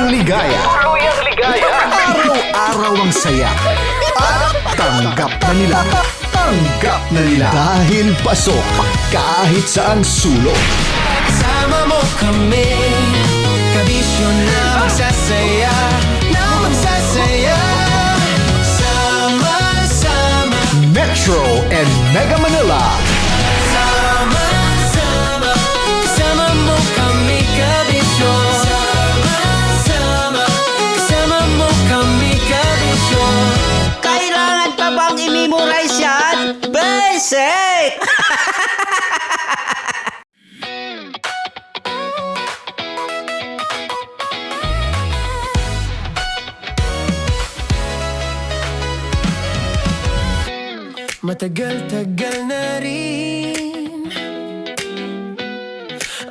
ligaya. Araw-araw ang saya. At tanggap na nila. Tanggap na nila. Dahil pasok kahit saang sulok. Kasama mo kami, kabisyo na magsasaya, na magsasaya. Sama-sama, Metro and Mega Manila. sama-sama, kasama mo kami, kabisyo. Sama-sama, kasama mo kami, kabisyo. Kailangan pa bang i-memorize yan? Basic! Matagal-tagal na rin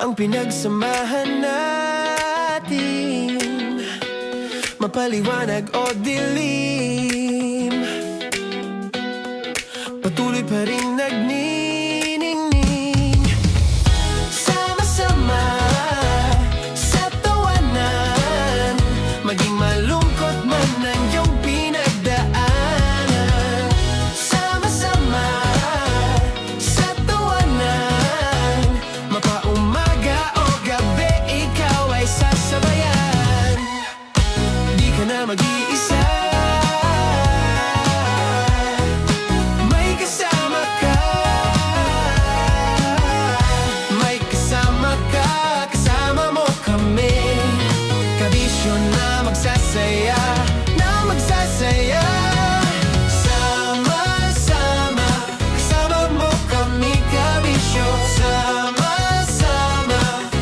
ang pinagsamahan natin, mapaliwanag o dilim, patuloy pa rin nagniningning. Sama-sama sa tawanan, maging malungkot man ang iyong pinagdaanan. Sama-sama sa tawanan, mapaumaga o gabi, ikaw ay sasabayan. Di ka na mag-iisa, may kasama ka. May kasama ka, kasama mo kami, kabisyo na magsasaya, na magsasaya. Sama-sama, kasama mo kami, kabisyo. Sama-sama,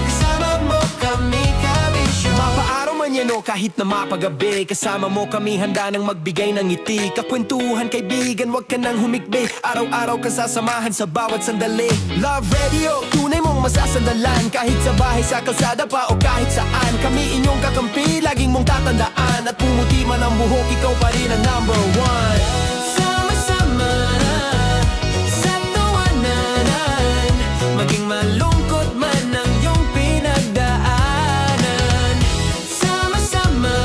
kasama mo kami, kabisyo. Mapaaraw man yan o kahit na mapagabi, kasama mo kami, handa nang magbigay ng ngiti. Kakwentuhan, kaibigan, wag ka nang humikbi. Araw-araw ka sasamahan sa bawat sandali. Love Radio, tunay mong masasandalan. Kahit sa bahay, sa kalsada pa o kahit saan, kami inyong kakampi, laging mong tatandaan. At pumuti man ang buhok, ikaw pa rin ang number one. Sama-sama sa tawanan, maging malungkot man ang iyong pinagdaanan. Sama-sama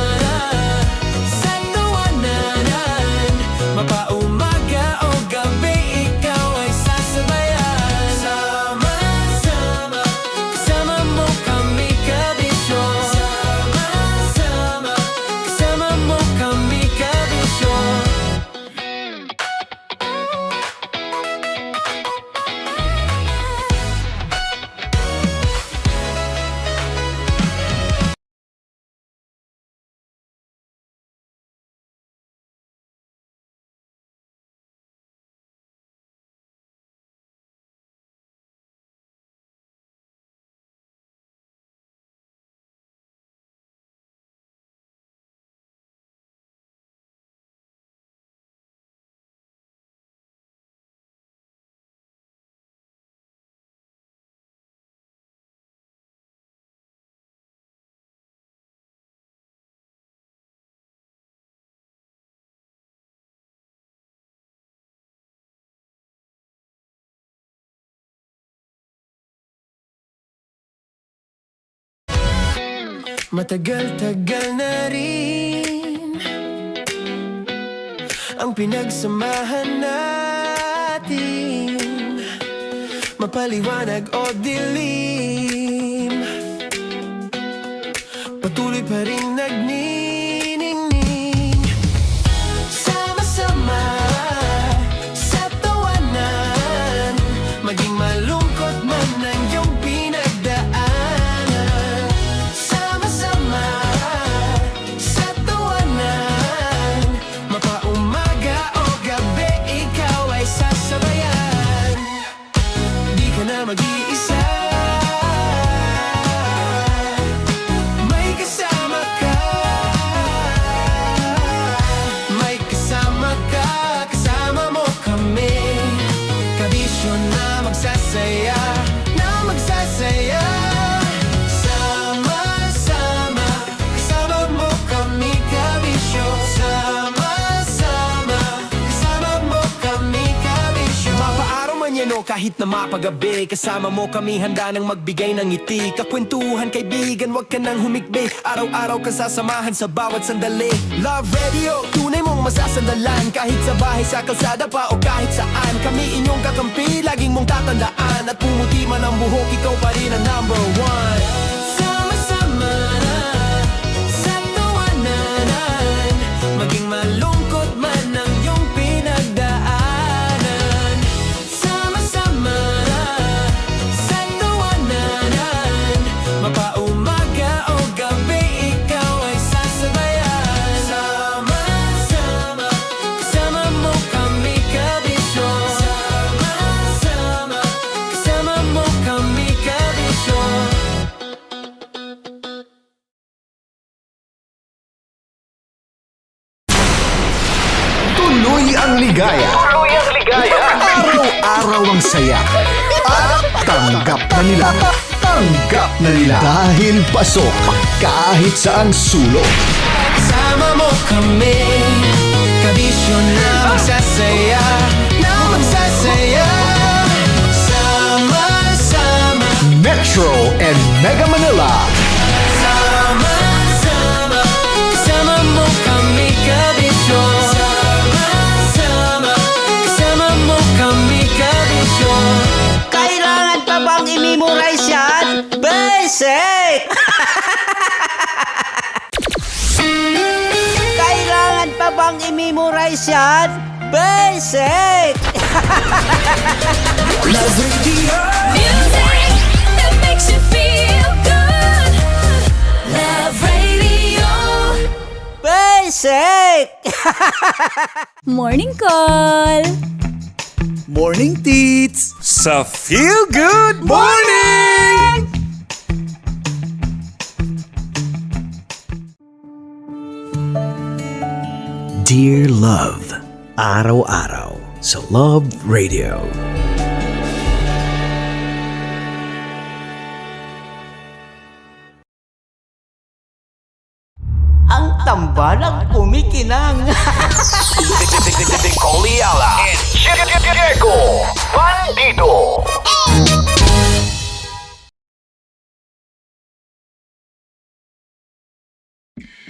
sa tawanan, mapaumaga o gabi, ikaw ay sasabayan. Sama-sama, kasama mo kami, kabisyo. Sama-sama, kasama mo kami, kabisyo. Matagal-tagal na rin ang pinagsamahan natin, mapaliwanag o dilim, patuloy pa rin nagniningning. Sama-sama sa tawanan, maging malungkot man ang iyong pinagdaanan. Sama-sama sa tawanan, mapaumaga o gabi, ikaw ay sasabayan. Di ka na mag-iisa, may kasama ka. kahit na mapagabi. Kasama mo kami handa nang magbigay ng ngiti. Kakwentuhan kaibigan, wag ka nang humikbi. Araw-araw kasasamahan sa bawat sandali. Love Radio, tunay mong masasandalan. Kahit sa bahay, sa kalsada pa o kahit saan. Kami inyong kakampi, laging mong tatandaan. At pumuti man ang buhok, ikaw pa rin ang number one. Sama-sama sa tawanan, maging malungkot man ang iyong pinagdaanan. Sama-sama sa tawanan, mapaumaga o gabi, ikaw ay sasabayan. Sama-sama, kasama mo kami kabisyo. Sama-sama, kasama mo kami kabisyo. Tuloy ang ligaya. Araw-araw ang saya. At tanggap na nila. Tanggap na nila. Dahil pasok kahit saang sulok. Sama mo kami, kabisyo na magsasaya, na magsasaya. Sama-sama, Metro and Mega Manila. sama-sama, kasama mo kami kabisyo. Sama-sama, kasama mo kami kabisyo. Kailangan pa bang i-memorize yan? Basic! Kailangan pa bang i-memorize yan? Basic! Love Radio. Music that makes you feel good. Love Radio. Basic! Morning call. Morning, Tits! Sa Feel Good Morning! Dear Love, araw-araw sa Love Radio. Ang tambalang kumikinang.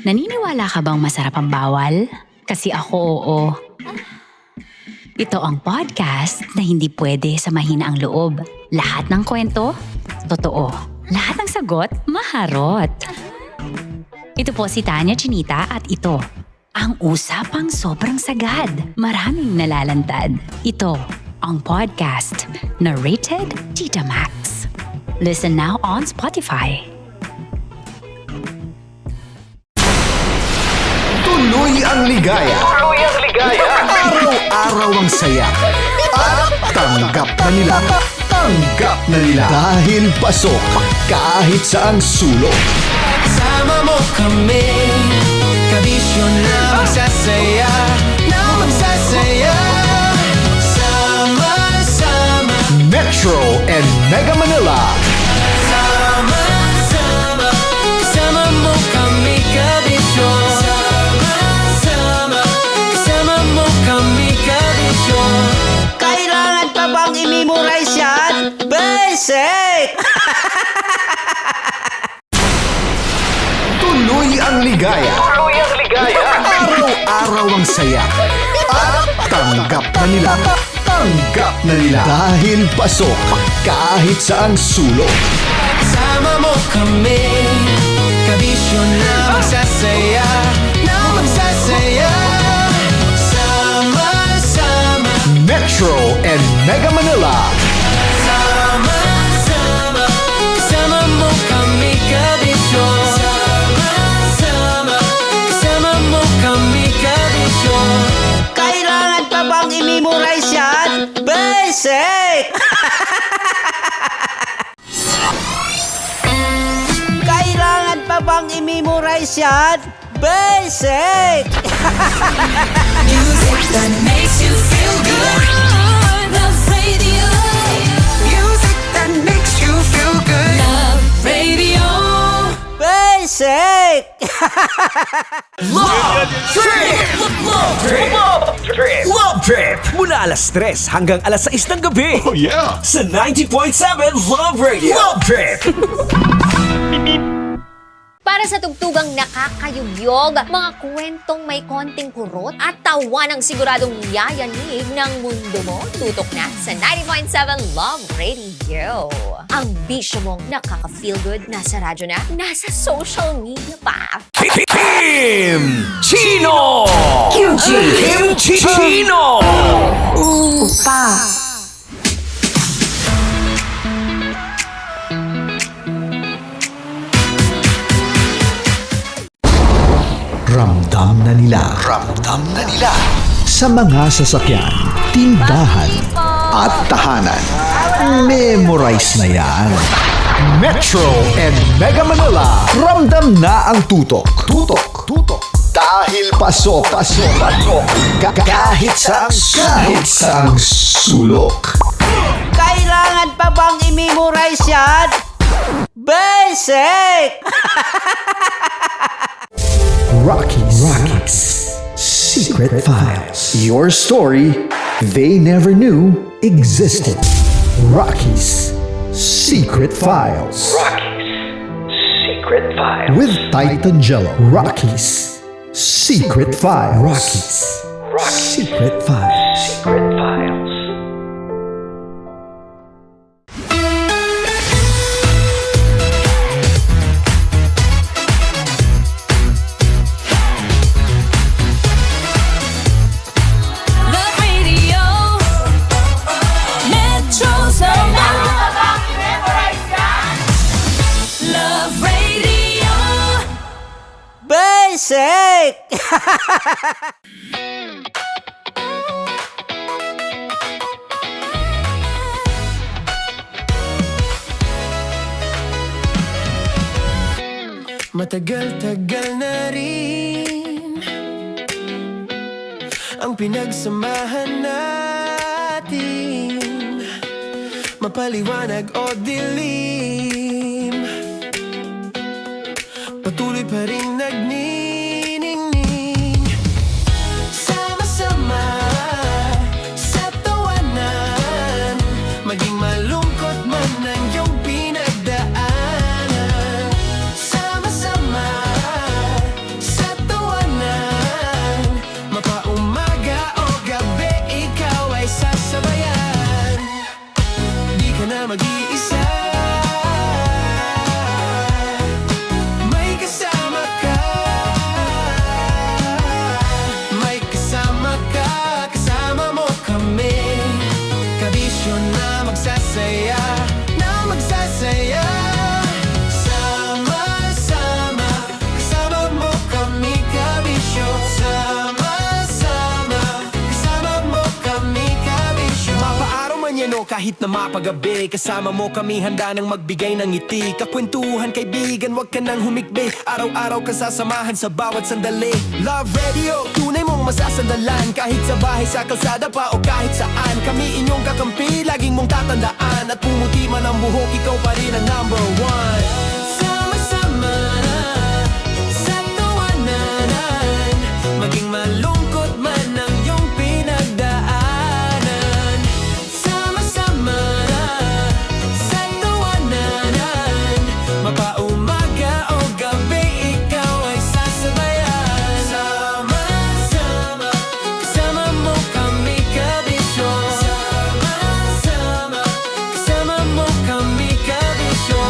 Naniniwala ka bang masarap ang bawal? Kasi ako oo. Ito ang podcast na hindi pwede sa mahina ang loob. Lahat ng kwento, totoo. Lahat ng sagot, maharot. Ito po si Tanya Chinita at ito, ang usapang sobrang sagad. Maraming nalalantad. Ito, ang podcast na rated Tita Max. Listen now on Spotify. Tuloy ang ligaya. Araw-araw ang saya. At tanggap na nila. Tanggap na nila. Dahil pasok kahit saang sulok. Sama mo kami, kabisyo na magsasaya, na magsasaya. Sama-sama, Metro and Mega Manila. sama-sama, kasama mo kami kabisyo. Sama-sama, kasama mo kami kabisyo. Kailangan pa bang i-memorize yan? Basic! Tuloy ang ligaya. Araw-araw ang saya. At tanggap na nila. Tanggap na nila. Dahil pasok kahit saang sulok. Sama mo kami, kabisyo na magsasaya, na magsasaya. Sama-sama, Metro and Mega Manila. sama-sama, kasama mo kami kabisyo. Sama-sama, kasama mo kami kabisyo. Kailangan pa bang i-memorize yan? Basic! Kailangan pa bang i-memorize yan? Basic! Music that makes you feel good. Love Radio. Music that makes you feel good. Love Radio. Basic! Love Trip! Mula alas 3 hanggang alas 6 ng gabi. Oh yeah! Sa 90.7 Love Radio. Love Trip! Para sa tugtugang nakakayugyog, mga kwentong may konting kurot at tawa ng siguradong yayanig ng mundo mo, tutok na sa 90.7 Love Radio. Ang bisyo mong nakaka-feel good, nasa radyo na, nasa social media pa. Kim Chino! Kim Chino! Ramdam na nila. Sa mga sasakyan, tindahan, at tahanan. Memorize na yan. Metro and Mega Manila. Ramdam na ang tutok. Dahil pasok. Kahit saang sulok. Kailangan pa bang i-memorize yan? Basic! Rockies. Secret Files. Your story they never knew existed. Rockies. Secret Files. With Titan Jello. Rockies. Secret Files. Secret Files. Love Radio. Metro's number. Love Radio. Basic! Matagal-tagal na rin ang pinagsamahan natin, mapaliwanag o dilim, patuloy pa rin nagniningning. Sama-sama sa tawanan, maging malungkot man ang iyong pinagdaanan. Sama-sama sa tawanan, mapaumaga o gabi, ikaw ay sasabayan. Di ka na mag-iisa, may kasama ka. May kasama ka, kasama mo kami. Kabisyo na magsasaya, sama-sama, kasama mo kami, kabisyo. Sama-sama, kasama mo kami, kabisyo. Mapaaraw man yan o kahit na mapagabi, kasama mo kami, handa nang magbigay ng ngiti. Kakwentuhan, kaibigan, wag ka nang humikbi. Araw-araw ka sasamahan sa bawat sandali. Love Radio, tunay mong masasandalan. Kahit sa bahay, sa kalsada pa o kahit saan, kami inyong kakampi, laging mong tatandaan. At pumuti man ang buhok, ikaw pa rin ang number one. Sama-sama sa tawanan, maging malungkot man ang iyong pinagdaanan. Sama-sama sa tawanan, mapaumaga o gabi, ikaw ay sasabayan. Sama-sama, kasama mo kami, kabisyo. Sama-sama, kasama mo kami, kabisyo.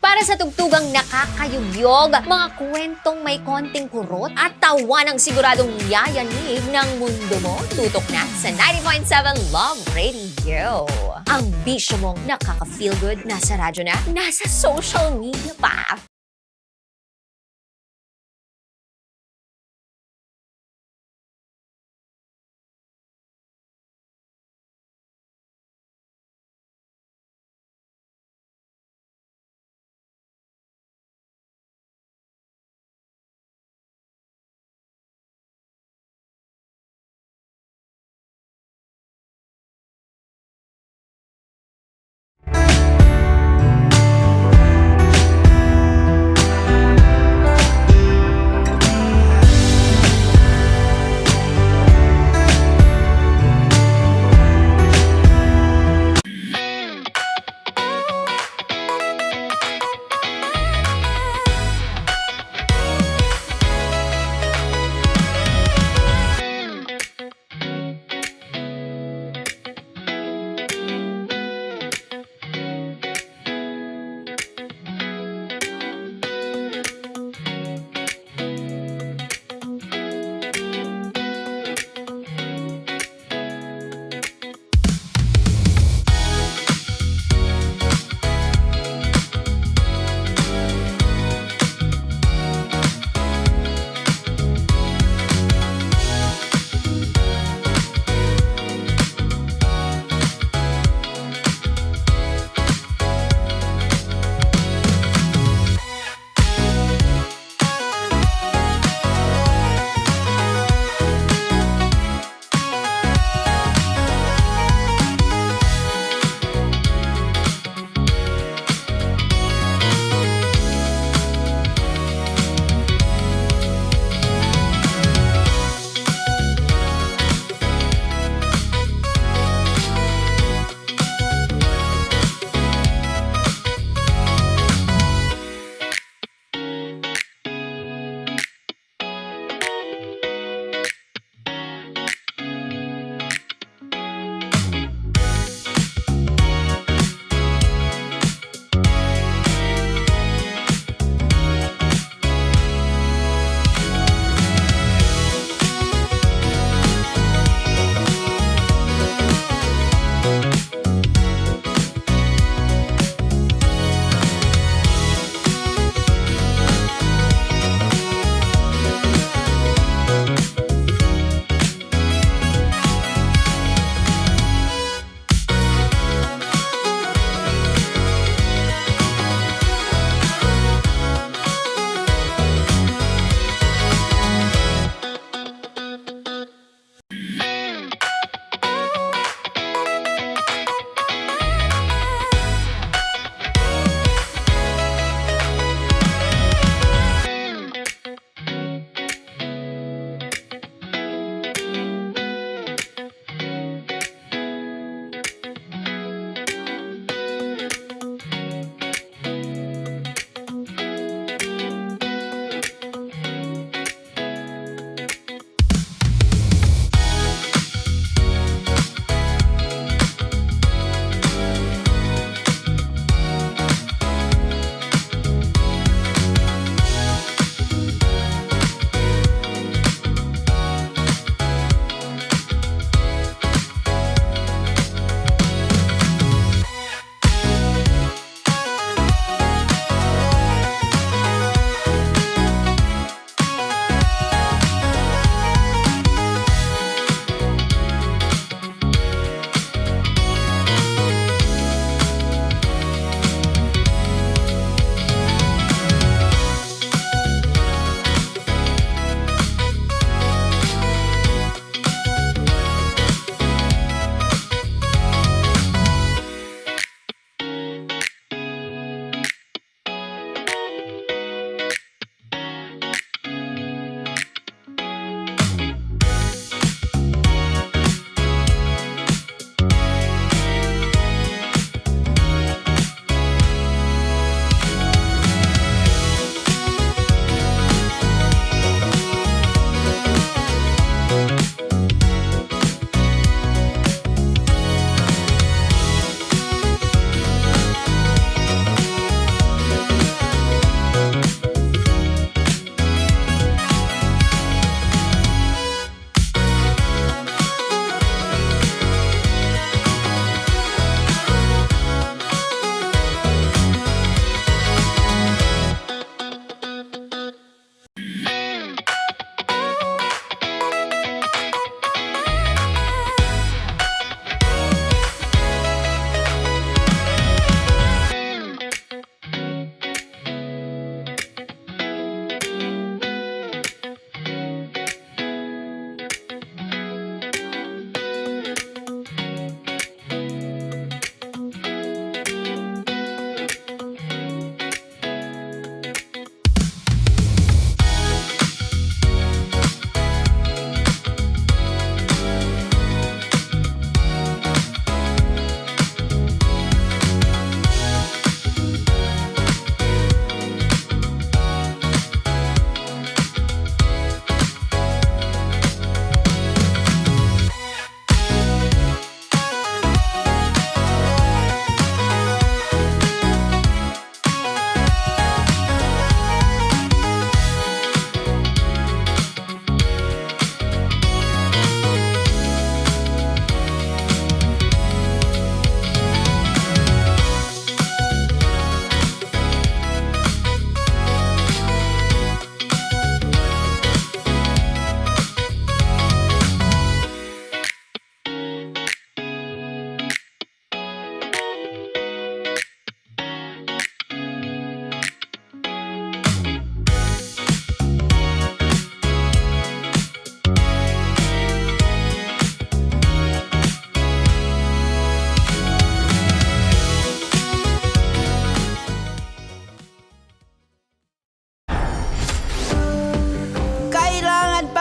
Para sa tugtugang nakakayugyog, mga kwentong may konting kurot at tawa ng siguradong yayanig ng mundo mo, tutok na sa 90.7 Love Radio. Ang bisyo mong nakaka-feel good, nasa radyo na, nasa social media pa.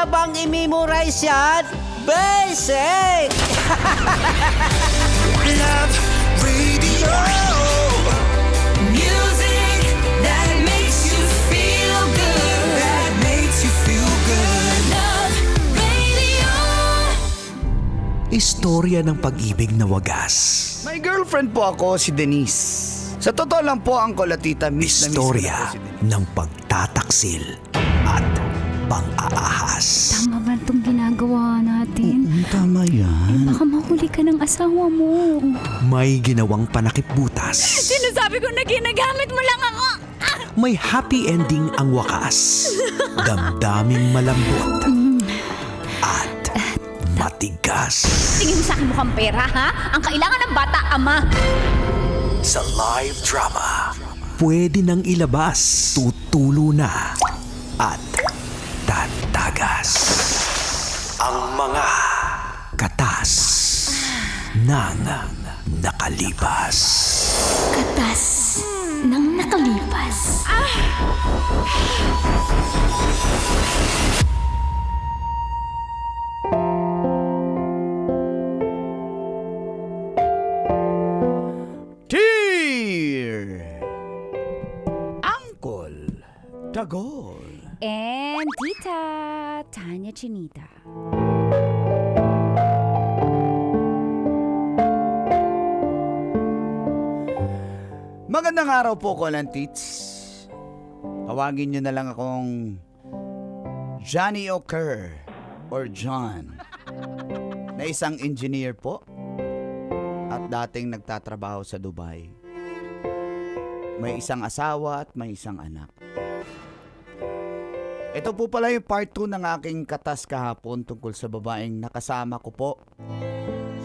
pa bang i-memorize yan? Basic! Love Radio. Music that makes you feel good. That makes you feel good. Love Radio. Istorya ng pag-ibig na wagas. May girlfriend po ako, si Denise. Sa totoo lang po, Uncle at Tita, miss na miss ko na Istorya po si Denise. ng pagtataksil at pang-aahas. Tama ba itong ginagawa natin? Tama yan. Baka mahuli ka ng asawa mo. May ginawang panakipbutas. Sinasabi ko na ginagamit mo lang ako. May happy ending ang wakas. Damdaming malambot. At matigas. Tingin mo sa akin mukhang pera, ha? Ang kailangan ng bata, ama. Sa live drama, pwede nang ilabas, tutulo na, at tatagas ang mga katas ng nakalipas. Katas ng nakalipas. Dear Uncle Dagol. And Tita Tanya Chinita. Magandang araw po, Kolantits. Tawagin nyo na lang akong Johnny Oker or John, na isang engineer po at dating nagtatrabaho sa Dubai. May isang asawa at may isang anak. Ito po pala yung part 2 ng aking katas kahapon tungkol sa babaeng nakasama ko po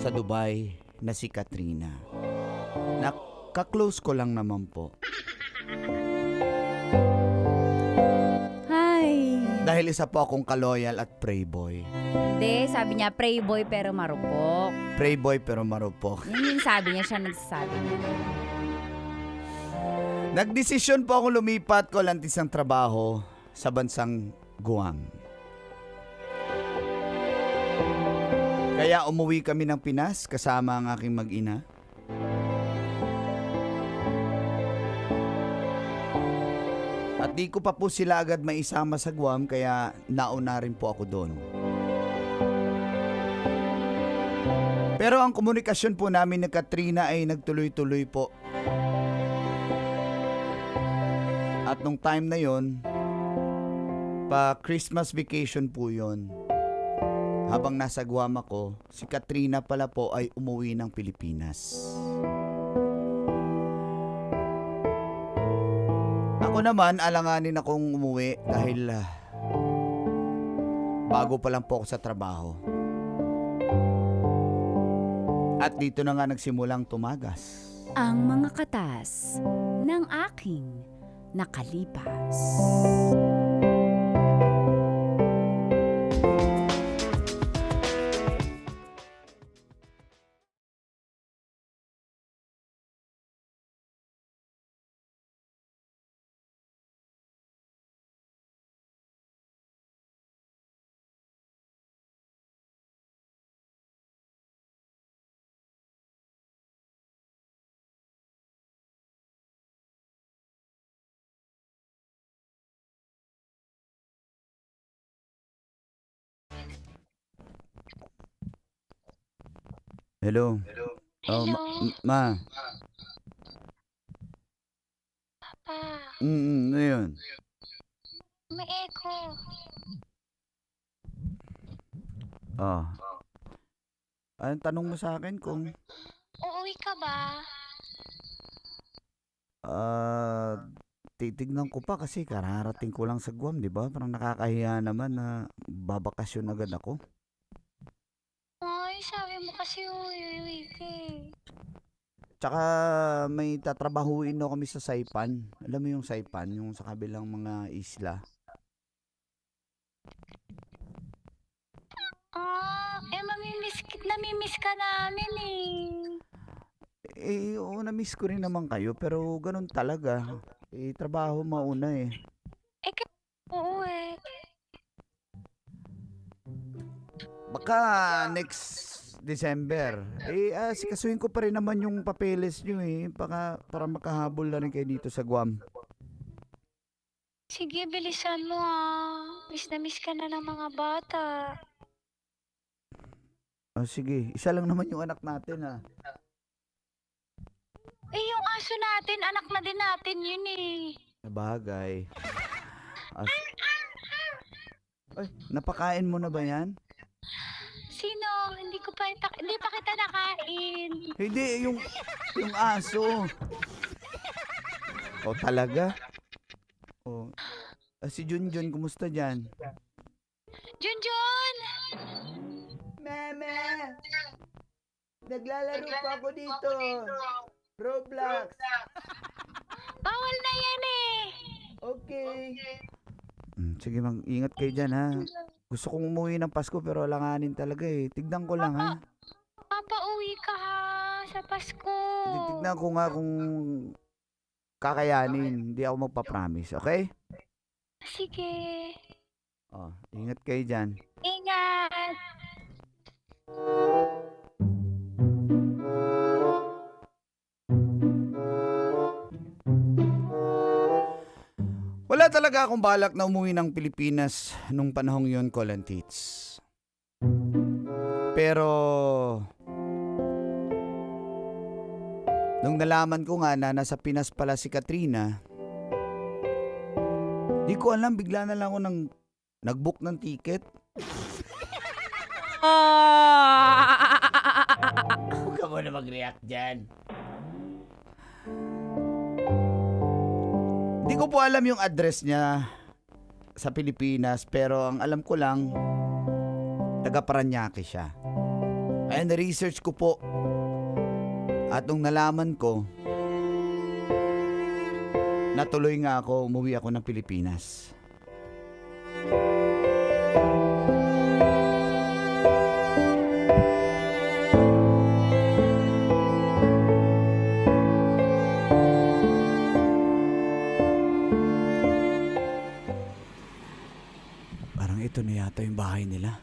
sa Dubai na si Katrina. Ka-close ko lang naman po. Hi. Dahil isa po akong kaloyal at playboy. Hindi, sabi niya playboy pero marupok. Playboy pero marupok. Yun yung sabi niya, siya nagsasabi niya. Nagdesisyon po akong lumipat ko lantis ng trabaho sa bansang Guam. Kaya umuwi kami ng Pinas kasama ang aking mag-ina. At di ko pa po sila agad maisama sa Guam kaya nauna rin po ako doon. Pero ang komunikasyon po namin ni Katrina ay nagtuloy-tuloy po. At nung time na yon, pa Christmas vacation po yon. Habang nasa Guam ako, si Katrina pala po ay umuwi ng Pilipinas. Ako naman, alanganin akong umuwi dahil bago pa lang po ako sa trabaho. At dito na nga nagsimulang tumagas. Ang mga katas ng aking nakalipas. Hello. Oh, ma. Papa, Ano yun? may echo. Oh. Anong tanong mo sa akin kung Uuwi ka ba? titignan ko pa kasi kararating ko lang sa Guam, di ba? Parang nakakahiya naman na babakasyon agad ako. Ay, sabi mo kasi uuwi ka eh. Tsaka may tatrabahuin daw kami sa Saipan. Alam mo yung Saipan, yung sa kabilang mga isla. Namimiss ka namin Oo, na-miss ko rin naman kayo, pero ganun talaga. Trabaho mauna eh. Oo eh. Baka next December. Sikasuhin ko pa rin naman yung papeles nyo eh. Para makahabol na rin kayo dito sa Guam. Sige, bilisan mo ah. Miss na miss ka na ng mga bata. Sige, isa lang naman yung anak natin ha. Eh, yung aso natin, anak na din natin yun eh. Sabagay. Ay, napakain mo na ba yan? Sino? Hindi pa kita nakain. Hindi, yung aso. Talaga? Si Junjun, kumusta dyan? Junjun! Meme! Naglalaro pa ako dito. Roblox. Bawal na yan eh. Okay. Sige, ingat kayo dyan ha. Gusto kong umuwi ng Pasko pero alanganin talaga eh. Tignan ko lang ha. Papauwi ka ha sa Pasko. Tignan ko nga kung kakayanin. Hindi ako magpa-promise, okay? Sige. Ingat kayo dyan. Ingat. Wala talaga akong balak na umuwi ng Pilipinas nung panahong yun, Colantits. Pero nung nalaman ko nga na nasa Pinas pala si Katrina, di ko alam, bigla na lang ako nag-book ng ticket. Huwag ka muna mag-react dyan. Hindi ko po alam yung address niya sa Pilipinas, pero ang alam ko lang, taga Paranaque siya. Kaya na-research ko po. At nung nalaman ko, natuloy nga ako, umuwi ako ng Pilipinas. Parang ito na yata yung bahay nila.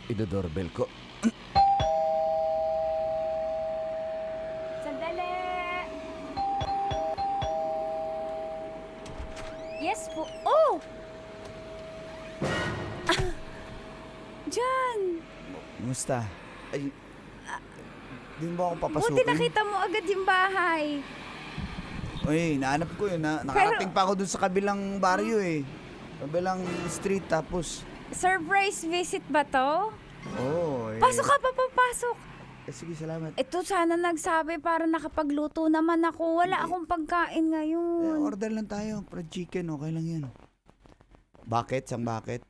Ito doorbell ko. Sandali. Yes po. Oh! John! Kumusta? Ay, di mo ako papasukin? Buti nakita mo agad yung bahay. Uy, nahanap ko yun. Nakarating pa ako dun sa kabilang baryo eh. Kabilang street tapos... Surprise visit ba to? Oh, Pasok ka pa, papasok. Sige, salamat. Ito sana nagsabi para nakapagluto naman ako. Wala akong pagkain ngayon. Order lang tayo. Fried chicken, okay lang yan. Bakit? Isang bakit?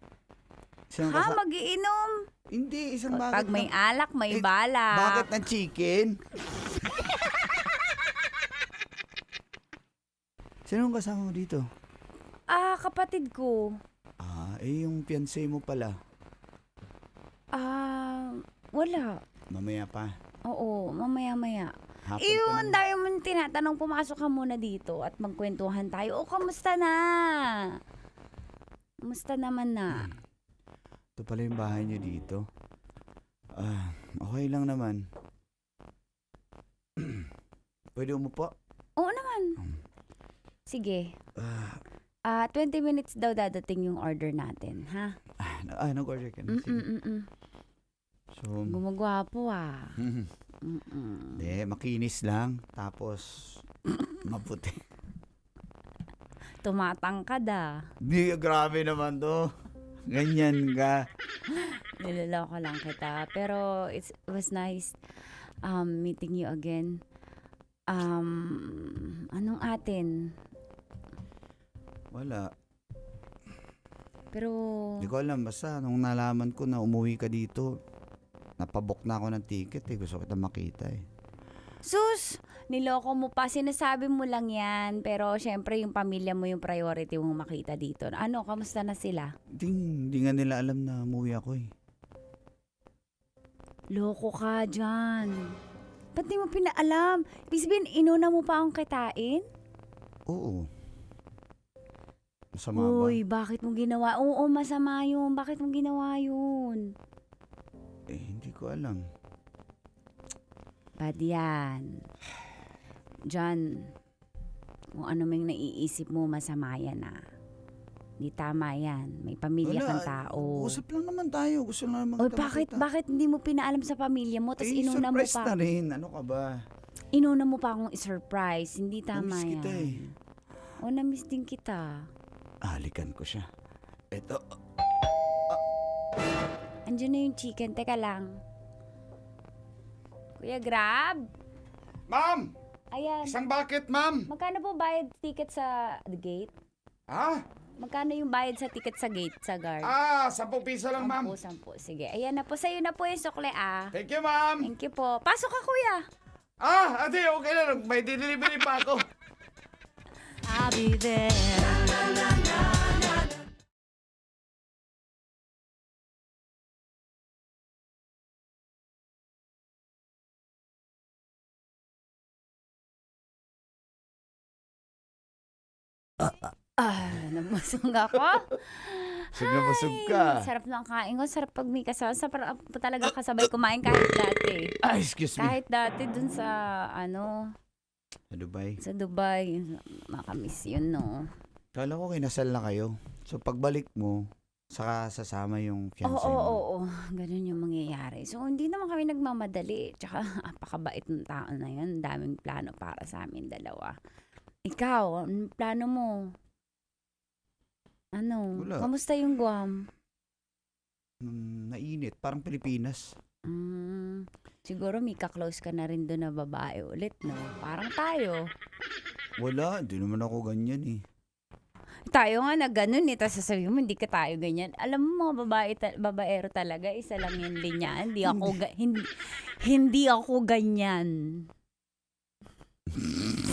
Magiinom? Hindi, isang bakit. Pag may alak, may balak. Bakit ng chicken? Sino ang kasama mo dito? Kapatid ko. Yung fiancé mo pala. Wala. Mamaya pa. Oo, mamaya-maya. Hapon Iyon, dahil mo tinatanong, pumasok ka muna dito at magkwentuhan tayo. Kamusta na? Kamusta naman na? Ito pala yung bahay niyo dito. Okay lang naman. Pwede umupo? Oo naman. Sige. 20 minutes daw dadating yung order natin, ha? Nag-order ka na. Sige. So, Gumagwapo ah. Hindi, makinis lang. Tapos, maputi. Tumatangkad ah. Di, grabe naman to. Ganyan ka. Niloloko lang kita. Pero it was nice meeting you again. Anong atin? Wala. Pero... Hindi ko alam. Basta, nung nalaman ko na umuwi ka dito, napabook na ako ng ticket eh. Gusto kita makita eh. Sus! Niloko mo pa. Sinasabi mo lang yan. Pero syempre yung pamilya mo yung priority mong makita dito. Ano? Kamusta na sila? Hindi nga nila alam na umuwi ako eh. Loko ka dyan. Ba't di mo pinaalam? Ibig sabihin, inuna mo pa akong kitain? Oo. Masama ba? Uy, bakit mo ginawa? Oo, masama yun. Bakit mo ginawa yun? Hindi ko alam. Bad yan. John, kung ano mang naiisip mo, masama yan ah. Hindi tama yan. May pamilya kang tao. Usap lang naman tayo. Gusto lang naman Oy, kita makita. bakit hindi mo pinaalam sa pamilya mo? Tapos inuna mo surprise pa. na rin. Ano ka ba? Inuna mo pa akong i-surprise. Hindi tama Namiss yan. kita eh. O, namiss din kita. Halikan ko siya. Eto. Andiyan na yung chicken. Teka lang. Kuya Grab? Ma'am! Ayan. Isang bucket, ma'am! Magkano po bayad ticket sa the gate? Ha? Magkano yung bayad sa ticket sa gate, sa guard? 10 piso lang, ma'am. 10. Sige. Ayan na po. Sa'yo na po yung sukle, ah. Thank you, ma'am. Thank you po. Pasok ka, kuya. Ate, okay na. May delivery pa ako. I'll be there. Nabusog ako. Busog na busog ka. Sarap ng kain ko. Sarap pag may kasama. Sarap talaga kasabay kumain kahit dati. Excuse me. Kahit dati dun sa, Sa Dubai. sa Dubai. Makamiss yun, no? Kala ko kinasal na kayo. So, pagbalik mo, saka sasama yung fiancé Oo. mo. Ganun yung mangyayari. So, hindi naman kami nagmamadali. Tsaka, apakabait ng tao na yun. Daming plano para sa amin dalawa. Ikaw, anong plano mo? Wala. Kamusta yung Guam? Nainit. Parang Pilipinas. Siguro may ka-close ka na rin doon na babae ulit, no? Parang tayo. Wala. Hindi naman ako ganyan eh. Tayo nga na ganun eh. Tapos sasabihin mo, hindi ka tayo ganyan. Alam mo, mga babaero talaga, isa lang yung linya. Hindi ako ganyan.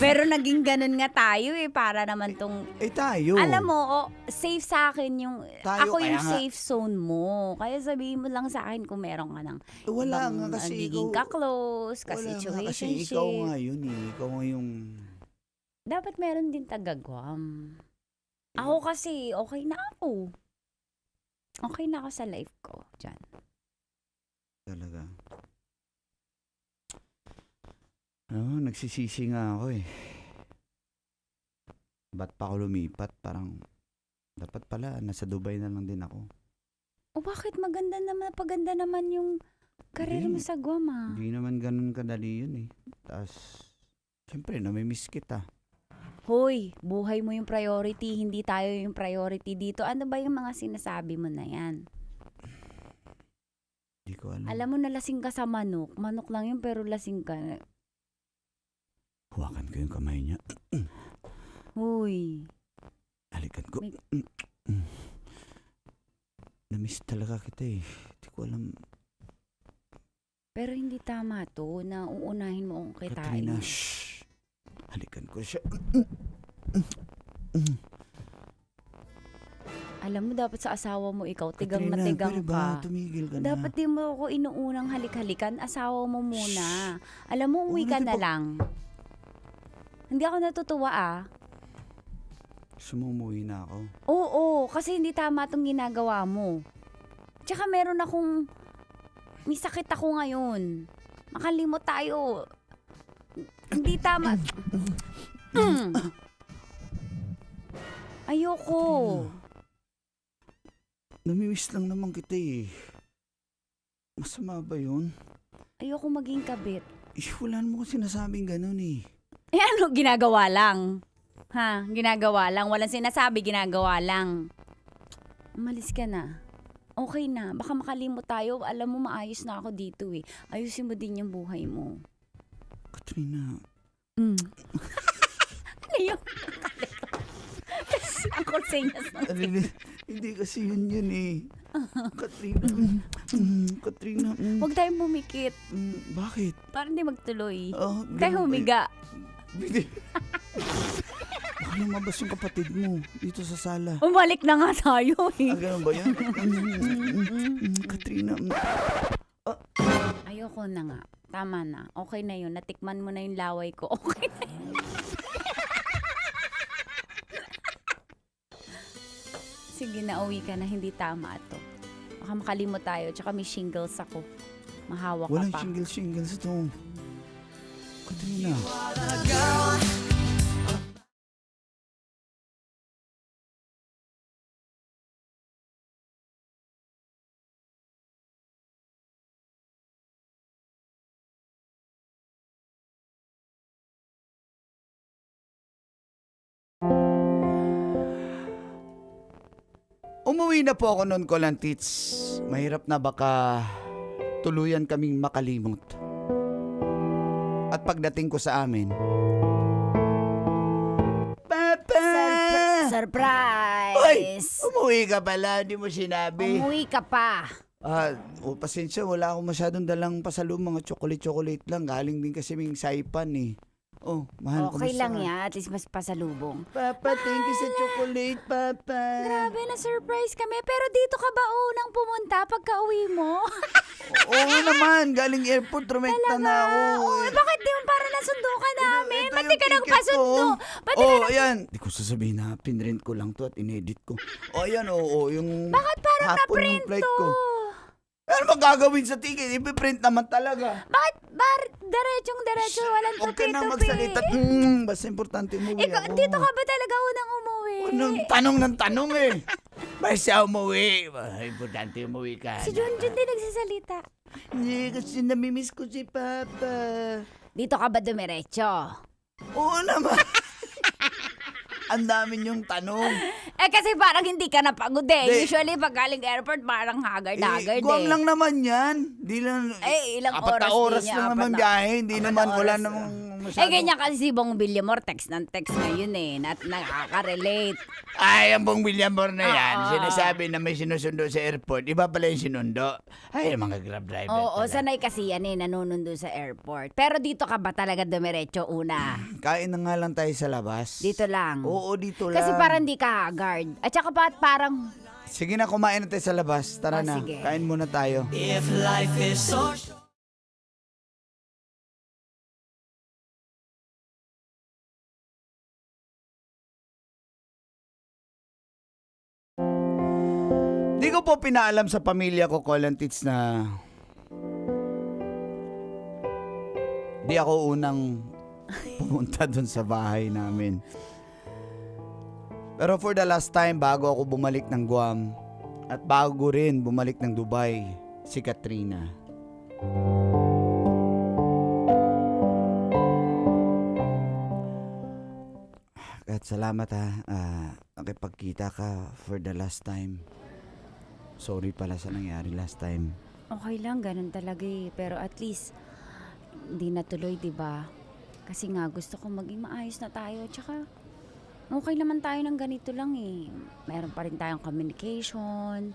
Pero naging ganun nga tayo eh. Para naman tong... Tayo. Alam mo, safe sa akin yung... Tayo, ako yung kaya nga. safe zone mo. Kaya sabihin mo lang sa akin kung meron ka ng... Wala ibang nga kasi nagiging ikaw... ka-close, Wala nga kasi ka-situationship. ikaw nga yun eh. Ikaw nga yung... Dapat meron din taga-Guam. Ako kasi, okay na ako. Okay na ako sa life ko, dyan. Talaga. Nagsisisi nga ako eh. Ba't pa ako lumipat? Parang, dapat pala, nasa Dubai na lang din ako. O bakit paganda naman yung karir mo Hindi. sa Guam ah? Hindi naman ganun kadali yun eh. Tapos, siyempre, namimiss kita. Hoy, buhay mo yung priority, hindi tayo yung priority dito. Ano ba yung mga sinasabi mo na yan? Hindi ko alam. Alam mo na lasing ka sa manok. Manok lang yun pero lasing ka. Huwakan ko yung kamay niya. Hoy. Halikan ko. May- Namiss talaga kita eh. Hindi ko alam. Pero hindi tama to na uunahin mo akong kitain. Katrina, shh. Halikan ko siya. Alam mo, dapat sa asawa mo ikaw, tigang na Katrina, tigang pwede ba? ka. Tumigil ka na. Dapat di mo ako inuunang halik-halikan, asawa mo muna. Alam mo, uwi ka na lang. Hindi ako natutuwa ah. Sumumuwi na ako. Oo, kasi hindi tama itong ginagawa mo. Tsaka meron akong, may sakit ako ngayon. Makalimot tayo. Hindi tama. Ayoko. Namimiss lang naman kita eh. Masama ba yun? Ayoko maging kabit. Wala naman ko sinasabing ganun eh. Eh ano, ginagawa lang. Ha? Ginagawa lang. Walang sinasabi, ginagawa lang. Umalis ka na. Okay na. Baka makalimot tayo. Alam mo, maayos na ako dito eh. Ayusin mo din yung buhay mo. Katrina. Ano yun? Ako senyas ng Hindi kasi yun eh. Katrina. Katrina. Huwag tayong bumikit. Bakit? Para hindi magtuloy. Oh, Tayo humiga. Baka lumabas yung kapatid mo dito sa sala. Umalik na nga tayo eh. Ganun ba yun? Katrina. Ayoko na nga. Tama na. Okay na yun. Natikman mo na yung laway ko. Okay na yun. Sige, nauwi ka na. Hindi tama to. Baka makalimot tayo. Tsaka may shingles ako. Mahawak Walang ka pa. shingles ito. Katrina. Umuwi na po ako noon, Kolantits. Mahirap na baka tuluyan kaming makalimot. At pagdating ko sa amin, Papa! Hoy! Surprise! Umuwi ka pala, hindi mo sinabi. Umuwi ka pa. Pasensya, wala akong masyadong dalang pasalubong, mga chocolate lang. Galing din kasi may saipan eh. Oh, mahal ko Okay lang yan. At least mas pasalubong. Papa, thank you sa chocolate, Papa. Grabe, na-surprise kami. Pero dito ka ba unang pumunta pagka uwi mo? Oo naman, galing airport, rumekta na ako. Oh, bakit di mo para nasundo ka namin? Ito Ba't yung di ka ticket nagpasundo? ko. Ba't di ka nag- Ayan. Di ko sasabihin na pinrint ko lang to at inedit ko. Ayan, yung Bakit parang hapon na-print yung flight to? ko. Ano magagawin sa ticket? Ipiprint naman talaga. Bakit diretso, walang Huwag ka na tupi-tupi? magsalita. Basta importante umuwi Ikaw, ako. dito ka ba talaga unang umuwi? Anong tanong ng tanong eh. Basta umuwi. Importante umuwi ka. Si Junjun din nagsasalita. Hindi, kasi namimiss ko si Papa. Dito ka ba dumiretso? Oo naman. Ang dami niyong tanong. Kasi parang hindi ka napagod eh. Di- Usually pag galing airport parang haggard-haggard Guam eh. lang naman yan. Di lang, Ilang apat na oras oras din niya, lang naman apat na- biyahe. Hindi apat na naman, wala oras. namang masyado. Ganyan kasi si Bong Villamor, text ng text ngayon eh. Nakaka-relate. Ay, ang Bong Villamor na yan, Oo. sinasabi na may sinusundo sa airport. Iba pala yung sinundo. Ay, mga grab driver Oo, pala. sanay kasi yan eh, nanunundo sa airport. Pero dito ka ba talaga dumiretso una? Kain na nga lang tayo sa labas. Dito lang. Oo, dito lang. Kasi parang di ka haggard. At saka parang, Sige na, kumain na tayo sa labas. Tara Oh, na, sige. kain muna tayo. If life is so short. Di ko po pinaalam sa pamilya ko, Colantits, na di ako unang pumunta dun sa bahay namin. Pero for the last time, bago ako bumalik ng Guam at bago rin bumalik ng Dubai, si Katrina. At salamat ha, nakipagkita ka for the last time. Sorry pala sa nangyari last time. okay lang, ganun talaga eh. Pero at least, hindi natuloy, di ba? Kasi nga, gusto ko maging maayos na tayo. Tsaka, okay naman tayo ng ganito lang eh. Meron pa rin tayong communication.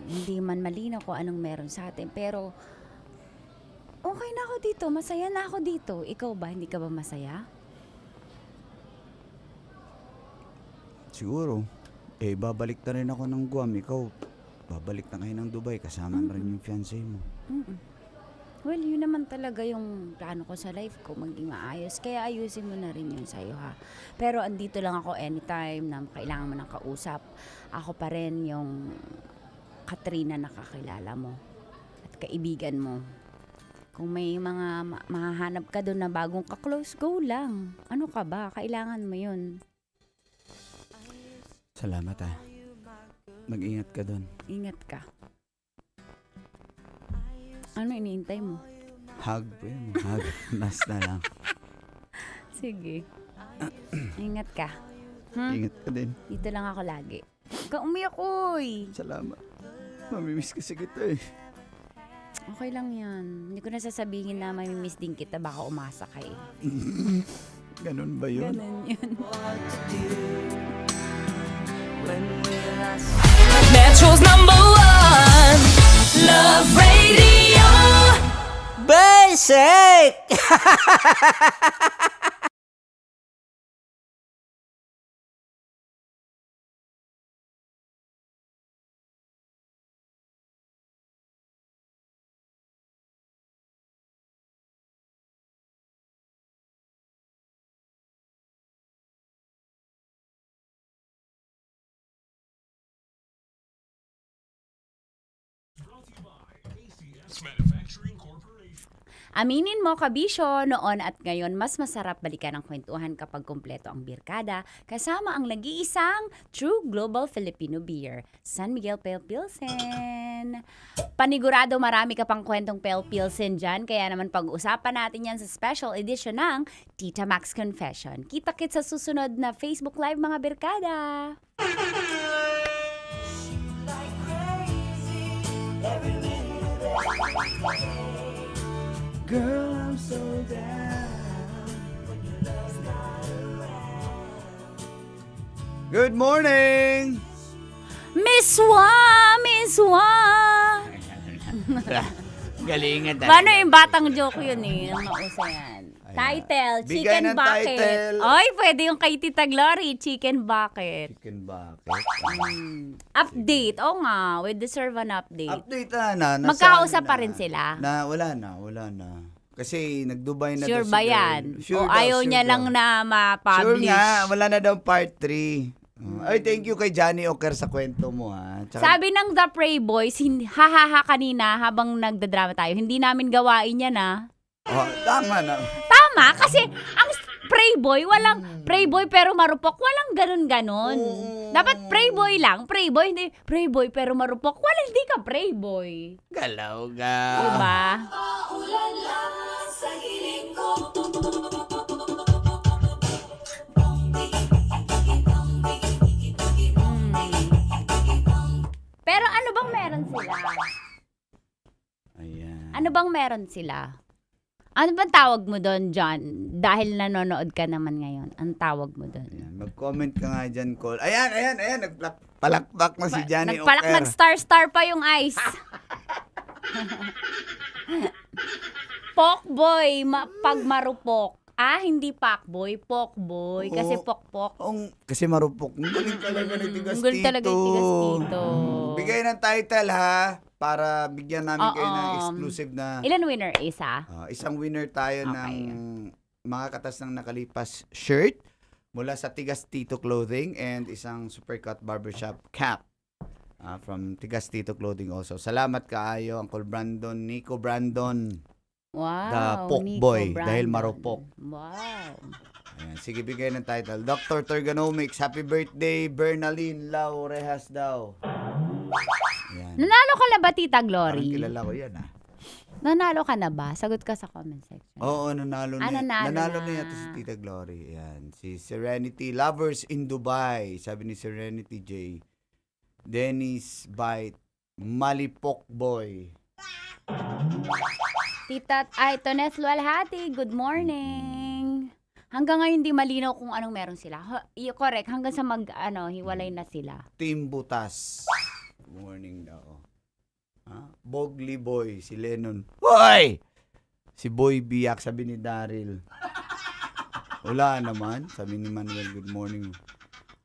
Hindi man malinaw kung anong meron sa atin. Pero, okay na ako dito. Masaya na ako dito. Ikaw ba? Hindi ka ba masaya? Siguro. Babalik na rin ako ng Guam. Ikaw, babalik na kayo ng Dubai. Kasama na rin yung fiancé mo. Well, yun naman talaga yung plano ko sa life ko, maging maayos. Kaya ayusin mo na rin yun sa'yo ha. Pero andito lang ako anytime na kailangan mo ng kausap. Ako pa rin yung Katrina na kakilala mo. At kaibigan mo. Kung may mga mahahanap ka doon na bagong ka-close, go lang. Ano ka ba? Kailangan mo yun. Salamat ha. Mag-ingat ka doon. Ingat ka. Ano iniintay mo? Hug po yun. Hug. Nas na lang. Sige. Ingat ka. Ingat ka din. Dito lang ako lagi. Huwag kang umiyak, uy! Salamat. Mamimiss kasi kita eh. Okay lang yan. Hindi ko na sasabihin na mamimiss din kita, baka umasa ka eh. Ganun ba yun? Ganun yun. Metro's #1 Love Radio. Basic! Aminin mo, kabisyo, noon at ngayon, mas masarap balikan ang kwentuhan kapag kumpleto ang birkada, kasama ang nag-iisang True Global Filipino Beer, San Miguel Pale Pilsen. Panigurado marami ka pang kwentong Pale Pilsen dyan, kaya naman pag-uusapan natin yan sa special edition ng Tita Max Confession. Kita-kits sa susunod na Facebook Live, mga birkada! Girl, I'm so down. Good morning! Miss Wa! Miss Wa! Galingan Paano yung batang joke yun eh? Ang nauso yan. Title, Bigay Chicken ng Bucket. title. Oy, pwede yung kay Tita Glory, Chicken Bucket. Chicken bucket. Update, oo nga, we deserve an update. Update na. Magkakausap nasaan pa na? rin sila? Wala na. Kasi nag-Dubai na Sure daw ba si girl. yan? Sure O daw, ayaw sure niya daw. lang na Sure ma-publish? nga, wala na daw part 3. Ay, thank you kay Johnny Oker sa kwento mo, ha. Tsaka, Sabi ng The Prey Boys, hahaha kanina habang nagdadrama tayo, hindi namin gawain yan tama na. Tama, kasi ang Preyboy, walang Preyboy pero marupok, walang ganun-ganon. Dapat Preyboy lang, Preyboy, hindi Preyboy pero marupok, hindi ka Preyboy. Galaw ka. Diba? Pero ano bang meron sila? Ayan. Ano bang meron sila? Ano bang tawag mo doon, John? Dahil nanonood ka naman ngayon. Ang tawag mo doon? Ayan, mag-comment ka nga dyan, Cole. Ayan. Nagpalakpak na si Johnny Nagpalak, Oker. nag-star pa yung eyes. Pokboy, pag marupok. Hindi pakboy, pokboy. Kasi Oo. pokpok. Kasi marupok. Ang galing talaga ng tigas Ang galing talaga yung tigas tito. Bigay ng title, ha? Para bigyan namin kayo ng Oo. exclusive na... Ilan winner? Isa? Isang winner tayo Okay. ng mga katas ng nakalipas shirt mula sa Tigas Tito Clothing and isang Supercut Barbershop cap from Tigas Tito Clothing also. Salamat kaayo, Uncle Brandon, Nico Brandon, Wow. the Pok Nico Boy, Brandon. dahil marupok. Wow. Ayan, sige, bigay ng title. Dr. Turganomics, happy birthday, Bernaline Lau Rehas daw. Ayan. Nanalo ka na ba, Tita Parang Glory? kilala ko yan, Nanalo ka na ba? Sagot ka sa comment section. Oo, nanalo na. nanalo na na. yata si Tita Glory. Ayan. Si Serenity Lovers in Dubai. Sabi ni Serenity J. Dennis Bite. Malipok Boy. Tita Tones Lualhati, good morning. Hanggang ngayon di malinaw kung anong meron sila. Correct, hanggang sa hiwalay na sila. Team Butas. Good morning daw. Bogly Boy. Si Lennon. Hoy! Si Boy Biak. Sabi ni Daryl. Wala naman. Sabi ni Manuel, good morning.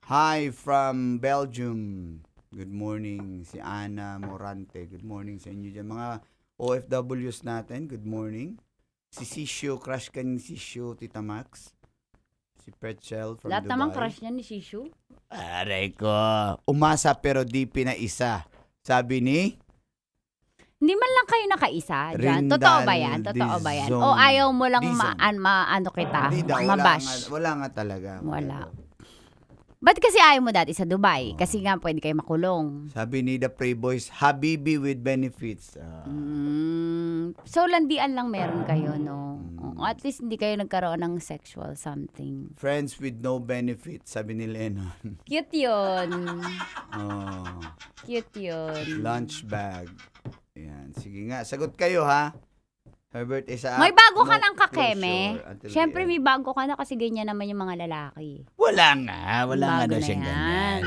Hi from Belgium. Good morning. Si Ana Morante. Good morning sa inyo dyan. Mga OFWs natin, good morning. Si Sisho, crush ka ni Sisho, Tita Max. Si Pretzel from Lahat Dubai. naman crush niya ni Shishu. Aray ko. Umasa pero di pinaisa. Sabi ni? Hindi man lang kayo nakaisa dyan. Rindal Totoo ba yan? Totoo ba yan? Dizon. O ayaw mo lang Dizon. maano kita? Hindi daw, Mabash? wala nga talaga. Wala. Ba't kasi ayaw mo dati sa Dubai? Kasi nga pwede kayo makulong. Sabi ni The Prey Boys, Habibi with benefits. So, landian lang meron kayo, no? At least hindi kayo nagkaroon ng sexual something. Friends with no benefits, sabi ni Lennon. Cute yun. Oh, Cute yun. lunch bag. Yan, sige nga. Sagot kayo, ha? Herbert, isa. May bago ka no ng kakeme. closure until the Siyempre, end. may bago ka na kasi ganyan naman yung mga lalaki. Wala nga. Wala nga Bago daw na siyang yan. ganyan.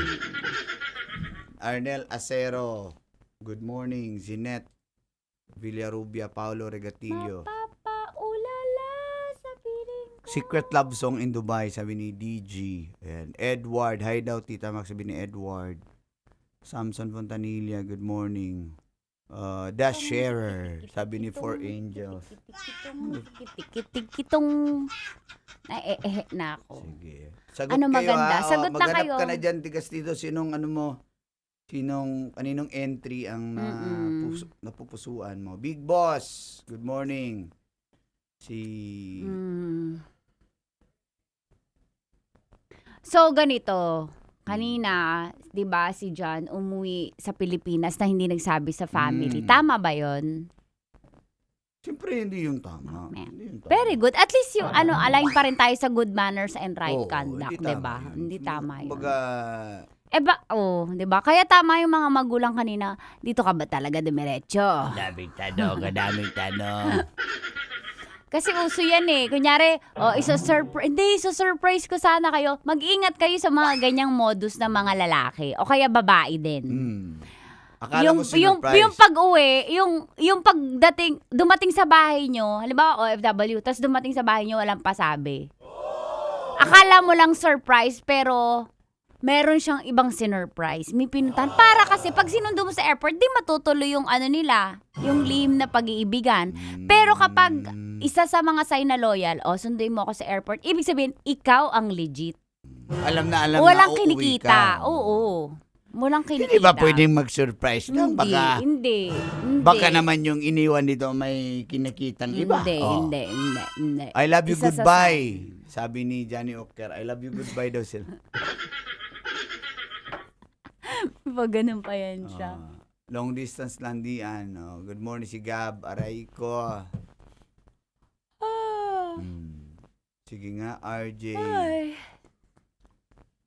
Arnel Acero. Good morning. Zinette Villarubia, Paolo Regatillo. Mapapaulala sa piling ko. Secret Love Song in Dubai, sabi ni DG. And Edward, hi daw Tita Max, sabi ni Edward. Samson Fontanilla, good morning. Dash Sharer, sabi ni Four Angels. Kitong naiihi na ako. Sige. Sagot Ano kayo, maganda? ha? Sagot na maghanap kayo. ka na dyan, tigas dito. Sinong ano mo? Kaninong entry ang Mm-mm. napupusuan mo? Big Boss, good morning. Mm. So, ganito. Kanina, 'di ba, si John umuwi sa Pilipinas na hindi nagsabi sa family. Tama ba 'yon? Siyempre, hindi yung tama. Man. Hindi yung tama. Very good. At least yung align pa rin tayo sa good manners and right Oo, conduct, hindi 'di tama ba? yun. Hindi tama 'yun. Kumbaga, 'di ba? Kaya tama yung mga magulang kanina. Dito ka ba talaga dumiretso? Daming tanong. Kasi uso yan eh. Kunyari, isa-surprise ko sana kayo. Mag-ingat kayo sa mga ganyang modus ng mga lalaki. O kaya babae din. akala mo sinurprise. yung pag-uwi, yung dumating sa bahay nyo, halimbawa OFW, tapos dumating sa bahay nyo, walang pasabi. Akala mo lang surprise, pero meron siyang ibang sinurprise. May pinuntahan. Para kasi pag sinundo mo sa airport, di matutuloy yung nila, yung lihim na pag-iibigan. Pero kapag isa sa mga sign na loyal, sunduin mo ako sa airport, ibig sabihin, ikaw ang legit. Alam na Walang uuwi kinikita. ka. Oo. Walang kinikita. Hindi ba pwedeng mag-surprise lang? Hindi. Baka naman yung iniwan dito may kinikitang iba. Hindi. I love you, Isa sa goodbye. Sabi ni Johnny Ocker, I love you, goodbye daw sila. Pag ganun pa yan siya. Long distance landian. Good morning si Gab, aray ko. Sige nga, RJ.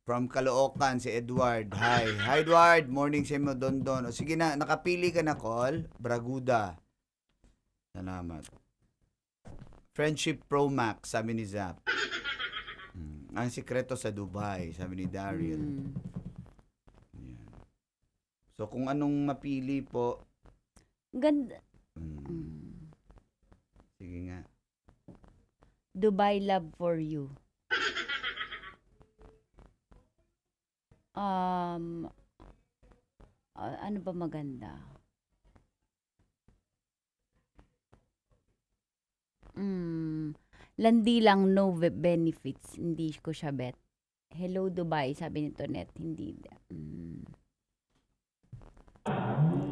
From Caloocan, si Edward. Hi Edward. Morning sa mo, Dondon. Sige na, nakapili ka na, call. Braguda. Salamat. Friendship Pro Max, sabi ni Zap. Ang sikreto sa Dubai, sabi ni Daryl. Yan. So, kung anong mapili po. Ganda. Sige nga. Dubai love for you. Ano ba maganda? Landi lang, no benefits. Hindi ko siya bet. Hello Dubai, sabi ni Tonet. Hindi.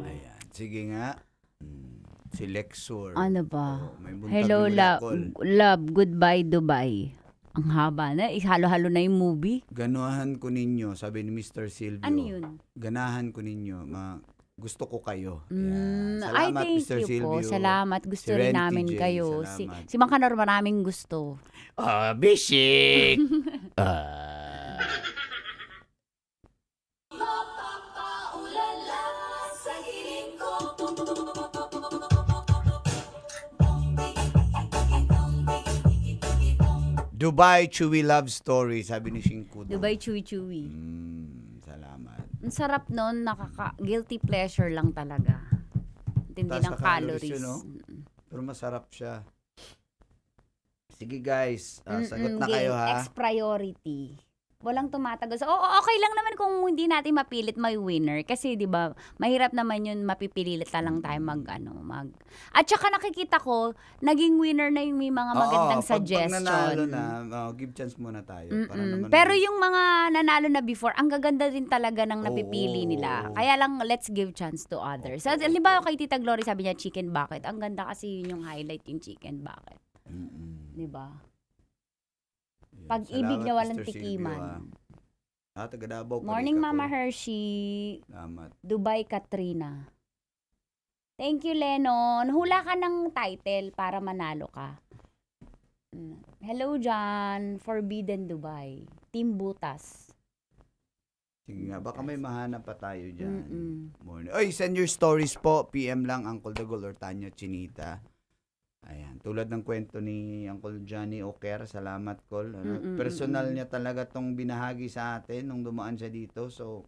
Ayan. Sige nga. Si Lexur. Ano ba? May buntag Hello na call. love, goodbye Dubai. Ang haba na. Halo-halo na yung movie. Ganahan ko ninyo, sabi ni Mr. Silvio. Ano yun? Ganahan ko ninyo. Gusto ko kayo. Ay, Salamat, thank Mr. you Silvio. po. Salamat. Gusto Si rin Renty namin J, kayo. salamat. Si Mang Kanor maraming gusto. Bishik! Dubai Chewy Love Story, sabi ni Shinkudo. Dubai chewy-chewy. Salamat. Ang sarap nun. Guilty pleasure lang talaga. Tindi Taas ng na calories calories. yun, no? Pero masarap siya. Sige guys, sagot na kayo ha. Ex-priority. Walang tumatagal. So, okay lang naman kung hindi natin mapilit may winner. Kasi, di ba, mahirap naman yun, mapipililit na lang tayo mag. At saka nakikita ko, naging winner na yung may mga magandang suggestion. Pag nanalo na, give chance muna tayo. Para naman Pero yung mga nanalo na before, ang gaganda din talaga ng napipili nila. Kaya lang, let's give chance to others. So, halimbawa kay Tita Glory, sabi niya, chicken bucket. Ang ganda kasi yun yung highlight, yung chicken bucket. Di ba? Pag-ibig na walang tikiman. Taga Davao. Morning, Mama Hershey. Salamat. Dubai Katrina. Thank you, Lennon. Hula ka ng title para manalo ka. Hello, John. Forbidden Dubai. Team Butas. Sige nga, baka may mahanap pa tayo dyan. Morning. Oy, send your stories po. PM lang, Uncle Dagol or Tanya Chinita. Ayan, tulad ng kwento ni Uncle Johnny Ocker, salamat Col. Personal niya talaga tong binahagi sa atin nung dumaan siya dito. So,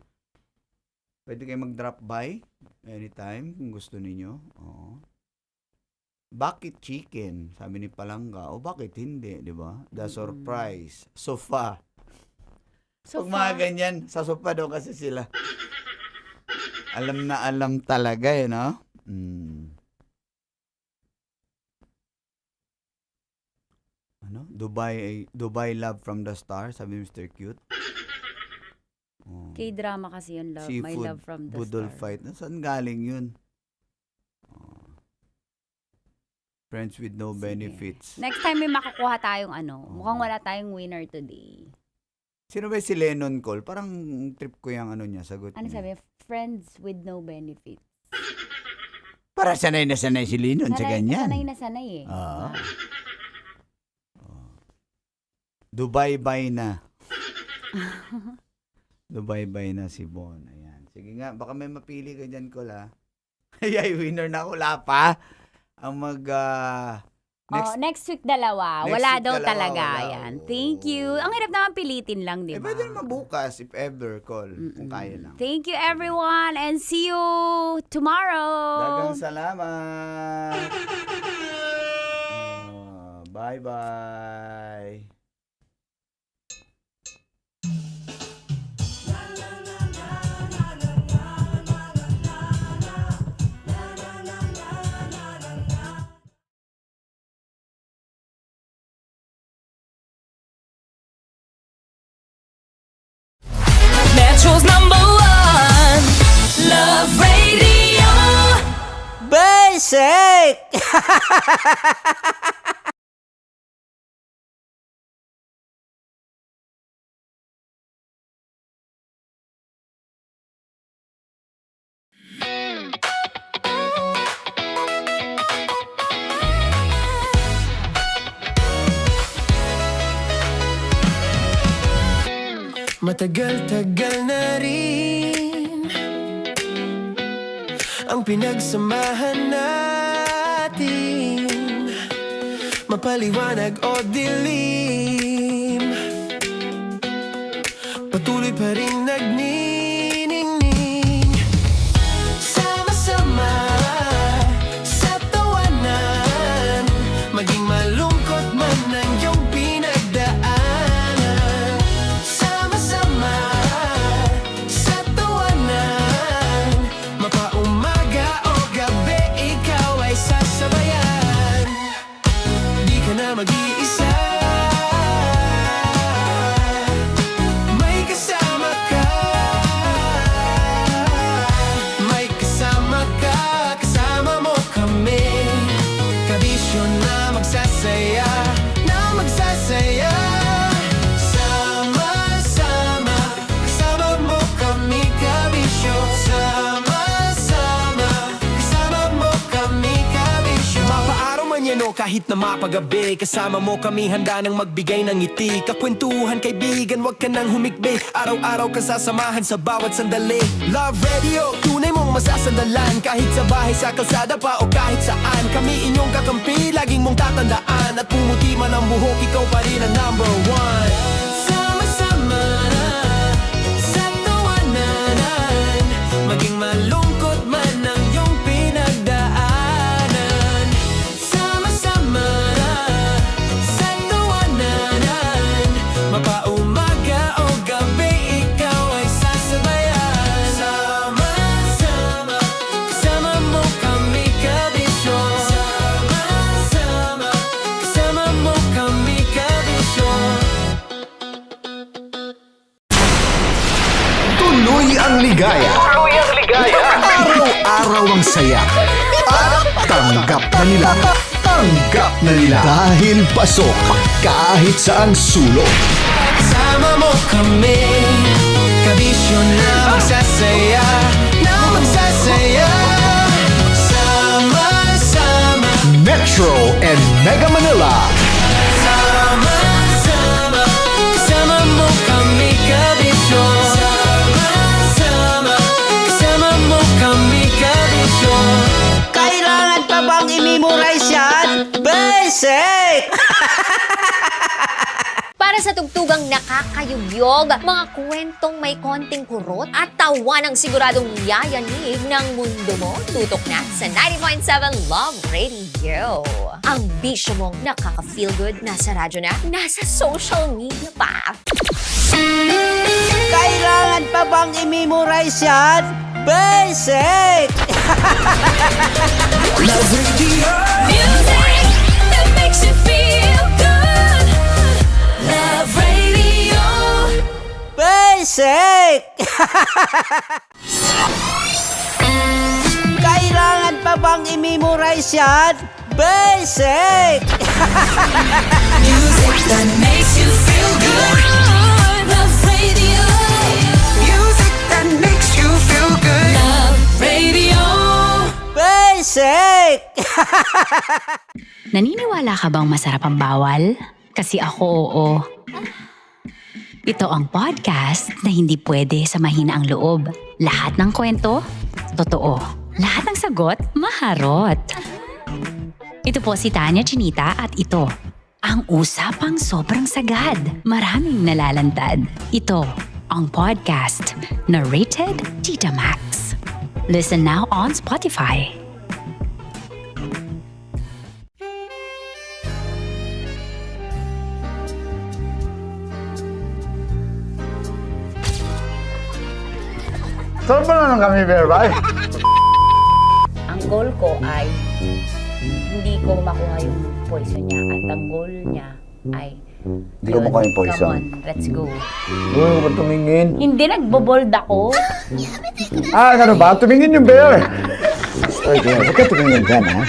pwede kayo mag-drop by anytime kung gusto ninyo. Oo. Bakit chicken? Sabi ni Palangga. O bakit hindi, di ba? The surprise. Sofa. Pag mga ganyan, sa sofa daw kasi sila. Alam na alam talaga eh, no? Dubai love from the star, sabi Mr. Cute. K-drama kasi yun, love. My Seafood Love from the budol Star. fight. Saan galing yun? Friends with no benefits. Next time may makukuha tayong mukhang wala tayong winner today. Sino ba si Lennon Cole? Parang trip ko yung niya, sagot Ano niya. sabi? Friends with no benefits. Para sanay na sanay si Lennon sa ganyan. Sanay na sanay eh. Oo. Dubai by na. Dubai by na si Bon. Ayan. Sige nga, baka may mapili ka dyan, Cole, ha? Ay, winner na ako. Wala pa. Ang Next week dalawa. Next wala week daw dalawa, talaga. wala. Yan. Oo. Thank you. Ang hirap naman pilitin lang, di ba? pwede naman bukas, if ever, Cole. Kung kaya lang. Thank you everyone and see you tomorrow. Dagang salamat. Bye-bye. Metro's #1 Love Radio. Basic! Matagal-tagal na rin ang pinagsamahan natin, mapaliwanag o dilim, patuloy pa rin nagniningning. Sama-sama sa tawanan, maging malungkot man ang iyong pinagdaanan. Sama-sama sa tawanan, mapaumaga o gabi, ikaw ay sasabayan. Di ka na mag-iisa, may kasama ka. May kasama ka, kasama mo kami. Kabisyo na magsasaya, na magsasaya. Sama-sama, kasama mo kami, kabisyo. Sama-sama, kasama mo kami, kabisyo. Mapaaraw man yan o kahit na mapagabi, kasama mo kami, handa nang magbigay ng ngiti. Kakwentuhan, kaibigan, wag ka nang humikbi. Araw-araw kang sasamahan sa bawat sandali. Love Radio, tunay mong masasandalan. Kahit sa bahay, sa kalsada pa o kahit saan, kami inyong kakampi, laging mong tatandaan. At pumuti man ang buhok, ikaw pa rin ang #1. Sama-sama sa tawanan, maging malungkot man ang iyong pinagdaanan. Sama-sama sa tawanan, mapaumaga o gabi, ikaw ay sasabayan. Sama-sama, kasama mo kami, kabisyo. Sama-sama, kasama mo kami, kabisyo. Tuloy ang ligaya. Araw-araw ang saya. At tanggap na nila. Tanggap na nila. Dahil pasok kahit saang sulok. Kasama mo kami, kabisyo na magsasaya, na magsasaya. Sama-sama, Metro and Mega Manila. sama-sama, kasama mo kami, kabisyo. Sama-sama, kasama mo kami, kabisyo. Kailangan pa bang i-memorize yan? Basic! Para sa tugtugang nakakayugyog, mga kwentong may konting kurot at tawa ng siguradong yayanig ng mundo mo, tutok na sa 90.7 Love Radio. Ang bisyo mong nakaka-feel good, nasa radyo na, nasa social media pa. Kailangan pa bang i-memorize yan? Basic! Love Radio. Music that makes you feel good. Love Radio. Basic! Kailangan pa bang i-memorize yan? Basic! Music that makes you feel good. Love Radio. Music that makes you feel good. Love Radio. Basic! Naniniwala ka bang masarap ang bawal? Kasi ako oo. Ito ang podcast na hindi pwede sa mahina ang loob. Lahat ng kwento, totoo. Lahat ng sagot, maharot. Ito po si Tanya Chinita at ito, ang usapang sobrang sagad. Maraming nalalantad. Ito, ang podcast na Rated Tita Max. Listen now on Spotify. Saan ba na kami, Berbay? Ang goal ko ay hindi ko makuha yung poison niya at ang goal niya ay Hindi ko makuha yung poison. Come on, let's go. Huwag mo tumingin. Hindi, nagbobold ako. Ano ba? Tumingin yung bear. Oy, bear, huwag ka tumingin dyan, ha?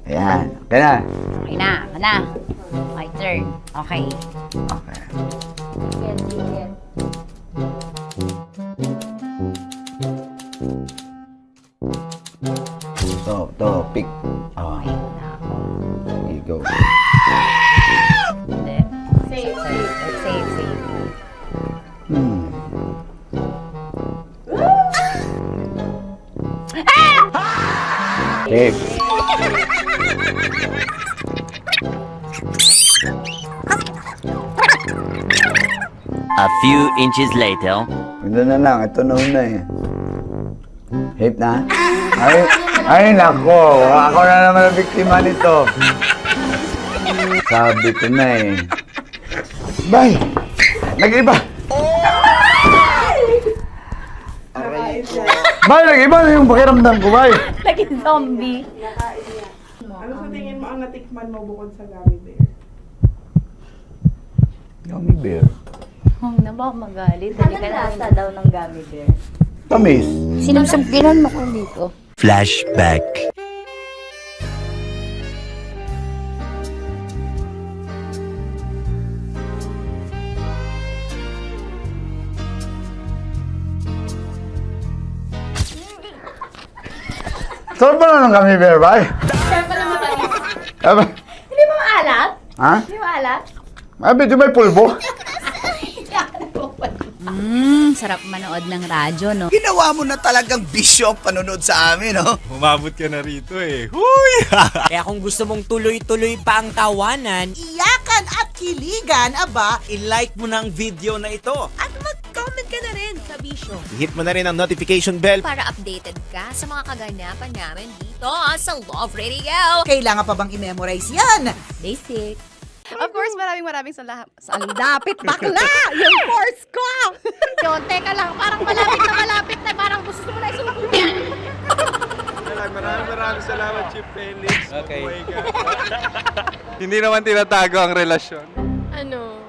Ayan. Kaya na. Okay na, ako na. My turn. Okay. Okay. Chicken, chicken. To, pick. Oh, Okay na ako. here you go. Hindi. Safe, safe. Safe, safe. Safe. A few inches later. Ito na lang. Ito na una eh. Safe na? Ay, nako. Ako na naman ang biktima nito. Sabi ko na eh. Bay! Nag-iba! Bay, nag-iba na yung pakiramdam ko, bay! Naging zombie. Ano sa tingin mo ang natikman mo bukod sa gummy bear? Gummy bear. Huwag na ba ako magalit? Hindi ka lasa daw ng gummy bear. Tamis. Sinusumpinan mo ko dito. Flashback. Saan ba na ng gummy bear, bay? Hindi mo maalat? Ha? Hindi mo maalat? Abi, di may pulbo? Sarap manood ng radyo, no? Ginawa mo na talagang bisyo ang panonood sa amin, no? Umabot ka na rito eh. Huy! Kaya kung gusto mong tuloy-tuloy pa ang tawanan, Iyakan at kiligan, aba, i-like mo na ang video na ito. at mag-comment ka na rin sa bisyo. Hit mo na rin ang notification bell. Para updated ka sa mga kaganapan namin dito sa Love Radio. Kailangan pa bang i-memorize yan? Basic. Of course, maraming salamat. Ang lapit bakla! Yung course ko! Yun, teka lang, parang malapit na, parang gusto mo na isumpin. Maraming salamat, Chief Felix. Okay. Oh my God. Hindi naman tinatago ang relasyon. Ano?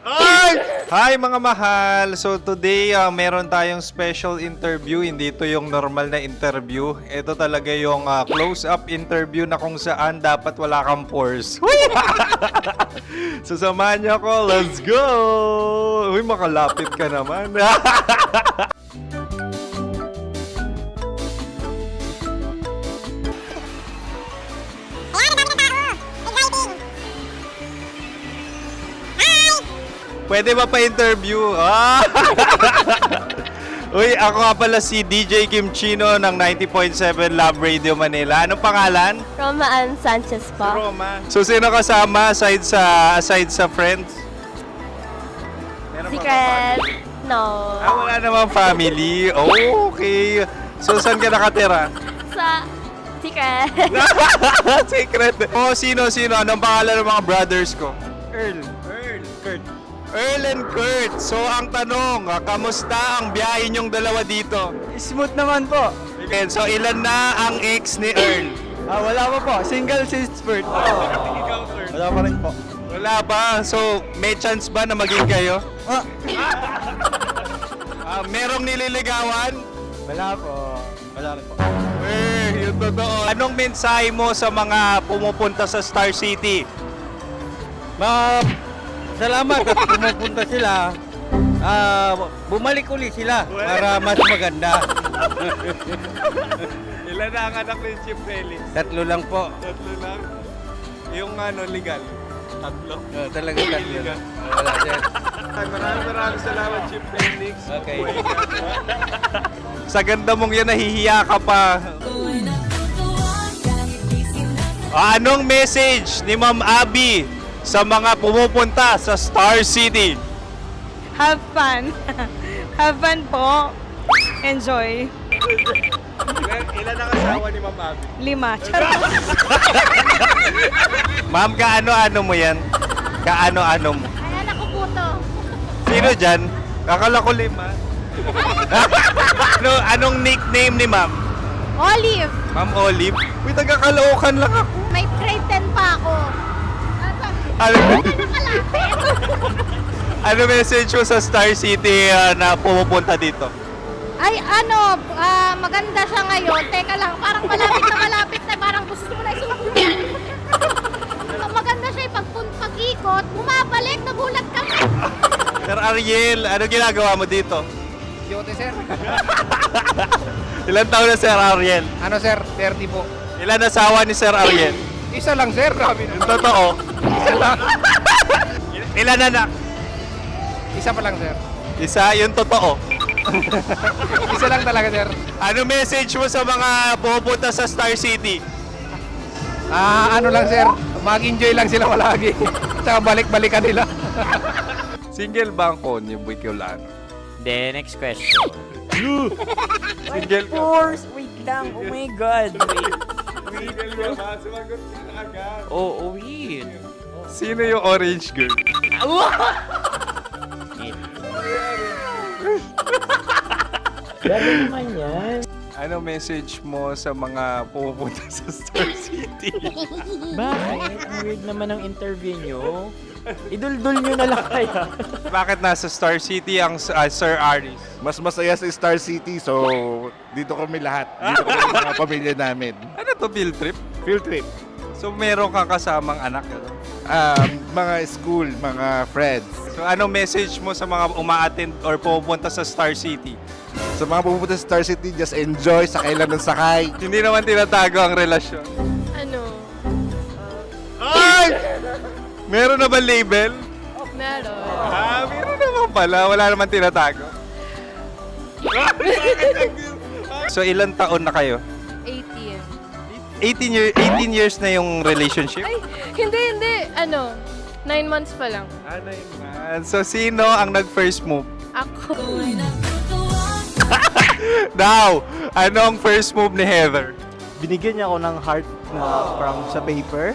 Ay! Hi mga mahal! So today, meron tayong special interview. Hindi ito yung normal na interview. Ito talaga yung close-up interview na kung saan dapat wala kang pores. So samahan niyo ako. Let's go! Uy, makalapit ka naman. Pwede ba pa-interview? Ah! Uy, ako nga pala si DJ Kim Chino ng 90.7 Love Radio Manila. Anong pangalan? Roma Ann Sanchez po. Roma. So, sino kasama aside sa friends? Meron ba Secret. No. wala namang family. Oh, okay. So, saan ka nakatira? Sa Secret. Secret. Oh, sino? Anong pangalan ng mga brothers ko? Earl, Kurt. Earl and Kurt. So, ang tanong, kamusta ang biyahe niyong dalawa dito? Smooth naman po. Okay, so ilan na ang ex ni Earl? Wala pa po. Single since birth. Wala pa rin po. Wala pa. So, may chance ba na maging kayo? Merong nililigawan? Wala po. Wala rin po. Yung totoo. Anong mensahe mo sa mga pumupunta sa Star City? Salamat at pumupunta sila. Bumalik uli sila para mas maganda. Ilan na ang anak ni Chief Felix? 3 lang po. 3 lang? Yung legal? 3? Talaga 3. Wala sir. Maraming salamat, Chief Felix. Okay. Sa ganda mong yan, nahihiya ka pa. Anong message ni Ma'am Abby sa mga pumupunta sa Star City? Have fun. Have fun po. Enjoy. Ilan ang asawa ni Ma'am Abby? 5. Charot. Ma'am, kaano-ano mo yan? Kaano-ano mo? Ay, anak ko po to. Sino dyan? Kakala ko 5. Anong nickname ni Ma'am? Olive. Ma'am Olive? Uy, taga-Caloocan lang ako. May grade 10 pa ako. Ano, Nakalapit. ano message mo sa Star City na pumupunta dito? Ay, maganda siya ngayon. Teka lang, parang malapit na, parang gusto mo na isusunod. Maganda siya pag-ikot, bumabalik, nagulat ka. Sir Ariel, ano ginagawa mo dito? Yote sir. Ilan taon na Sir Ariel? Ano sir? 30 po. Ilan asawa ni Sir Ariel? Isa lang sir. Yung totoo. Isa lang. Ilan anak? Isa pa lang sir. Isa, yung totoo. Isa lang talaga sir. Ano message mo sa mga pupunta sa Star City? Ano lang sir. Mag-enjoy lang sila palagi. Tsaka balik-balikan nila. Single ba ang konyo, Boy Kiolano? Then, next question. Single ka? Wait lang. Oh my God. Single ka ba? Sumagot ka na agad. Oh, wait. Sino yung orange girl? Grabe naman yan. Ano message mo sa mga pumupunta sa Star City? Bakit? Ang weird naman ang interview nyo. Idul-dul nyo na lang kaya. Bakit nasa Star City ang Sir Aris? Mas masaya sa Star City, so dito kami lahat. Dito kami mga pamilya namin. Ano to, field trip? Field trip. So meron kang kasamang anak? Ano? Mga school, mga friends. So ano message mo sa mga uma-attend or pupunta sa Star City? Sa mga pupunta sa Star City, just enjoy, sakay lang ng sakay. Hindi naman tinatago ang relasyon. Ano? Ay! Meron na ba label? Meron. Meron naman pala. Wala naman tinatago. So ilan taon na kayo? 18. 18 years na yung relationship? Ay, hindi. 9 months pa lang. 9 months. So sino ang nag-first move? Ako. Now, anong first move ni Heather? Binigyan niya ako ng heart na from sa paper.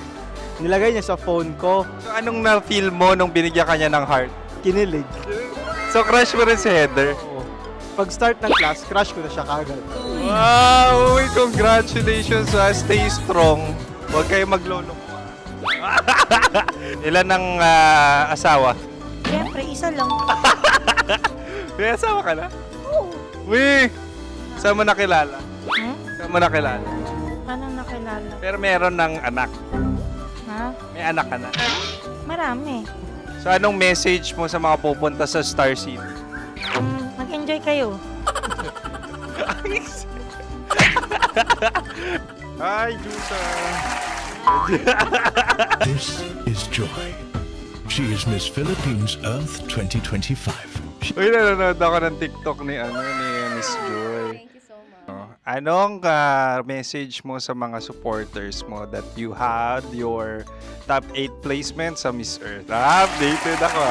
Nilagay niya sa phone ko. So anong na-feel mo nung binigyan ka niya ng heart? Kinilig. So crush mo rin si Heather? Pag start ng class, crush ko na siya kagad. Wow! Uy, congratulations! Stay strong. Huwag kayo maglolo. Ilan ang asawa? Siyempre, isa lang. May asawa ka na? Oo. Uy! Saan mo nakilala? Saan mo nakilala? Paano nakilala? Pero meron ng anak. Ha? May anak ka na. Marami. So anong message mo sa mga pupunta sa Star City? Mag-enjoy kayo. Hi, Jusa! This is Joy. She is Miss Philippines Earth 2025. Uy, nanonood ako ng TikTok ni Miss Joy. Thank you so much. Anong message mo sa mga supporters mo that you had your top 8 placement sa Miss Earth? Updated ako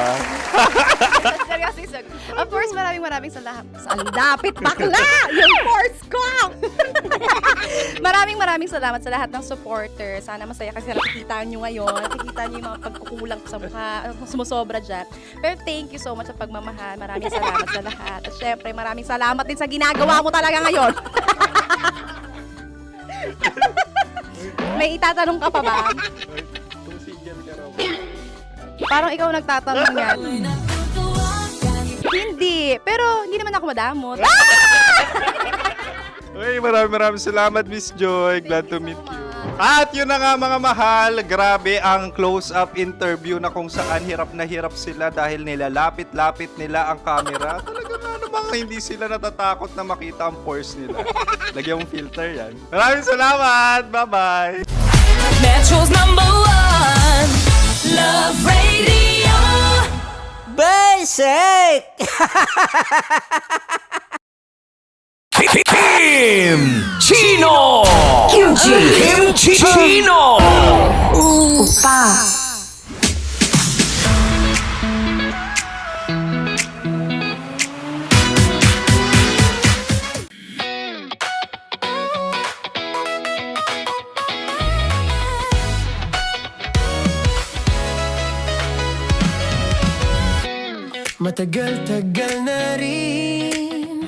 Seryoso, of course, maraming salamat. Lapit bakla! Yung course ko! maraming salamat sa lahat ng supporter. Sana masaya kasi nakikita nyo ngayon. Nakikita nyo yung mga pagkukulang ko sa mukha, sumusobra dyan. Pero thank you so much sa pagmamahal. Maraming salamat sa lahat. At syempre, maraming salamat din sa ginagawa mo talaga ngayon. May itatanong ka pa ba? Parang ikaw nagtatanong yan. Hindi. Pero hindi naman ako madamot. Uy, maraming salamat, Miss Joy. Glad to meet you. At yun na nga mga mahal, grabe ang close-up interview na kung saan hirap na hirap sila dahil nilalapit-lapit nila ang camera. Talaga nga namang hindi sila natatakot na makita ang pores nila. Lagyan mong filter yan. Maraming salamat! Bye-bye! Metro's #1 Love Radio. Basic! Kim Chino! Kim Chino! Matagal-tagal na rin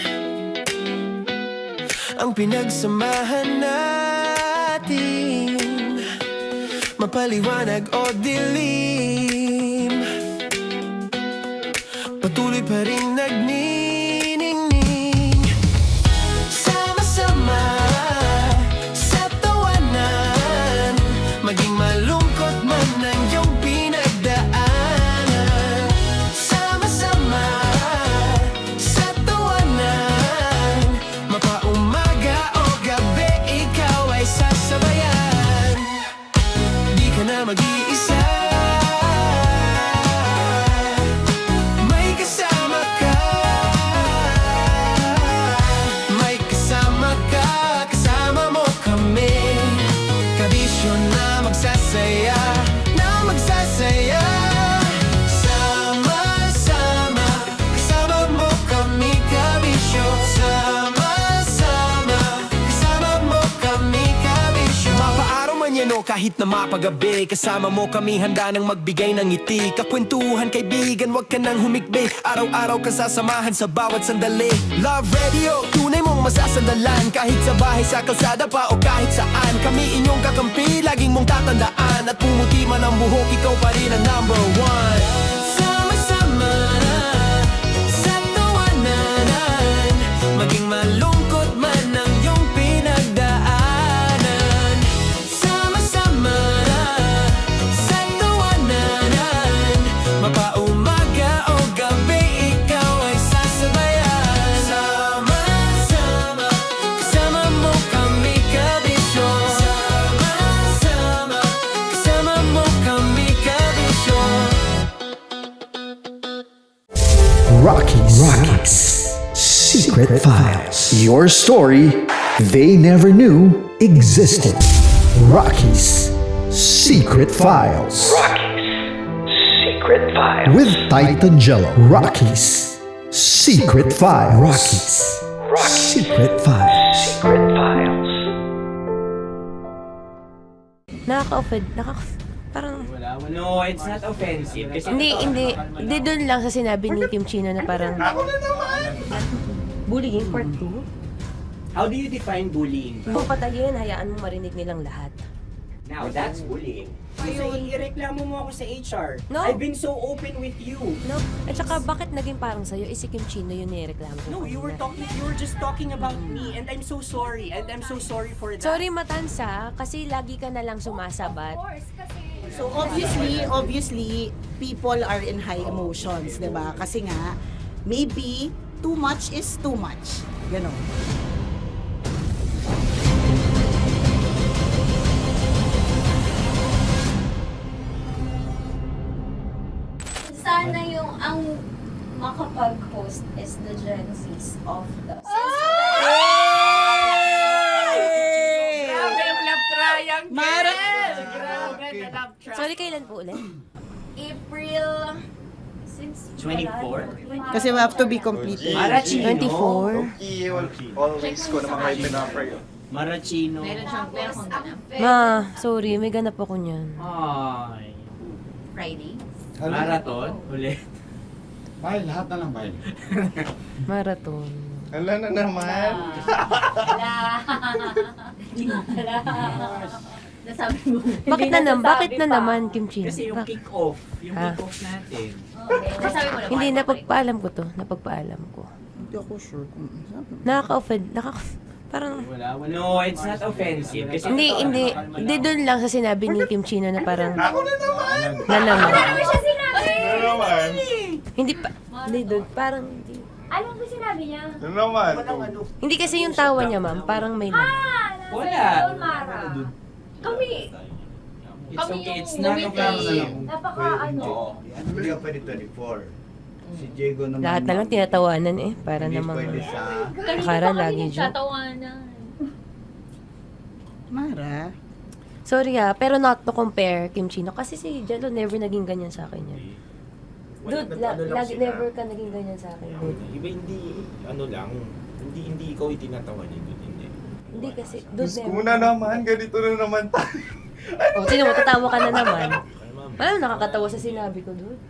ang pinagsamahan natin, mapaliwanag o dilim, patuloy pa rin nagniningning. Sama-sama sa tawanan, maging malungkot man ang iyong pinagdaanan. Sama-sama sa tawanan, mapaumaga o gabi, ikaw ay sasabayan. Di ka na mag-iisa, may kasama ka. May kasama ka, kasama mo kami. Kabisyo na magsasaya, na magsasaya. Sama-sama, kasama mo kami, kabisyo. Sama-sama, kasama mo kami, kabisyo. Mapaaraw man yan o kahit na mapagabi, kasama mo kami, handa nang magbigay ng ngiti. Kakwentuhan, kaibigan, wag ka nang humikbi. Araw-araw ka sasamahan sa bawat sandali. Love Radio, tunay mong masasandalan. Kahit sa bahay, sa kalsada pa o kahit saan, kami inyong kakampi, laging mong tatandaan. At pumuti man ang buhok, ikaw pa rin ang #1. Sama-sama sa tawanan, maging malungkot man ang iyong pinagdaanan. Sama-sama sa tawanan, mapaumaga o gabi, ikaw ay sasabayan. Sama-sama, kasama mo kami, kabisyo. Sama-sama, kasama mo kami, kabisyo. Rockies. Secret Files. Your story they never knew existed. Rockies. Secret Files. Secret Files. With Titan Jello. Rockies. Secret Files. Rockies. Secret Files. Secret Files. Nakaka-offend. Parang... No, it's not offensive. Kasi Hindi doon lang sa sinabi ni Kim Chino na parang... Bullying, part 2? how do you define bullying? Kung patayin, hayaan mo marinig nilang lahat. Now, that's bullying. So, ireklamo mo ako sa HR. No. I've been so open with you. No? At saka, bakit naging parang sa'yo? Si Kim Chino yung nireklamo ko. No, you were just talking about me, and I'm so sorry. And I'm so sorry for that. Sorry, Matansa, kasi lagi ka na lang sumasabat. So obviously, people are in high emotions, 'di ba? Kasi nga, maybe too much is too much. Ganon. Sana yung ang makapag-host is the Gen Zs of the Grabe yung love triangle! Sorry, kailan po ulit? April 24? Kasi we have to be completed. Marachino. 24? Always ko naman kayo pinapray. Marachino. Meron siyang ganap. Ma, sorry, may ganap ako niyan. Ay. Friday. Marathon? Ulit. Bye, lahat na lang bye. Marathon. Hala na naman. Nasabi mo. Bakit na naman? Bakit na naman, Kim Chino? Kasi yung kick-off, yung Ha? kick-off natin. Nasabi mo na. Hindi, napagpaalam ko to. Napagpaalam ko. Hindi ako sure kung Nakaka-offend. Parang... No, it's not offensive. Kasi Hindi doon lang sa sinabi ni Kim Chino na parang... Ako na naman! Na naman. Ano siya sinabi? Na naman! Hindi pa... Hindi doon. Parang... Hindi. Ano ba sinabi niya? Na naman! Hindi kasi yung tawa niya, ma'am. Parang may lang. wala. Mara. Kami. It's Kami okay, yung it's not ngumiti. offensive. Napaka ano. Hindi ka pwede 24. Si Diego naman. Lahat na lang tinatawanan eh. Para Hindi namang... pwede sa... Akara lagi joke. Nagtatawanan. Mara. Sorry pero not to compare Kim Chino. Kasi si Jello never naging ganyan sa akin yan. Dude, lagi never ka naging ganyan sa akin, dude. Iba hindi, hindi ikaw itinatawa niya, hindi. Hindi kasi, dude, Diyos ko na naman, ganito na naman tayo. O, sino mo, tatawa ka na naman. Alam, nakakatawa sa sinabi ko, dude.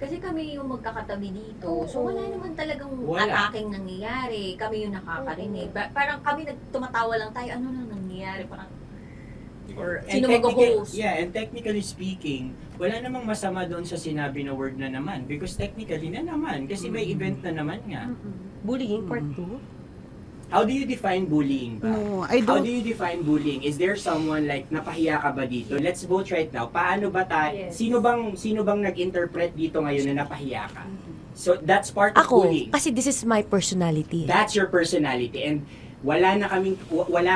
Kasi kami yung magkakatabi dito. So wala naman talagang ataking nangyayari. Kami yung nakakarinig. Parang kami tumatawa lang tayo. Ano lang nangyayari? Parang sino mag-host? Yeah, and technically speaking, wala namang masama doon sa sinabi na word na naman. Because technically na naman. Kasi may event na naman nga. Bullying, part 2? How do you define bullying ba? No, I How don't. do you define bullying? Is there someone like napahiya ka ba dito? Let's vote right now. Paano ba Yes. sino bang nag-interpret dito ngayon na napahiya ka? So that's part of Ako, bullying. kasi this is my personality. That's your personality and wala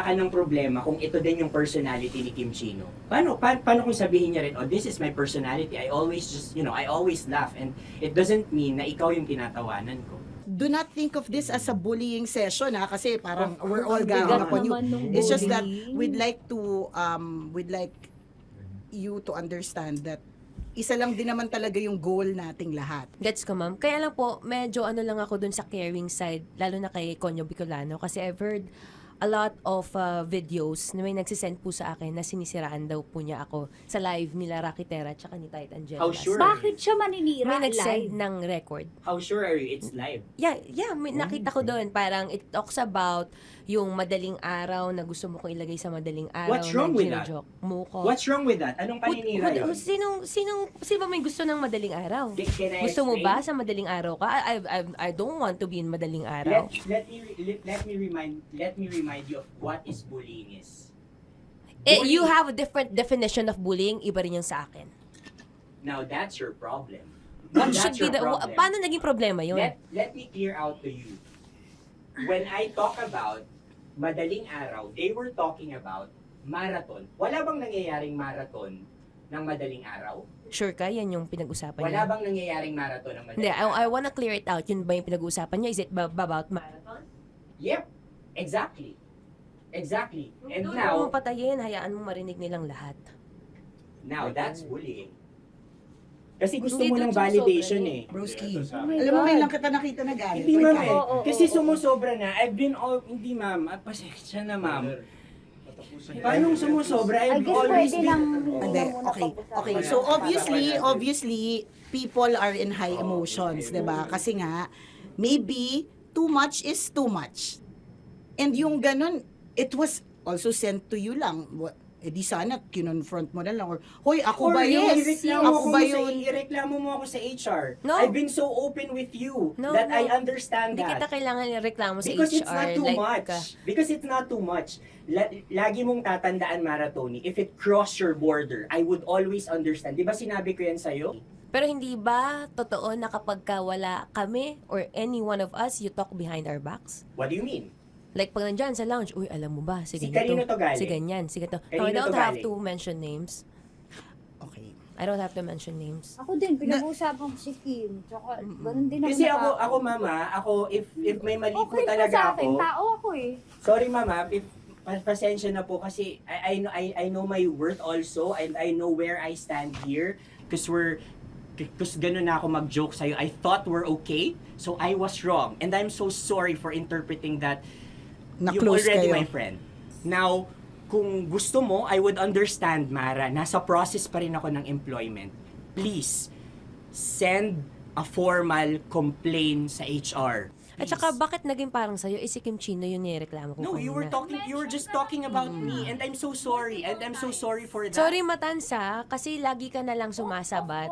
ka ng problema kung ito din yung personality ni Kim Chino. Paano kung sabihin niya rin, oh, this is my personality. I always I always laugh and it doesn't mean na ikaw yung tinatawanan ko. Do not think of this as a bullying session kasi parang we're all ganging upon you. It's just that we'd like you to understand that isa lang din naman talaga yung goal nating lahat. Gets ko, ma'am. Kaya lang po, medyo lang ako dun sa caring side, lalo na kay Conyo Bicolano, kasi I've heard a lot of videos na may nagsisend po sa akin na sinisiraan daw po niya ako sa live nila Rocky Terra tsaka ni Tight Angela. How sure? Bakit siya maninira May live? nagsend ng record. How sure are you it's live? Yeah, may nakita ko doon. Parang it talks about yung madaling araw na gusto mo kong ilagay sa madaling araw. What's wrong na with that? ginojoke mo ko. What's wrong with that? Anong paninira yun? Sino ba may gusto ng madaling araw? Can I Gusto mo explain? ba sa madaling araw ka? I don't want to be in madaling araw. Let me remind you of what is bullying is. You have a different definition of bullying, iba rin yung sa akin. Now that's your problem. What That's should be your the problem. paano naging problema yun? Let me clear out to you. When I talk about madaling araw, they were talking about marathon. Wala bang nangyayaring marathon ng madaling araw? Sure ka, yan yung pinag-usapan Wala niya? bang nangyayaring marathon ng Hindi, madaling araw? I wanna clear it out. Yun ba yung pinag-usapan niya? Is it about marathon? Yep, exactly. Exactly. And Doon now, mo patayin, hayaan mo marinig nilang lahat. now that's bullying. Kasi gusto Hindi mo doon ng validation sumusobra eh. Broski, alam mo ngayon lang kita nakita na galit. Hindi ma'am eh. Oo, oo, Kasi oo. sumusobra na. Hindi ma'am. Pasensya na ma'am. Paano sumusobra? I've always been... Hindi, okay. So obviously, people are in high emotions, 'di ba? Kasi nga, maybe too much is too much. And yung ganun, it was also sent to you lang. Di sana kinonfront mo na lang or hoy, ako ba yun? Ako ba yun? Ireklamo mo ako sa HR. No. I've been so open with you No, that no. I understand Hindi that. kita kailangan ireklamo sa Because HR. it's not too like, much. Because it's not too much. Lagi mong tatandaan, Maratoni, if it cross your border, I would always understand. Di ba sinabi ko yan sa'yo? Pero hindi ba totoo na kapag wala kami or any one of us, you talk behind our backs? What do you mean? Like pag nandyan sa lounge, uy, alam mo ba, si Si ganito, kanino to galing? si ganyan, si ganito. Kanino No, I don't to have galing? to mention names. Okay. I don't have to mention names. Ako din, pinag-uusapan ko si Kim. Tsaka, ganun din Kasi ako. ako mama, if may mali po Okay ka talaga sa akin, ako. tao ako eh. Sorry mama, if pasensya na po kasi I know my worth also and I know where I stand here because ganun na ako mag-joke sa'yo. I thought we're okay, so I was wrong. And I'm so sorry for interpreting that you're Na-close already kayo. my friend. Now, kung gusto mo, I would understand, Mara. Nasa process pa rin ako ng employment. Please, send a formal complaint sa HR. At saka, bakit naging parang sa'yo? Si Kim Chino yung nireklamo ko No, you were just talking about me, and I'm so sorry. And I'm so sorry for that. Sorry, Matansa, kasi lagi ka na lang sumasabat.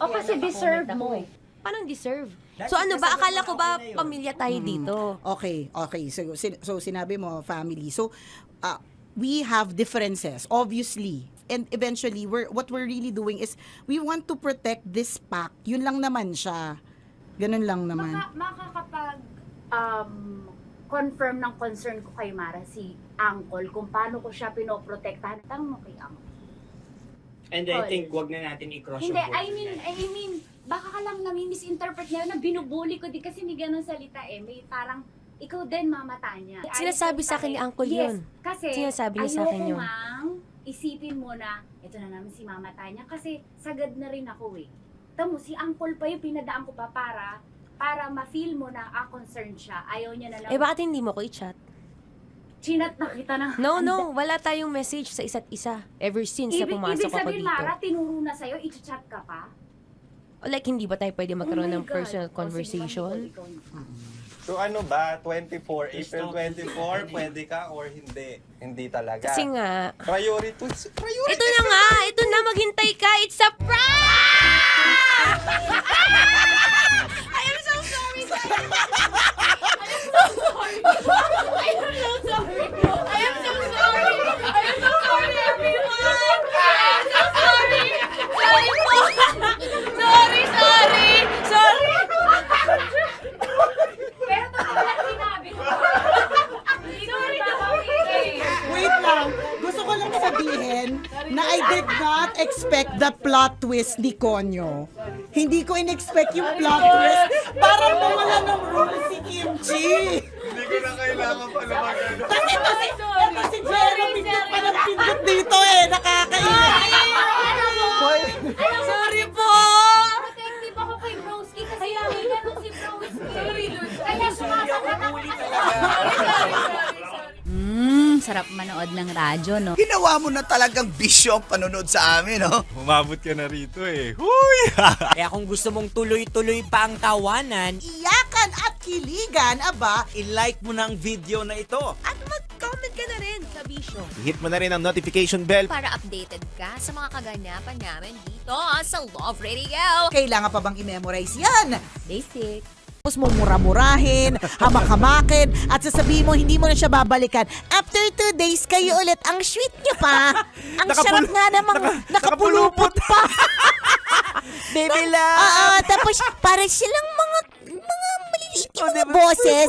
O kasi deserve mo. Paano deserve? So ano ba? Akala ko ba pamilya tayo dito? Okay. So sinabi mo, family. So, we have differences, obviously. And eventually, what we're really doing is, we want to protect this pack. Yun lang naman siya. Ganun lang naman. Makakapag confirm ng concern ko kay Mara si Uncle kung paano ko siya pinoprotektahan. Tanong mo kay Uncle. And I think wag na natin i-cross Hindi, yung I mean, baka ka lang nami-misinterpret niya na binubuli ko din kasi may ganun salita eh. May parang, ikaw din mamata niya. Sinasabi sa akin ni Uncle yun. Kasi, Sinasabi niya sa akin yun. ayoko mang isipin mo na, ito na naman si mamata niya kasi sagad na rin ako eh. Tamo, si Uncle pa yung pinadaan ko pa para ma-feel mo na concerned siya. Ayaw niya na lang. Bakit hindi mo ko i-chat? Chinat na kita na. No, wala tayong message sa isa't isa. Ever since na pumasok Ibig ako sabihin, dito. Mara, tinuro na sa'yo, i-chat ka pa? Like, hindi ba tayo pwede magkaroon Oh my ng personal God. conversation? So ano ba, April 24, pwede ka or hindi? Hindi talaga. Kasi nga, Priority. ito na nga, ito na, maghintay ka, it's a prank! I am so sorry, guys! I am so sorry! I am so sorry! I am so sorry, everyone! I am so sorry! Sorry po! Sorry! Pero talaga sinabi ko. Sorry na Wait lang. Gusto ko lang sabihin na I did not expect the plot twist ni Konyo. Hindi ko in-expect yung plot twist. Parang mawala ng role si Kimchi. Hindi ko na kailangan pa naman. Kasi si Jeremy pa ng pindot dito eh. Nakakainis. Sorry po! Protective ako kay Broski kasi may ganun si Broski. Kaya sumasagot ako. Sarap manood ng radyo, no? Ginawa mo na talagang bisyo ang panonood sa amin, no? Umabot ka na rito eh. Huy! Kaya kung gusto mong tuloy-tuloy pa ang tawanan, Iyakan at kiligan, aba. i-like mo na ang video na ito. At mag-comment ka na rin sa Bisyo. Hit mo na rin ang notification bell Para updated ka sa mga kaganapan namin dito sa Love Radio. Kailangan pa bang i-memorize yan? Basic. Tapos mo mura-murahin, hamak-hamakin, at sasabihin mo hindi mo na siya babalikan. After 2 days, kayo ulit. Ang sweet niyo pa. Ang sarap nga namang nakapulupot pa. Baby love! Tapos para silang mga maliliit yung boses.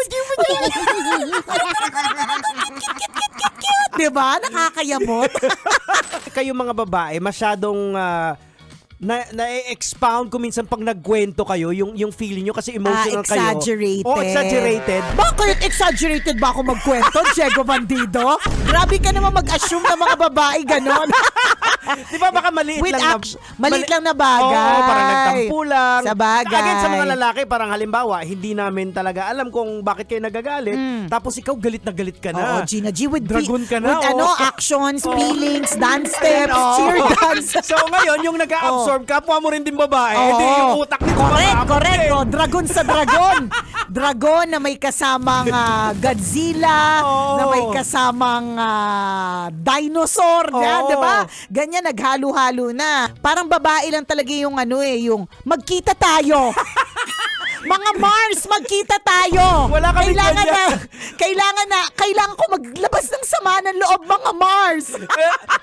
Diba? Nakakayamot. Kayo mga babae, masyadong na-expound ko minsan pag nagkwento kayo, yung feeling nyo kasi emotional Exaggerated. kayo. Exaggerated. Bakit exaggerated ba ako magkwento, Diego Bandido? Grabe ka naman mag-assume ng mga babae ganon. Di ba baka maliit lang maliit lang na bagay. Oo, parang nagtampo lang. Sa bagay. Again, sa mga lalaki, parang halimbawa, hindi namin talaga alam kung bakit kayo nagagalit. Tapos ikaw galit na galit ka na. Oo, Gina G, with Dragon ka na. with actions, feelings, dance steps, cheer dance. So ngayon, yung nag-a-absorb, kapwa mo rin din babae, edi yung utak nito. Correct. Oh, dragon sa dragon. Dragon na may kasamang Godzilla, na may kasamang dinosaur, di ba? Ganyan, naghalo-halo na. Parang babae lang talaga yung yung magkita tayo. Mga Mars, magkita tayo. Wala kami Kailangan ko maglabas ng sama ng loob, mga Mars.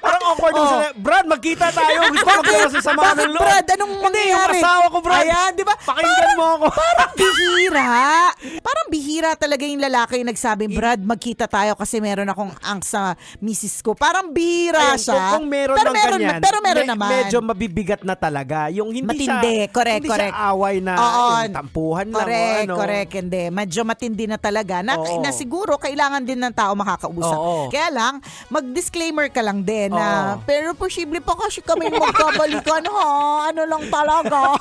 Parang awkward yung sila. Brad, magkita tayo. Gusto ko maglabas ng sama ng loob. Brad, anong mangyayari? Hindi, yung asawa ko, Brad. Ayan, di ba? Pakinggan mo ako. Parang bihira talaga yung lalaki yung nagsabi, Brad, magkita tayo kasi meron akong angst sa misis ko. Parang bihira siya. Kung meron pero lang ganyan, pero meron naman. Medyo mabibigat na talaga. Yung hindi matindi, correct. siya away na yung tampuhan lang. Correct, hindi. Medyo matindi na talaga. Na siguro, kailangan din ng tao makakausap. Kaya lang, mag-disclaimer ka lang din na, pero posible pa kasi kami magkabalikan, Ano lang talaga.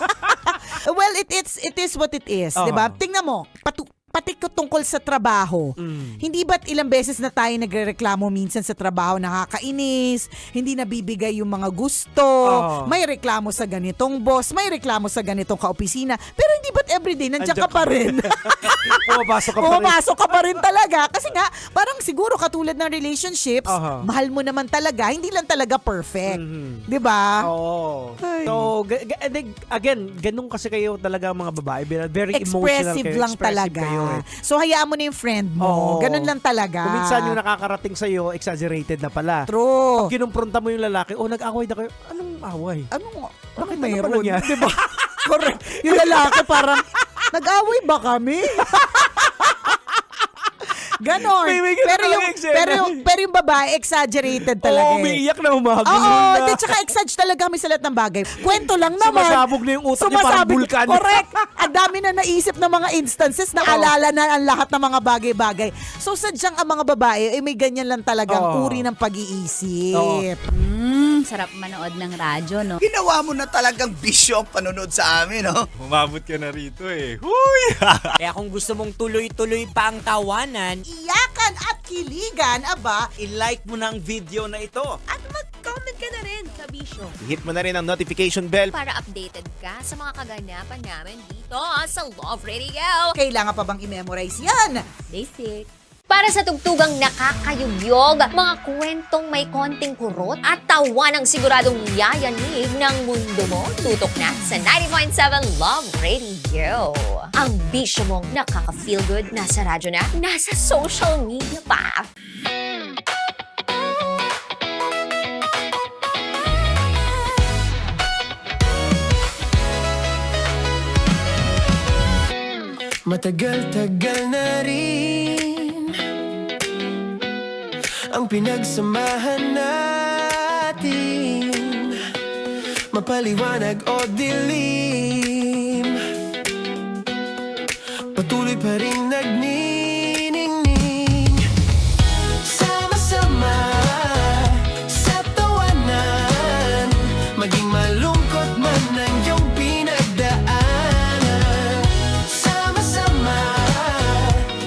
Well, it is what it is, di ba? Tingnan mo, pati ko tungkol sa trabaho. Hindi ba't ilang beses na tayo nagrereklamo minsan sa trabaho, nakakainis, hindi nabibigay yung mga gusto, may reklamo sa ganitong boss, may reklamo sa ganitong kaopisina, pero hindi ba't everyday nandiyan ka pa rin? Pumapasok ka pa rin talaga. Kasi nga, parang siguro katulad ng relationships, mahal mo naman talaga, hindi lang talaga perfect. Di ba? Oo. So, again, ganun kasi kayo talaga mga babae. Very emotional Expressive kayo. lang talaga. Kayo, eh. So, hayaan mo na yung friend mo. Ganun lang talaga. Kung minsan yung nakakarating sa'yo, exaggerated na pala. True. Pag kinumpronta mo yung lalaki, nag-away na kayo. Anong away? Bakit Ano mayroon? ba nangyari? Diba? Correct. Yung lalaki parang, nag-away ba kami? Ganon. Pero yung babae, exaggerated talaga. Umiiyak na umagulo Oo, na. tsaka exage talaga kami sa lahat ng bagay. Kwento lang naman. Sumasabog na yung utak niya, parang vulkan. Correct. Ang dami na naisip ng mga instances, naalala na ang lahat ng mga bagay-bagay. So, sadyang ang mga babae, may ganyan lang talagang uri ng pag-iisip. Sarap manood ng radyo, no? Ginawa mo na talagang bisyo ang panonood sa amin, no? Umabot ka na rito eh. Huy! Kaya kung gusto mong tuloy-tuloy pa ang tawanan, Iyakan at kiligan, aba, i-like mo na ang video na ito. At mag-comment ka na rin, Kabisyo. Hit mo na rin ang notification bell. Para updated ka sa mga kaganapan namin dito sa Love Radio. Kailangan pa bang i-memorize yan? Basic. Para sa tugtugang nakakayugyog, mga kwentong may konting kurot at tawa ng siguradong yayanig ng mundo mo, tutok na sa 90.7 Love Radio. Ang bisyo mong nakaka-feel good, nasa radyo na, nasa social media pa. Matagal-tagal na rin ang pinagsamahan natin, mapaliwanag o dilim, patuloy pa rin nagniningning. Sama-sama sa tawanan, maging malungkot man ang iyong pinagdaanan. Sama-sama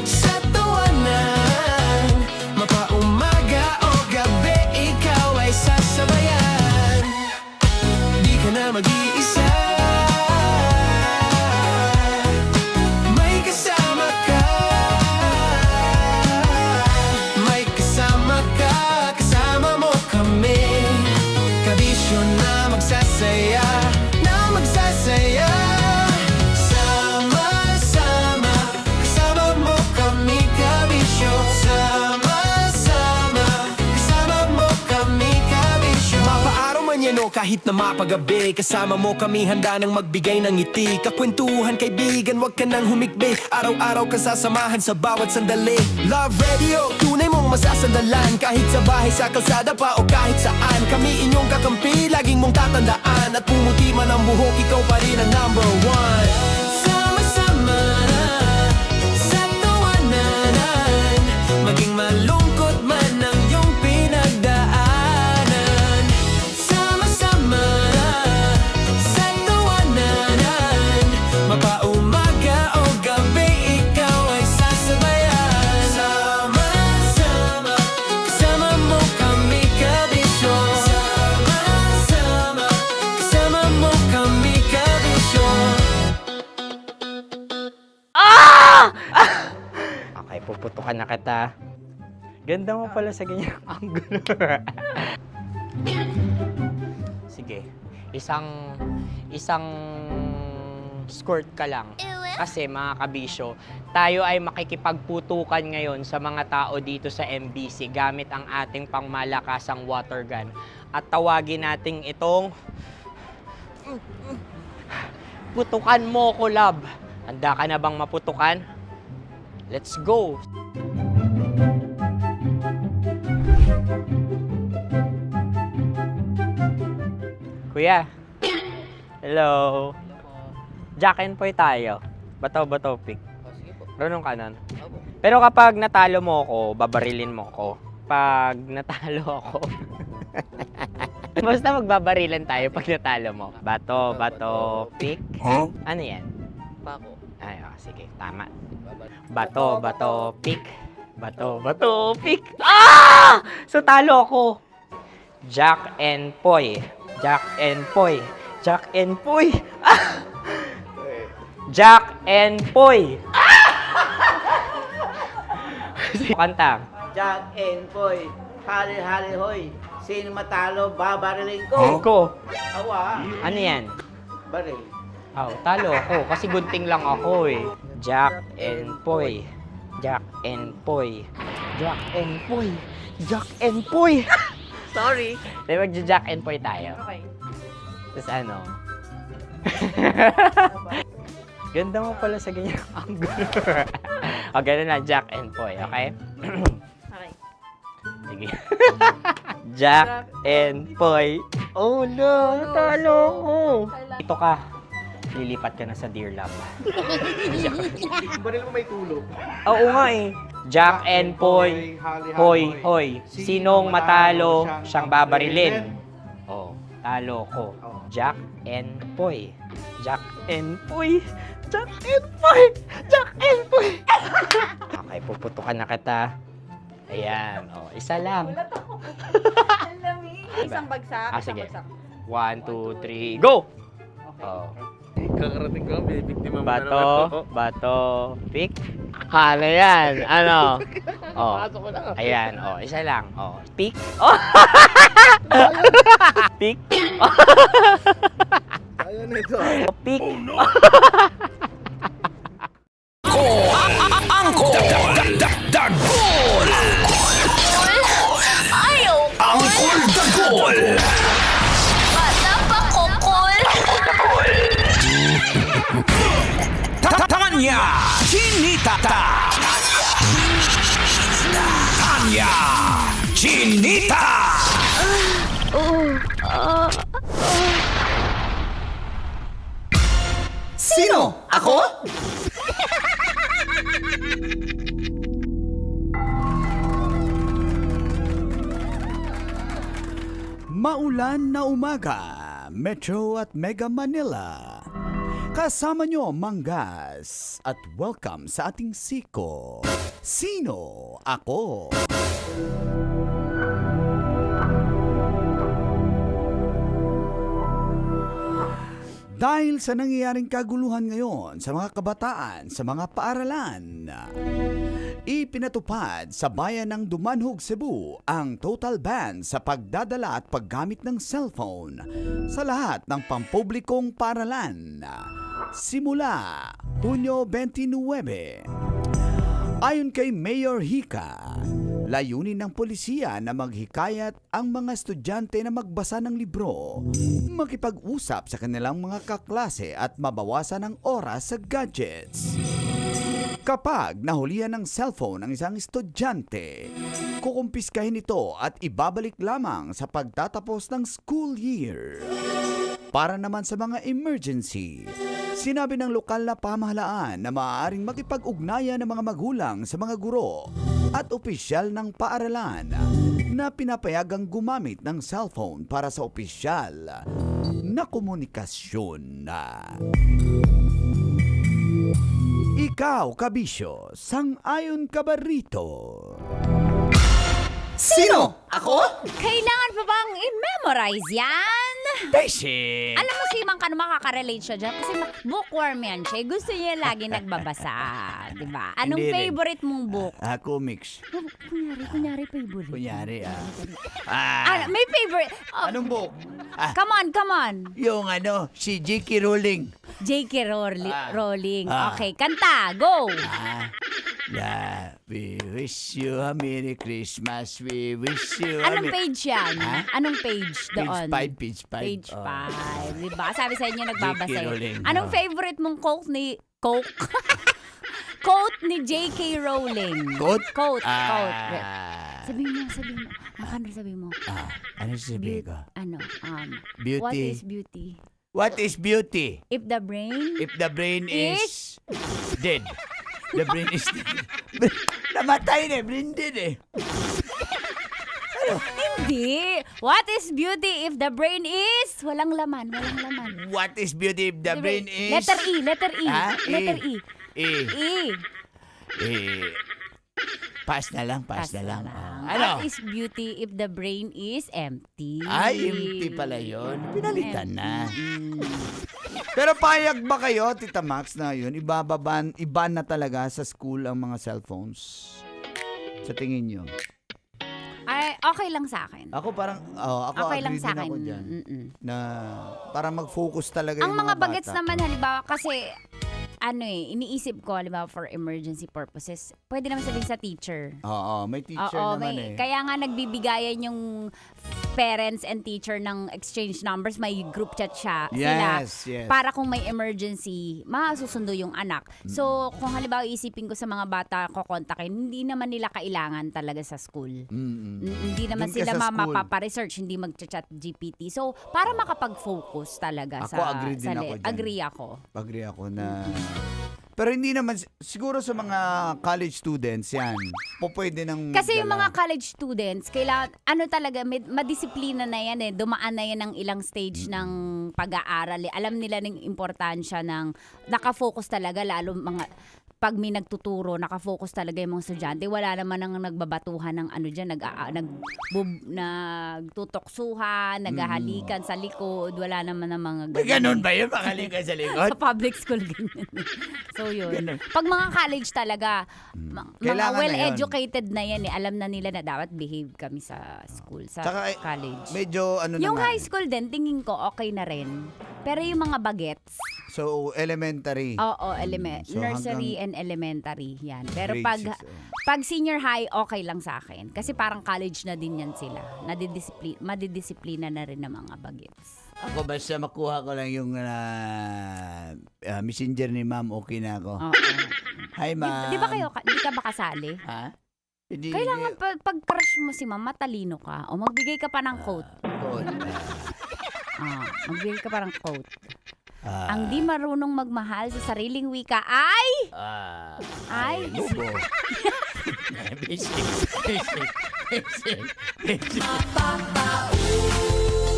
sa tawanan, mapaumaga o gabi, ikaw ay sasabayan. Di ka na mag-iisa, may kasama ka. May kasama ka, kasama mo kami. Kabisyo na magsasaya, na magsasaya. Sama-sama, kasama mo kami, kabisyo. Sama-sama, kasama mo kami, kabisyo. Mapaaraw man yan o kahit na mapagabi, kasama mo kami, handa nang magbigay ng ngiti. Kakwentuhan, kaibigan, wag ka nang humikbi. Araw-araw ka sasamahan sa bawat sandali. Love Radio, tunay mong masasandalan. Kahit sa bahay, sa kalsada pa o kahit saan, kami inyong kakampi, laging mong tatandaan. At pumuti man ang buhok, ikaw pa rin ang number one. Sama-sama sa tawanan, maging malungkot man ang iyong pinagdaanan. Sama-sama sa tawanan, mapaumaga o gabi, ikaw ay sasabayan. Sama-sama, kasama mo kami, kabisyo. Sama-sama, kasama mo kami, kabisyo. Okay, puputukan na kita. Ganda mo pala sa ganyang angulo. Sige, isang skirt ka lang. Kasi mga kabisyo, tayo ay makikipagputukan ngayon sa mga tao dito sa MBC gamit ang ating pangmalakasang water gun. At tawagin natin itong putukan mo ko, love. Handa ka na bang maputukan? Let's go! Kuya. Hello. Jack and Poy tayo. Bato-bato pick. Runong kanan. Pero kapag natalo mo ako, babarilin mo ako. Pag natalo ako, basta magbabarilan tayo pag natalo mo. Bato, pick. Ano yan? Pako. Ay, sige, tama. Bato, bato, pick. Bato, bato, pick. Ah! So, talo ako. Jack and Poy. Jack and Poy. Jack and Poy. Ah! Jack and Poy. Kanta. Jack and Poy, hali-hali hoy. Sino matalo, babariling ko. Ko. Awa. Ano yan? Baril. Oh, talo ako kasi gunting lang ako eh. Jack and Poy. Jack and Poy. Jack and Poy. Jack and Poy. Sorry. Di magja-Jack and Poy tayo. Okay. Tapos ano? Ganda mo pala sa ganyan angle. O, ganun na, Jack and Poy, okay? Okay. Sige. Jack and Poy. Oh no, natalo ko. Ito ka. Lilipat ka na sa Deer Lab. Baril mo may tulog. Oo nga eh. Jack and Poy. Hoy, hoy. Sinong matalo, siyang babarilin. Oh, talo ko. Jack and Poy. Jack and Poy. Jack and Poy. Jack and Poy. Okay, puputukan na kita. Ayan. Oh, isa lang. Isang bagsak. Sige. 1, 2, 3, go! Oh. Kakarating ko, binibiktima mo Bato, bato, pick. Ano yan? Ano? Oh. Ayan, oh, isa lang. Oh, pick. Oh. Pick. Ayan ito. Oh, pick. Dagol! Ayaw! Angkol Dagol! Bata pa kokol! Tanya Chinita! Tanya Chinita! Sino? Ako? Maulan na umaga, Metro at Mega Manila. Kasama nyo, Manggas, at welcome sa ating siko. Sino ako? Dahil sa nangyayaring kaguluhan ngayon sa mga kabataan sa mga paaralan, ipinatupad sa bayan ng Dumanhog, Cebu ang total ban sa pagdadala at paggamit ng cellphone sa lahat ng pampublikong paaralan simula Hunyo 29. Ayon kay Mayor Hika, layunin ng polisiya na maghikayat ang mga estudyante na magbasa ng libro, makipag-usap sa kanilang mga kaklase at mabawasan ang oras sa gadgets. Kapag nahulihan ng cellphone ang isang estudyante, kukumpiskahin ito at ibabalik lamang sa pagtatapos ng school year. Para naman sa mga emergency, sinabi ng lokal na pamahalaan na maaaring makipag-ugnayan ng mga magulang sa mga guro at opisyal ng paaralan na pinapayagang gumamit ng cellphone para sa opisyal na komunikasyon. Ikaw, kabisyo, sang-ayon ka ba rito? Sino? Ako? Kailangan pa bang i-memorize yan? Daisy! Alam mo si Mang Kano makaka-relate siya dyan kasi bookworm yan siya. Gusto niya lagi nagbabasa. Diba? Anong Hindi rin. favorite mong book? Comics. Kunyari favorite. Kunyari, May favorite. Oh, Anong book? come on. Yung si J.K. Rowling. J.K. Rowling. Ah. Okay, kanta. Go! We wish you a Merry Christmas. We wish you Anong page yan? Ha? Anong page doon? Page 5. Page 5. Diba? Sabi sa inyo nagbabasa. J.K. Rowling. Anong favorite mong quote ni... Quote ni J.K. Rowling. Quote? Quote. Sabi mo. Ano sabi mo? Ano sabi ko? Ano? Beauty. What is beauty? What is beauty? If the brain... If the brain is dead. The brain is dead. Namatay na, brain dead eh. Hindi! Hindi. What is beauty if the brain is? Walang laman. What is beauty if the brain is? Letter E. Letter E. Ah, Letter E. Pass na lang. What is beauty if the brain is empty? Ay, empty pala yun. Pinalitan na. Pero payag ba kayo, Tita Max, na yun? Iba na talaga sa school ang mga cellphones? Sa tingin nyo? Ay, okay lang sa akin. Ako parang, Okay lang agree sa din ako akin. dyan. Na para mag-focus talaga Ang yung mga mga bagets bata. naman, halimbawa, kasi, iniisip ko, halimbawa, for emergency purposes, pwede naman sabihin sa teacher. Oo, may teacher naman eh. Kaya nga nagbibigayan yung parents and teacher ng exchange numbers, may group chat sila. Yes. Para kung may emergency, masusundo yung anak. So, kung halimbawa isipin ko sa mga bata ko kontakin, hindi naman nila kailangan talaga sa school. Hindi naman Doon ka sila sa school. mapapa-research, hindi mag-chat GPT. So, para makapag-focus talaga Ako, sa agree din ako dyan. Agree ako. Na pero hindi naman siguro sa mga college students yan. Pwede nang Kasi yung magdala. mga college students, kailangan, talaga, madisiplina na yan eh. Dumaan na yan ng ilang stage ng pag-aaral. Alam nila ng importansya ng nakafocus talaga, lalo mga pag may nagtuturo, nakafocus talaga yung mga estudyante. Wala naman nang nagbabatuhan ng nagtutoksuhan, naghahalikan sa likod. Wala naman ng mga May ganun ba yun? Makalikan sa likod? sa public school, ganyan. So, yun. Pag mga college talaga, mga Kailangan na well-educated na yan eh. Alam na nila na dapat behave kami sa school, sa Tsaka, college. Medyo Yung naman. high school din, tingin ko okay na rin. Pero yung mga bagets, So, elementary. oo, So, nursery hanggang and elementary, yan. Pero grade pag 6, pag senior high, okay lang sa akin. Kasi parang college na din yan sila. Madidisiplina na rin ng mga bagets. Ako basta makuha ko lang yung messenger ni ma'am, okay na ako. Oo. Hi, ma'am. Di ba di ka ba kasali? Ha? Hindi. Kailangan pag crush mo si ma'am, matalino ka. O magbigay ka pa ng quote. Magbigay ka pa ng quote. Ang di marunong magmahal sa sariling wika ay... Lubo.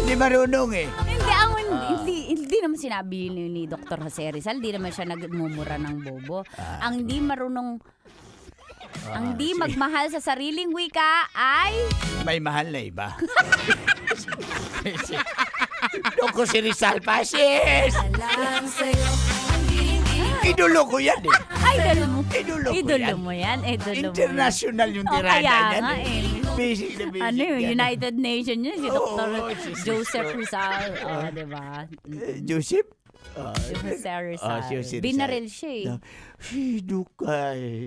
Hindi marunong eh. Hindi naman sinabi ni Dr. Jose Rizal, hindi naman siya nagmumura ng bobo. Ang di marunong... Ang di magmahal sa sariling wika ay... May mahal na iba. Loko si Rizal Pasis! Idolo ko yan eh. Idolo mo yan. International yung tirada kaya yan. nga eh. Basic na basic yan. United Nations yun, si Dr. si Joseph Rizal. Diba? Joseph? Jose Rizal. Si Jose Rizal. Binaril siya eh.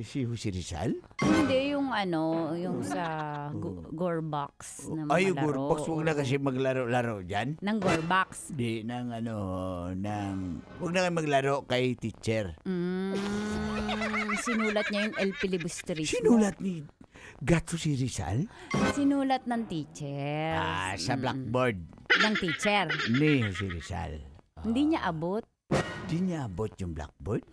Si Jose Rizal? Hindi, yung yung sa Gorebox na mga Ay, yung laro. Gorebox, huwag na kasi maglaro-laro dyan. Ng Gorebox. Di, huwag na kayo maglaro kay teacher. Sinulat niya yung El Filibusterismo. Sinulat ni Gato si Rizal? Sinulat ng teacher. Sa blackboard. Ng teacher. Ni Jose Rizal. Hindi niya abot. Hindi niya abot yung blackboard?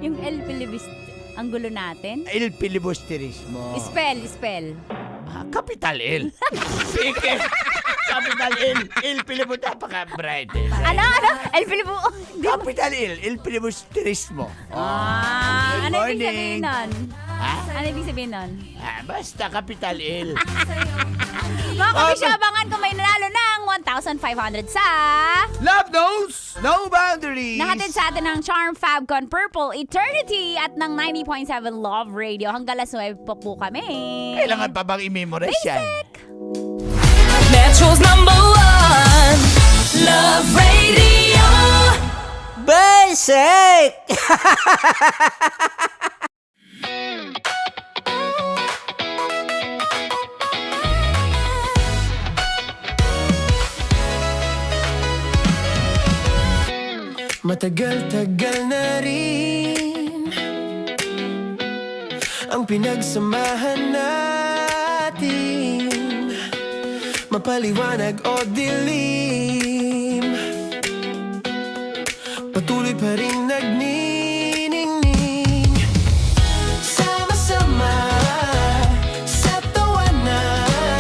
Yung El Filibusterismo. Ang gulo natin. El Filibusterismo. Spell. Capital L. Speaker. Capital L. El Filibusterismo. Napaka-bright. Ano? El Filibusterismo. Capital L. El Filibusterismo. Ano ibig sabihin nun? Ano ibig sabihin nun? Basta Capital L. Mga kabisyo, abangan kung may nanalo ng 1,500 sa... Love knows no boundaries. Nahatid sa atin ng Charm Fabcon Purple Eternity at ng 90.7 Love Radio. Hanggang alas 9 po kami. Kailangan pa bang i-memorize yan? Metro's #1 Love Radio. Basic! Matagal-tagal na rin ang pinagsamahan natin, mapaliwanag o dilim, patuloy pa rin nagniningning, sama-sama sa tawanan.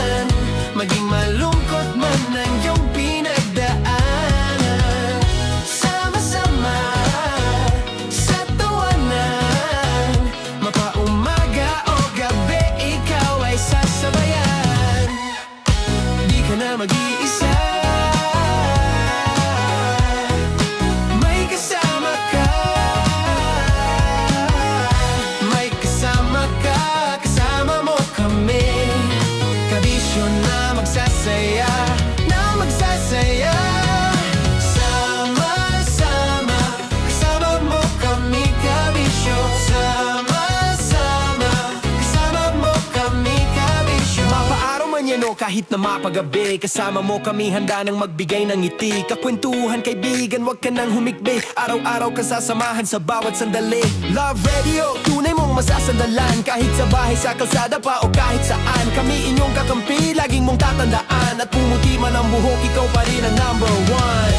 kahit na mapagabi. Kasama mo kami handa nang magbigay ng ngiti. Kakwentuhan kaibigan, wag ka nang humikbi. Araw-araw ka sasamahan sa bawat sandali. Love Radio, tunay mong masasandalan. Kahit sa bahay, sa kalsada pa o kahit saan. Kami inyong kakampi, laging mong tatandaan. At pumuti man ang buhok, ikaw pa rin ang number one.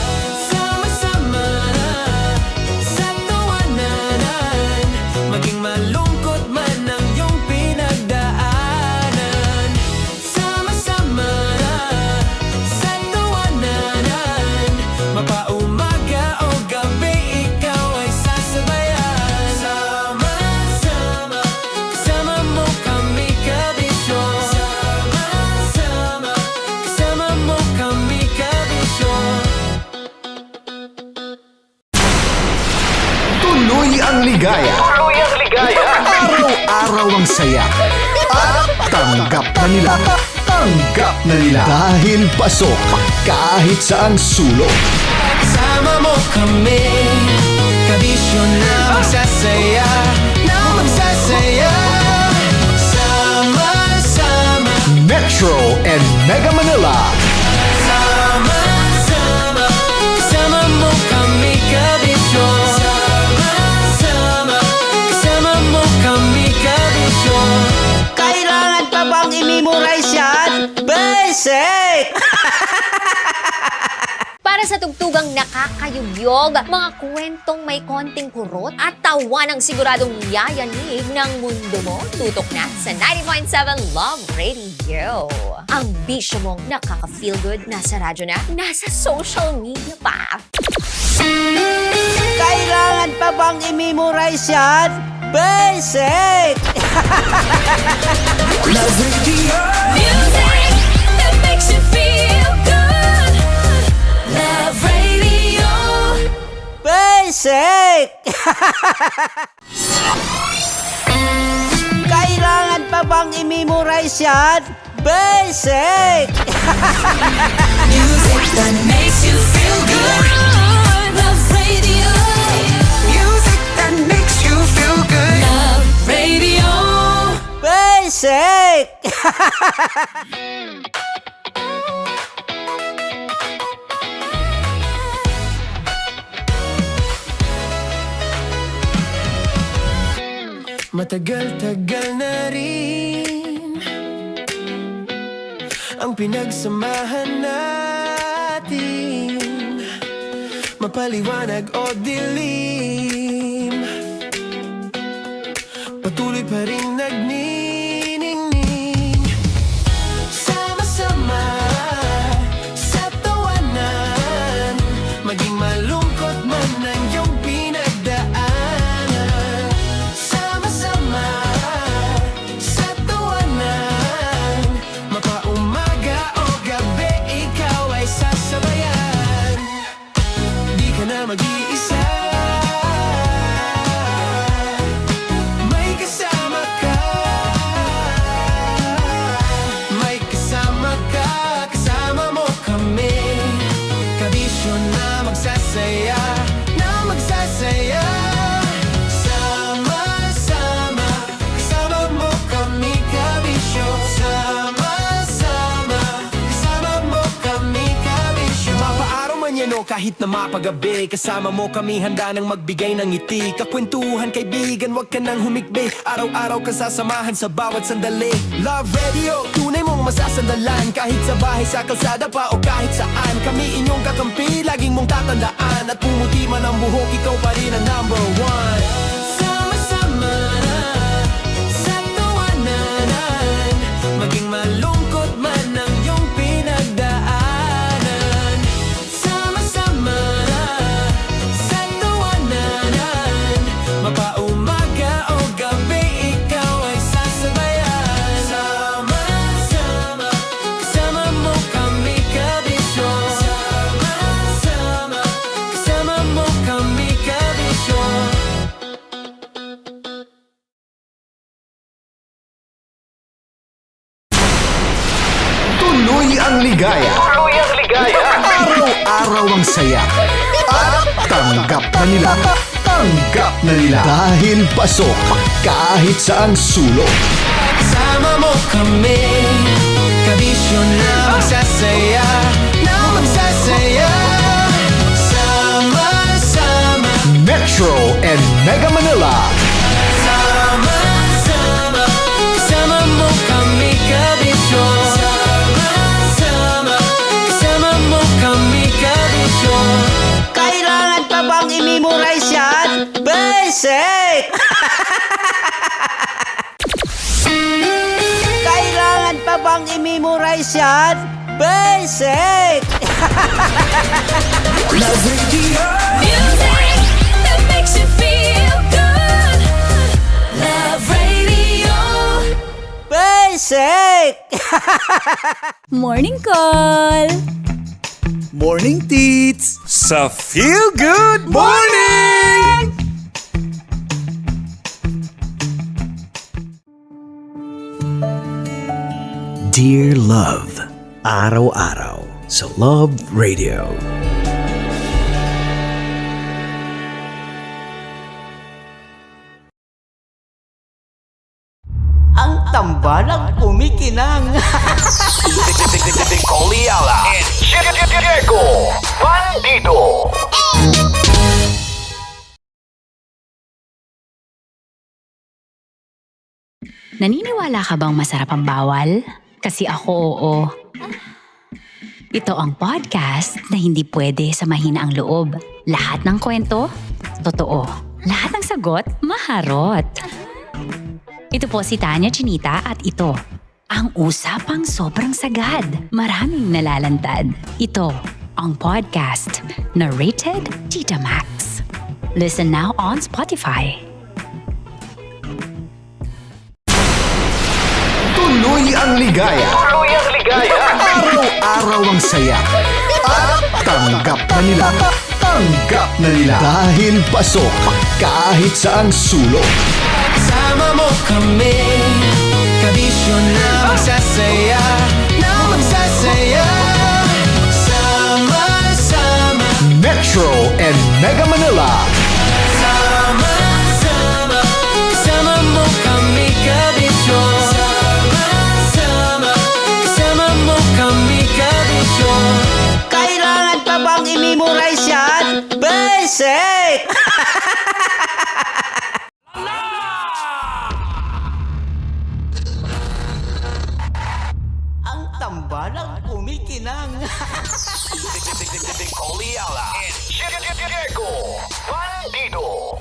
Sama-sama sa tawanan, maging malungkot man ang iyong pinagdaanan. Sama-sama sa tawanan, mapaumaga o gabi, ikaw ay sasabayan. Sama-sama, kasama mo kami kabisyo. Sama-sama, kasama mo kami kabisyo. Tuloy ang ligaya. Araw-araw ang saya. At tanggap na nila. Tanggap na nila. Dahil pasok kahit saang sulok. Sama mo kami, kabisyo na magsasaya, na magsasaya. Sama-sama, Metro and Mega Manila. sama-sama, kasama mo kami kabisyo. Sama-sama, kasama mo kami kabisyo. Kailangan pa bang i-memorize yan? Basic! Para sa tugtugang nakakayugyog, mga kwentong may konting kurot at tawa ng siguradong yayanig ng mundo mo, tutok na sa 90.7 Love Radio. Ang bisyo mong nakaka-feel good, nasa radyo na, nasa social media pa. Kailangan pa bang i-memorize yan? Basic! Love Radio. Music that makes you feel good. Love Radio. Basic! Kailangan pa bang i-memorize yan? Basic! Music that makes you feel good. Love Radio. Music that makes you feel good. Love Radio. Basic! Matagal-tagal na rin ang pinagsamahan natin, mapaliwanag o dilim, patuloy pa rin nagniningning. Sama-sama sa tawanan, maging malungkot man ang iyong pinagdaanan. Sama-sama sa tawanan, mapaumaga o gabi, ikaw ay sasabayan. Di ka na mag-iisa, may kasama ka. May kasama ka, kasama mo kami. Kabisyo na magsasaya, na magsasaya. Sama-sama, kasama mo kami kabisyo. Sama-sama, kasama mo kami kabisyo. Mapaaraw man yan o kahit na mapagabi, kasama mo kami handa nang magbigay ng ngiti. Kakwentuhan kaibigan, wag ka nang humikbi. Araw-araw ka sasamahan sa bawat sandali. Love Radio, tunay mong masasandalan. Kahit sa bahay, sa kalsada pa o kahit saan. Kami inyong kakampi, laging mong tatandaan. At pumuti man ang buhok, ikaw pa rin ang number one. Sama-sama sa tawanan, maging malungkot man ang iyong pinagdaanan. Sama-sama sa tawanan, mapaumaga o gabi, ikaw ay sasabayan. Sama-sama, kasama mo kami kabisyo. Sama-sama, kasama mo kami kabisyo. Tuloy ang ligaya. Araw-araw ang saya. At tanggap na nila. Tanggap na nila. Dahil pasok kahit saang sulok. Sama mo kami, Kabisyo na magsasaya, na magsasaya. Sama-sama, Metro and Mega Manila. sama-sama, kasama mo kami kabisyo. Sama-sama, kasama mo kami kabisyo. Kailangan pa bang i-memorize yan? Basic! Kailangan pa bang i-memorize yan? Basic! Love Radio. Music that makes you feel good. Love Radio. Basic! Morning call! Morning, Tits! Sa Feel Good Morning! Dear Love, araw-araw sa Love Radio. Ang tambalang kumikinang. Coliala and Diego Bandido. Naniniwala ka bang masarap ang bawal? Kasi ako oo. Ito ang podcast na hindi pwede samahin ang loob. Lahat ng kwento, totoo. Lahat ng sagot, maharot. Ito po si Tanya Chinita at ito, ang usapang sobrang sagad. Maraming nalalantad. Ito, ang podcast na Rated Tita Max. Listen now on Spotify. Tuloy ang ligaya. Tuloy ang ligaya. Araw-araw ang saya. At tanggap na nila. Tanggap na nila. Dahil pasok kahit saang sulok. Sama mo kami, kabisyo na magsasaya, na magsasaya. Sama-sama, Metro and Mega Manila. sama-sama, kasama mo kami kabisyo. Sama-sama, kasama mo kami kabisyo. Kailangan pa bang i-memorize yan? Basic! Ang tambalang kumikinang. Coliala and Diego Bandido.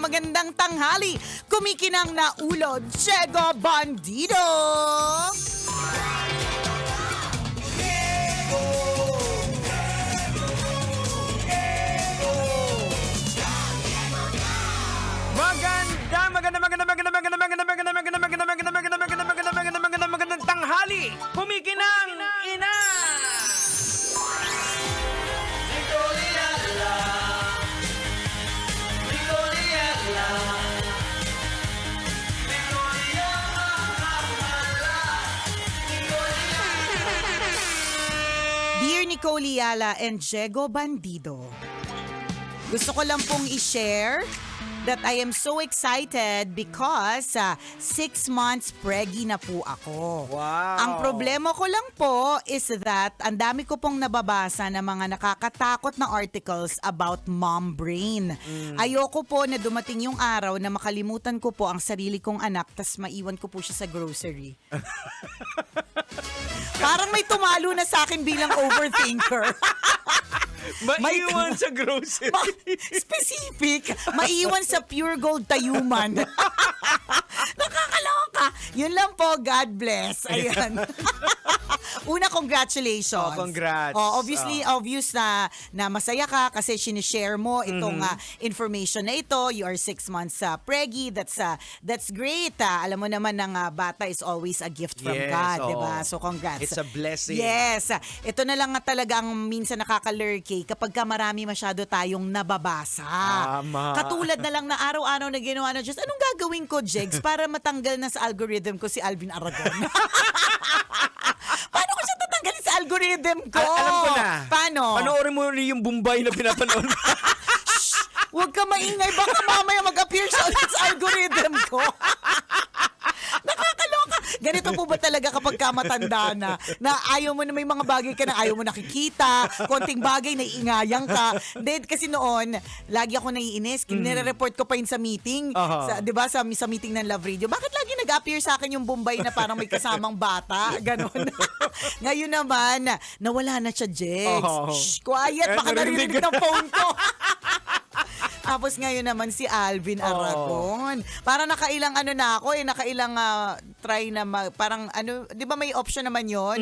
Magandang tanghali. Kumikinang na ulo, Diego Bandido. Magandang tanghali. Kumikinang ina. Dear Nicole Yala and Diego Bandido, gusto ko lang pong i-share that I am so excited because 6 months preggy na po ako. Wow. Ang problema ko lang po is that ang dami ko pong nababasa na mga nakakatakot na articles about mom brain. Ayoko po na dumating yung araw na makalimutan ko po ang sarili kong anak tas maiwan ko po siya sa grocery. Parang may tumalo na sa akin bilang overthinker. Maiwan sa grocery. Specific. Maiwan sa Pure Gold Tayuman. Nakakaloka. Yun lang po. God bless. Ayan. Una, congratulations. Oh, congrats. Obvious na masaya ka kasi sinishare mo itong information na ito. You are 6 months preggy. That's great. Alam mo naman ng bata is always a gift from Yes, God, oo. 'di ba? So congrats. It's a blessing. Yes. Ito na lang nga talaga ang minsan nakakalurky kapag ka marami masyado tayong nababasa. Tama. Katulad na lang na araw-araw na ginawa na just anong gagawin ko, Jegs, para matanggal na sa algorithm ko si Alvin Aragon? Paano ko siya tatanggalin sa algorithm ko? Alam ko na. Paano? Panoorin mo rin yung Bombay na pinapanood. Huwag ka maingay, baka mamaya mag-appear siya ulit sa algorithm ko. Nakakaloka. Ganito po ba talaga kapag ka matanda na ayaw mo na may mga bagay ka na ayaw mo nakikita, konting bagay naiingayang ka. Then kasi noon, lagi ako naiinis, nire-report ko pa yun sa meeting, sa, 'di ba, sa meeting ng Love Radio. Bakit lagi nag-appear sa akin yung Bombay na parang may kasamang bata? Ganon. Ngayon naman, nawala na siya, Jex. Shh, quiet, baka naririnig ng phone ko. Tapos ngayon naman si Alvin Aragon. Parang nakailang try na parang 'di ba may option naman 'yon?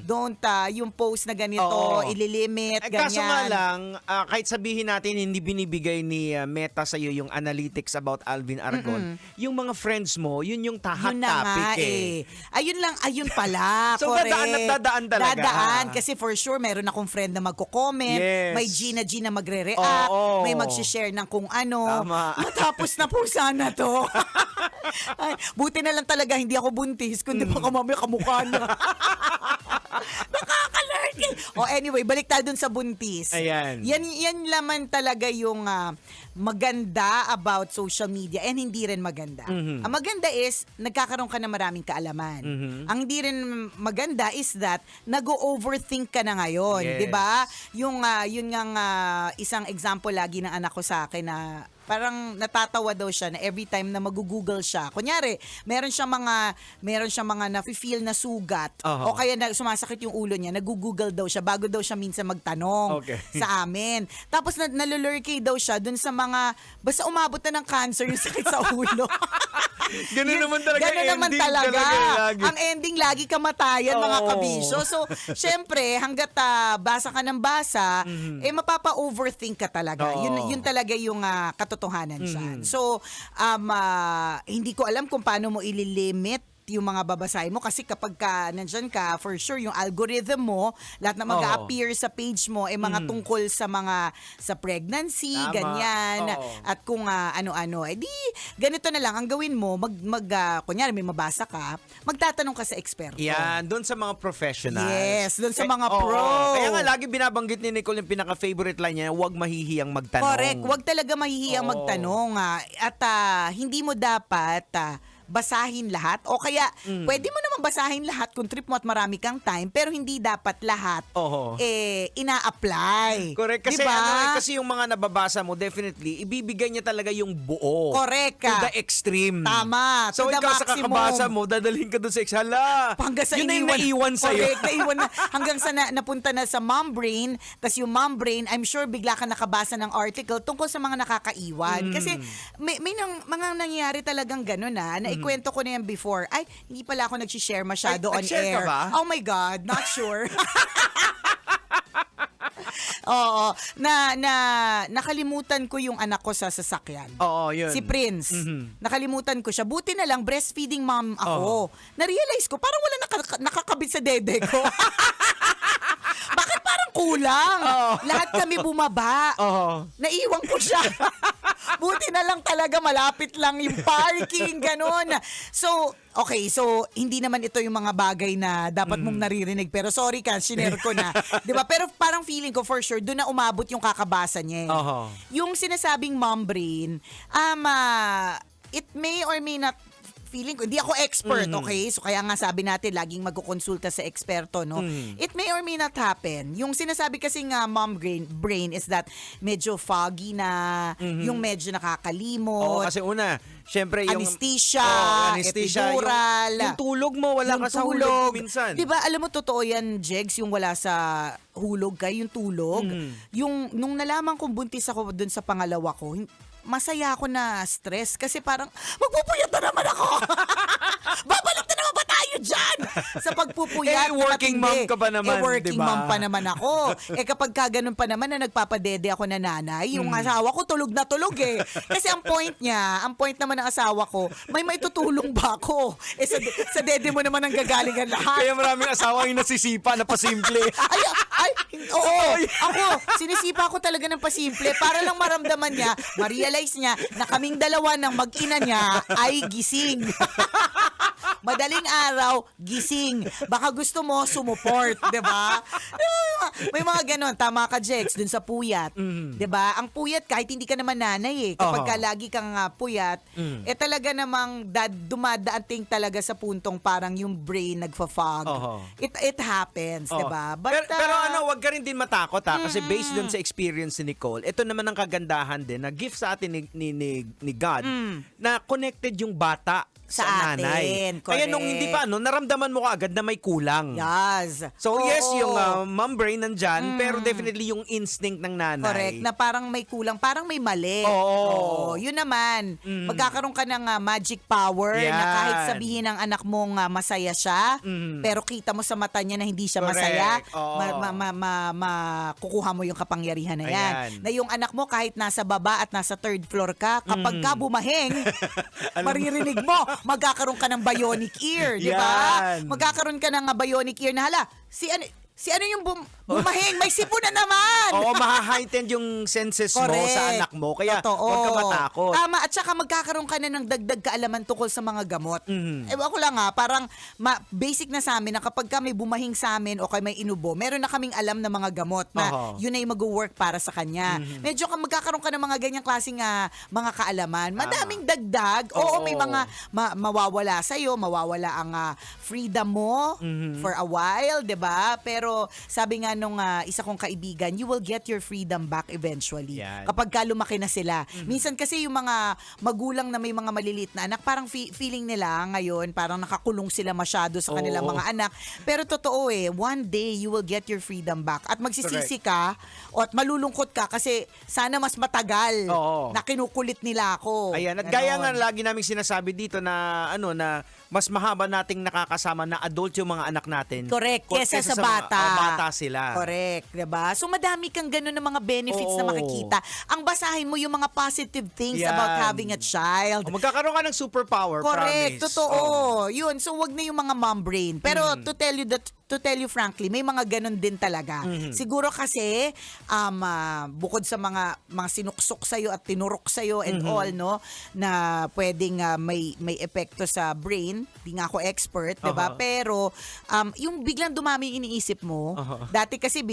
Don't yung post na ganito, ililimit, ganyan. Kaso nga lang, kahit sabihin natin hindi binibigay ni Meta sa iyo yung analytics about Alvin Aragon, yung mga friends mo, yun yung hot Yun na topic nga eh. Ayun pala. So, correct. dadaan at dadaan talaga. Dadaan. Kasi for sure, meron akong friend na magko-comment. Yes. May G na magre-react. Oo. May mag-share ng kung ano. Tama. Matapos na po sana to. Ay, buti na lang talaga hindi ako buntis. Kundi baka mamaya kamukha na. Nakakalurky. Anyway, balik tayo dun sa buntis. Ayan. Yan laman talaga yung maganda about social media and hindi rin maganda. Ang maganda is, nagkakaroon ka ng maraming kaalaman. Ang hindi rin maganda is that, nag-overthink ka na ngayon. Yes. Diba? Yun nga isang example lagi ng anak ko sa akin na parang natatawa daw siya na every time na mag-google siya. Kunyari, meron siyang mga nafe-feel na sugat o kaya sumasakit yung ulo niya, nag-google daw siya bago daw siya minsan magtanong sa amin. Tapos nalulurky daw siya dun sa mga, basta umabot na ng cancer yung sakit sa ulo. Ganun naman talaga Ganun naman ending talaga. lagi. Ang ending, lagi kamatayan, mga kabisyo. So, syempre, hanggat basa ka ng basa, mapapa-overthink ka talaga. Yun talaga yung katotohanan siya. So, hindi ko alam kung paano mo ililimit yung mga babasahin mo kasi kapag nandyan ka, for sure yung algorithm mo, lahat na mag-appear sa page mo mga tungkol sa pregnancy, ganyan, at kung ano-ano. Di ganito na lang ang gawin mo, kunyari may mabasa ka, magtatanong ka sa eksperto. Yan, doon sa mga professionals. Yes, doon sa mga pro. Kaya nga lagi binabanggit ni Nicole yung pinaka-favorite line niya, huwag mahihiyang magtanong. Correct, huwag talaga mahihiyang magtanong. At hindi mo dapat basahin lahat o kaya pwede mo naman basahin lahat kung trip mo at marami kang time pero hindi dapat lahat ina-apply. Correct. Kasi, diba? Kasi yung mga nababasa mo, definitely, ibibigay niya talaga yung buo. Correct ka. To the extreme. Tama. So, to the ikaw sa maximum. kakabasa mo, dadalhin ka doon sa exhala. Hanggang sa yun na yung naiwan sa'yo. Correct, naiwan na. Hanggang sa napunta na sa mom brain, tas yung mom brain, I'm sure bigla ka nakabasa ng article tungkol sa mga nakakaiwan. Kasi may mga nangyayari talagang gano'n na ikwento ko na yan before. Ay, hindi pala ako nag-share masyado on nag-share air. ka ba? Oh my God, not sure. Oo, nakalimutan ko yung anak ko sa sasakyan. Oo, yun. Si Prince. Nakalimutan ko siya. Buti na lang, breastfeeding mom ako. Na-realize ko, parang wala nakakabit sa dede ko. Bakit parang kulang? Lahat kami bumaba. Naiwan ko siya. Buti na lang talaga, malapit lang yung parking, ganon. So, okay, so hindi naman ito yung mga bagay na dapat mong naririnig. Pero sorry ka, sinare ko na. Diba? Pero parang feeling ko for sure, doon na umabot yung kakabasa niya. Yung sinasabing mom brain, it may or may not, feeling ko, hindi ako expert, okay? So kaya nga sabi natin, laging magkukonsulta sa eksperto, no? It may or may not happen. Yung sinasabi kasi nga mom brain is that medyo foggy na, yung medyo nakakalimot. Oo, kasi una, syempre yung anesthesia, epidural. Yung tulog mo, wala ka sa hulog minsan. Diba, alam mo, totoo yan, Jegs, yung wala sa hulog ka, yung tulog. Yung, nung nalaman kong buntis ako dun sa pangalawa ko, masaya ako na stress kasi parang magpupuyat na naman ako. Babalik na naman ba tayo dyan? Sa pagpupuyat. puyat, working matindi. mom ka ba naman, working diba? mom pa naman ako. Kapag ganun pa naman na nagpapadede ako na nanay, yung asawa ko tulog na tulog eh. Kasi ang point naman ng asawa ko, may maitutulong ba ako? Sa dede mo naman ang gagalingan lahat. Kaya maraming asawa yung nasisipa na pasimple. Oo. Ako, sinisipa ko talaga ng pasimple para lang maramdaman niya, ma-realize niya na kaming dalawa ng mag-ina niya ay gising. Madaling araw, gising. Baka gusto mo, sumuport, di ba? May mga ganon. Tama ka, Jex, dun sa puyat. Di ba? Ang puyat, kahit hindi ka naman nanay eh. Kapag ka lagi kang puyat, talaga namang dumadating talaga sa puntong parang yung brain nagfa-fog. It happens, di ba? Pero wag ka rin din matakot kasi based dun sa experience ni Nicole, ito naman ang kagandahan din na gift sa atin ni God na connected yung bata sa nanay. atin. Kaya nung hindi pa, naramdaman mo agad na may kulang. Yes. So yes, Oo. yung mom brain nandyan, pero definitely yung instinct ng nanay. Correct. Na parang may kulang, parang may mali. Oo. Yun naman. Magkakaroon ka ng magic power na Yan. kahit sabihin ng anak mong masaya siya, pero kita mo sa mata niya na hindi siya masaya, Correct. Oo. kukuha mo yung kapangyarihan na yan. Ayan. Na yung anak mo kahit nasa baba at nasa third floor ka, kapag ka bumahing, maririnig mo, magkakaroon ka ng bionic ear, di ba? Yan. Magkakaroon ka ng bionic ear na hala, si ano yung bumahing, may sipon na naman. Oo, maha-heightened yung senses mo sa anak mo. Kaya Totoo. huwag ka matakot. Tama, at saka magkakaroon ka na ng dagdag kaalaman tungkol sa mga gamot. Ewan ko lang parang basic na sa amin na kapag kami bumahing sa amin o kay may inubo, meron na kaming alam na mga gamot na yun ay mag-work para sa kanya. Medyo magkakaroon ka ng mga ganyang klaseng mga kaalaman. Madaming dagdag. Oo, may mga mawawala sa'yo, mawawala ang freedom mo for a while, 'di ba? Pero sabi nga nung isa kong kaibigan, you will get your freedom back eventually. Yan. Kapag ka lumaki na sila. Minsan kasi yung mga magulang na may mga maliliit na anak, parang feeling nila ngayon, parang nakakulong sila masyado sa kanilang Oo. mga anak. Pero totoo one day you will get your freedom back. At magsisisi ka, at malulungkot ka kasi sana mas matagal na kinukulit nila ako. Ayan, at Ganon. gaya nga lagi naming sinasabi dito na na mas mahaba nating nakakasama na adult yung mga anak natin. Correct, kesa sa bata. Bata sila. Correct, 'di ba? So madami kang ganun ng mga benefits na Oo. makikita. Ang basahin mo yung mga positive things Yan. about having a child. Magkakaroon ka ng superpower, Correct, promise. totoo. Yun, so wag na yung mga mom brain. Pero to tell you frankly, may mga ganun din talaga. Siguro kasi bukod sa mga sinuksok sa'yo at tinurok sa'yo and all, no, na pwedeng may epekto sa brain. Di nga ako expert, 'di ba? Pero yung biglang dumami yung iniisip mo, dati kasi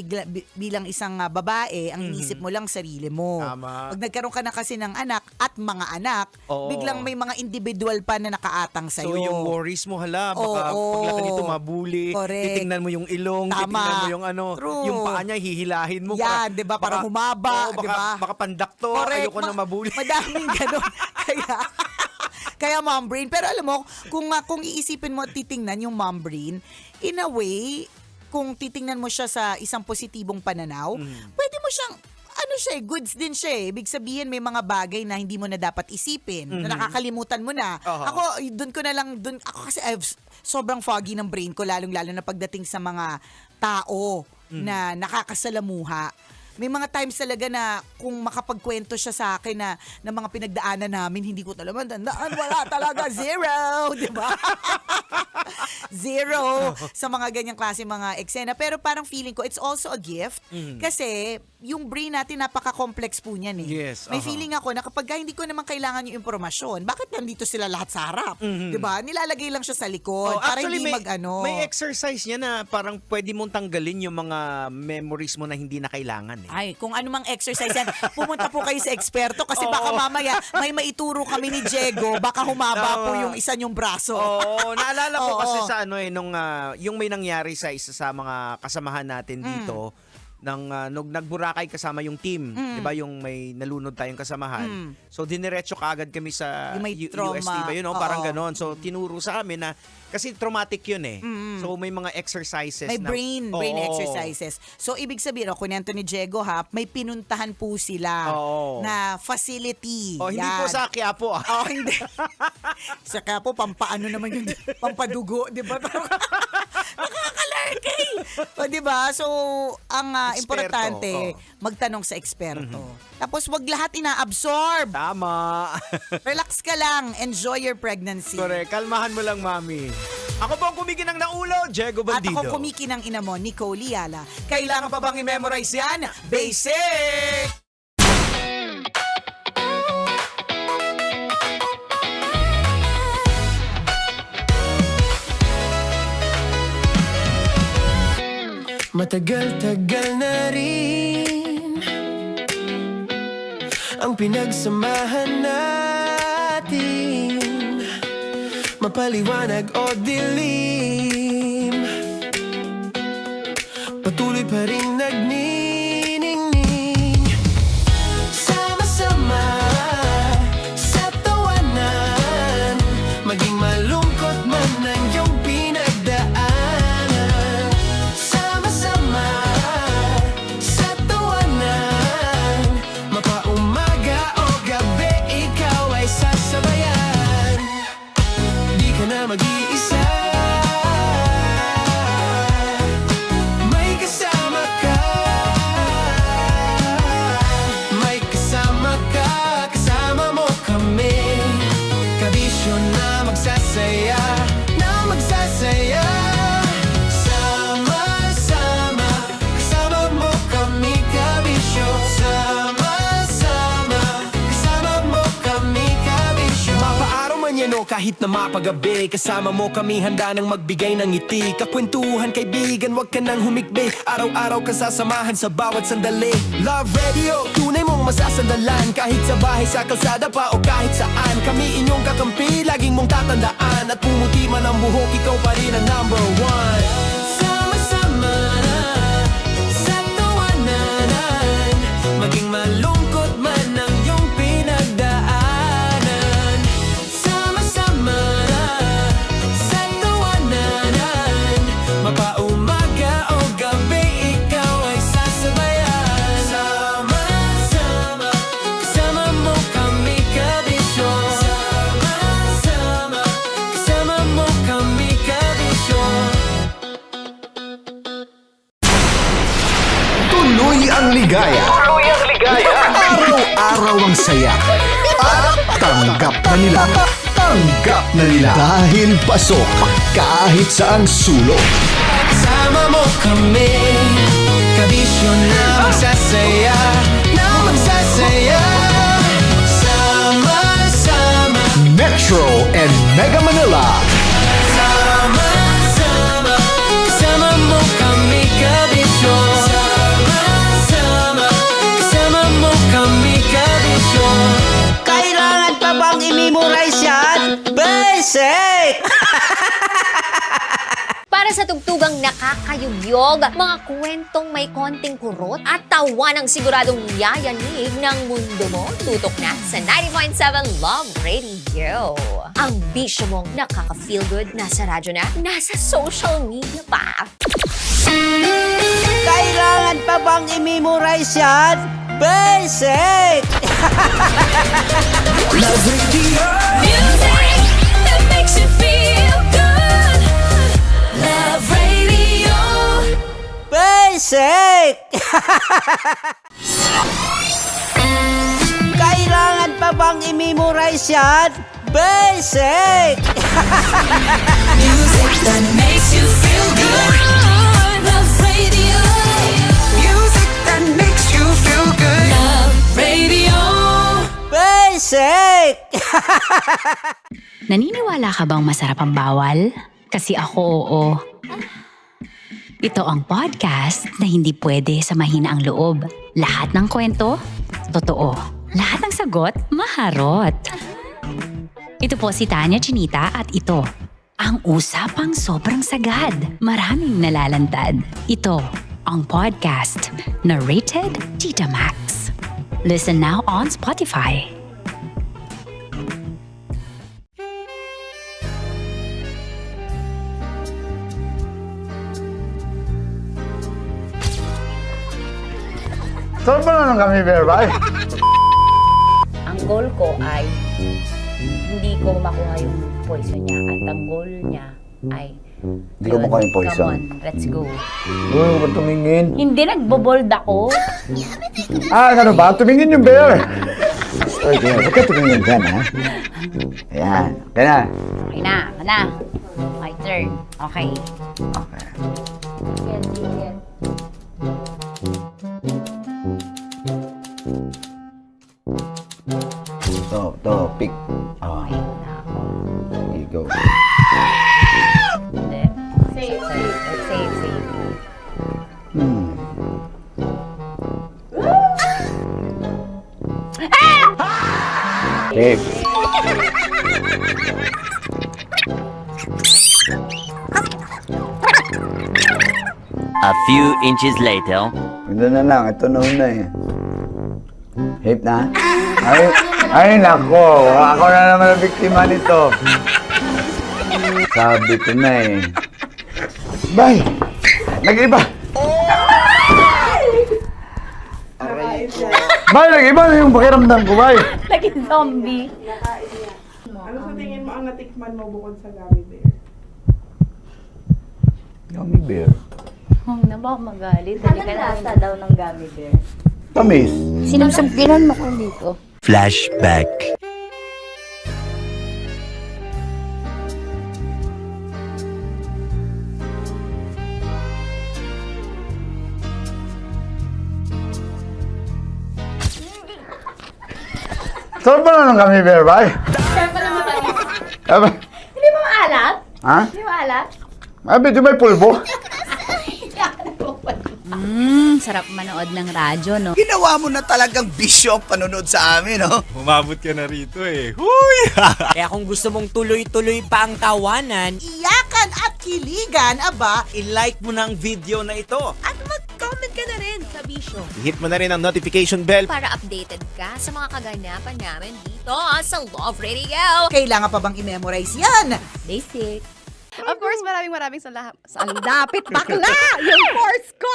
bilang isang babae, ang iniisip mo lang sarili mo. Tama. Pag nagkaroon ka na kasi ng anak at mga anak, biglang may mga individual pa na nakaatang sa'yo. So yung worries mo, hala, baka paglaki nito mabuli. Correct. Titingnan mo yung ilong, Tama. titingnan mo yung True. yung paa niya, hihilahin mo. Yan, 'di ba? Para humaba, 'di ba? Baka pandaktor, Correct. ayoko na mabuli. Madaming ganun. Kaya mom brain. Pero alam mo, kung iisipin mo at titingnan yung mom brain, in a way, kung titingnan mo siya sa isang positibong pananaw, pwede mo siyang goods din siya. Ibig sabihin, may mga bagay na hindi mo na dapat isipin, na nakakalimutan mo na. Ako, ako kasi sobrang foggy ng brain ko, lalong-lalo na pagdating sa mga tao na nakakasalamuha. May mga times talaga na kung makapagkwento siya sa akin na mga pinagdaanan namin, hindi ko talaga tandaan. Wala talaga. Zero. Diba? Zero sa mga ganyang klase mga eksena. Pero parang feeling ko, it's also a gift. Kasi yung brain natin, napaka-complex po niyan eh. Yes, May feeling ako na kapag hindi ko naman kailangan yung impormasyon, bakit nandito sila lahat sa harap? Diba? Nilalagay lang siya sa likod para Actually, hindi may exercise niya na parang pwede mong tanggalin yung mga memories mo na hindi na kailangan. Ay, kung ano mang exercise yan, pumunta po kayo sa eksperto kasi baka mamaya may maituro kami ni Diego, baka humaba po yung isa niyong braso. Oo, naalala ko kasi sa nung yung may nangyari sa isa sa mga kasamahan natin dito, nung nagburakay kasama yung team, 'di ba? Yung may nalunod tayong kasamahan. So diniretso kaagad kami sa Yung may UST trauma. ba yun, parang ganoon. So tinuro sa amin na kasi traumatic yun eh. So may mga exercises May na brain exercises. So ibig sabihin, kunento ni Diego may pinuntahan po sila na facility. Hindi po sa Quiapo. Hindi. Sa Quiapo, pampaano naman yung pampadugo, 'di ba? Nakakalala O, di ba? So, ang Eksperto, importante, magtanong sa eksperto. Tapos, wag lahat ina-absorb. Tama. Relax ka lang. Enjoy your pregnancy. Correct. Kalmahan mo lang, mami. Ako po ang kumikinang na ulo, Diego At Bandido. ako kumikinang ina mo, Nicole Liala. Kailangan pa bang i-memorize yan? Basic! Matagal-tagal na rin ang pinagsamahan natin, mapaliwanag o dilim, patuloy pa rin nagniningning. Sama-sama sa tawanan, maging malungkot man ang iyong pinagdaanan. Sama-sama sa tawanan, mapaumaga o gabi, ikaw ay sasabayan. Di ka na mag-iisa, may kasama ka. May kasama ka, kasama mo kami. Kabisyo na magsasaya, na magsasaya. Sama-sama, kasama mo kami, kabisyo. Sama-sama, kasama mo kami, kabisyo. Mapaaraw man yan o kahit na mapagabi, kasama mo kami, handa nang magbigay ng ngiti. Kakwentuhan, kaibigan, wag ka nang humikbi. Araw-araw ka sasamahan sa bawat sandali. Love Radio, tunay mong masasandalan. Kahit sa bahay, sa kalsada pa o kahit saan, kami inyong kakampi, laging mong tatandaan. At pumuti man ang buhok, ikaw pa rin ang number one. Sama-sama sa tawanan, maging malungkot man ang iyong pinagdaanan. Sama-sama sa tawanan, mapaumaga o gabi, ikaw ay sasabayan. Sama-sama, kasama mo kami, kabisyo. Sama-sama, kasama mo kami, kabisyo. Tuloy ang ligaya. Araw-araw ang saya. At tanggap na nila. Tanggap na nila. Dahil pasok kahit saang sulok. Kasama mo kami, kabisyo na magsasaya, na magsasaya. Sama-sama, Metro and Mega Manila. sama-sama, kasama mo kami, kabisyo. Sama-sama, kasama mo kami, kabisyo. Kailangan pa bang i-memorize yan? Basic! Para sa tugtugang nakakayugyog, mga kwentong may konting kurot at tawa ng siguradong yayanig ng mundo mo, tutok na sa 90.7 Love Radio. Ang bisyo mong nakaka-feel good, nasa radyo na, nasa social media pa. Kailangan pa bang i-memorize yan? Basic! Love Radio. Music that makes you feel good. Love Radio. Basic! Kailangan pa bang i-memorize yan? Basic! Music that makes you feel good. Love Radio. Music that makes you feel good. Love Radio. Basic! Naniniwala ka bang masarap ang bawal? Kasi ako oo. Ito ang podcast na hindi pwede sa mahina ang loob. Lahat ng kwento, totoo. Lahat ng sagot, maharot. Ito po si Tanya Chinita at ito, ang usapang sobrang sagad. Maraming nalalantad. Ito, ang podcast na rated Tita Max. Listen now on Spotify. Saan ba naman kami, Berbay? Ang goal ko ay hindi ko makuha yung poison niya at ang goal niya Ay. Hindi ko mukha yung poison. Come on, let's go. Uy, huwag kang tumingin. Hindi, nagbobold ako. Ano ba? Tumingin yung bear. Oy, bear, huwag ka tumingin dyan, ha? Ayan, kaya na. Okay na, my turn. Okay. Okay. To, pick. Oh. There you go. Safe. Safe. A few inches later. Ito na lang, ito na una eh. Safe na? Ay nako, ako na naman ang biktima nito. Sabi ko na eh. Bay! Nag-iba! Bay, nag-iba na yung pakiramdam ko, bay! Naging zombie. Ano sa tingin mo ang natikman mo bukod sa gummy bear? Gummy bear. Na baka magalit. Hindi ka nasa daw ng gummy bear. Tamis. Sinusumpinan mo ko dito. Flashback. Saan ba na ng gummy bear, bay? Saan pa naman tayo? Aba, Hindi ba maalat? ha? Hindi maalat? Ay, medyo may pulbo. Sarap manood ng radyo, no? Ginawa mo na talagang bisyo ang panonood sa amin, no? Umabot ka na rito eh. Huy! Kaya kung gusto mong tuloy-tuloy pa ang tawanan, Iyakan at kiligan, aba, i-like mo na ang video na ito. at mag-comment ka na rin sa bisyo. Hit mo na rin ang notification bell. Para updated ka sa mga kaganapan namin dito sa Love Radio. Kailangan pa bang i-memorize yan? Basic. Of course, maraming salamat. Ang lapit bakla! Yung course ko!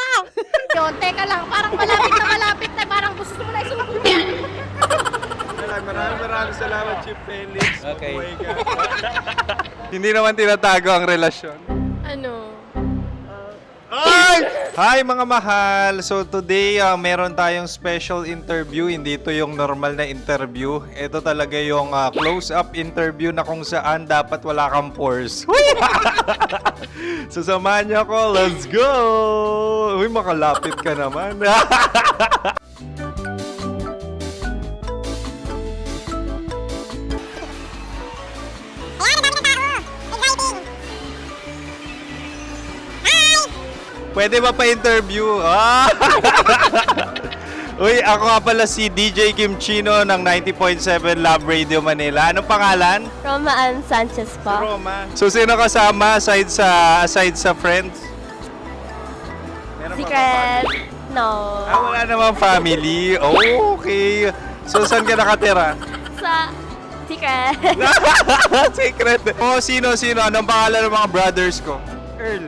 Yun, teka lang, parang malapit na, parang gusto mo na isulat. Maraming salamat, Chip Felix. Okay. Oh my God. Hindi naman tinatago ang relasyon. Ano? Ay! Hi mga mahal! So today, meron tayong special interview. Hindi ito yung normal na interview. Ito talaga yung close-up interview na kung saan dapat wala kang pores. So samahan niyo ako. Let's go! Uy, makalapit ka naman. Pwede ba pa-interview? Uy, ako nga pala si DJ Kim Chino ng 90.7 Love Radio Manila. Anong pangalan? Roma Ann Sanchez po. Roma. So, sino kasama aside sa friends? Meron ba Secret. No. wala namang family. Oh, okay. So, saan ka nakatira? Sa Secret. Secret. Oh, sino? Anong pangalan ng mga brothers ko? Earl,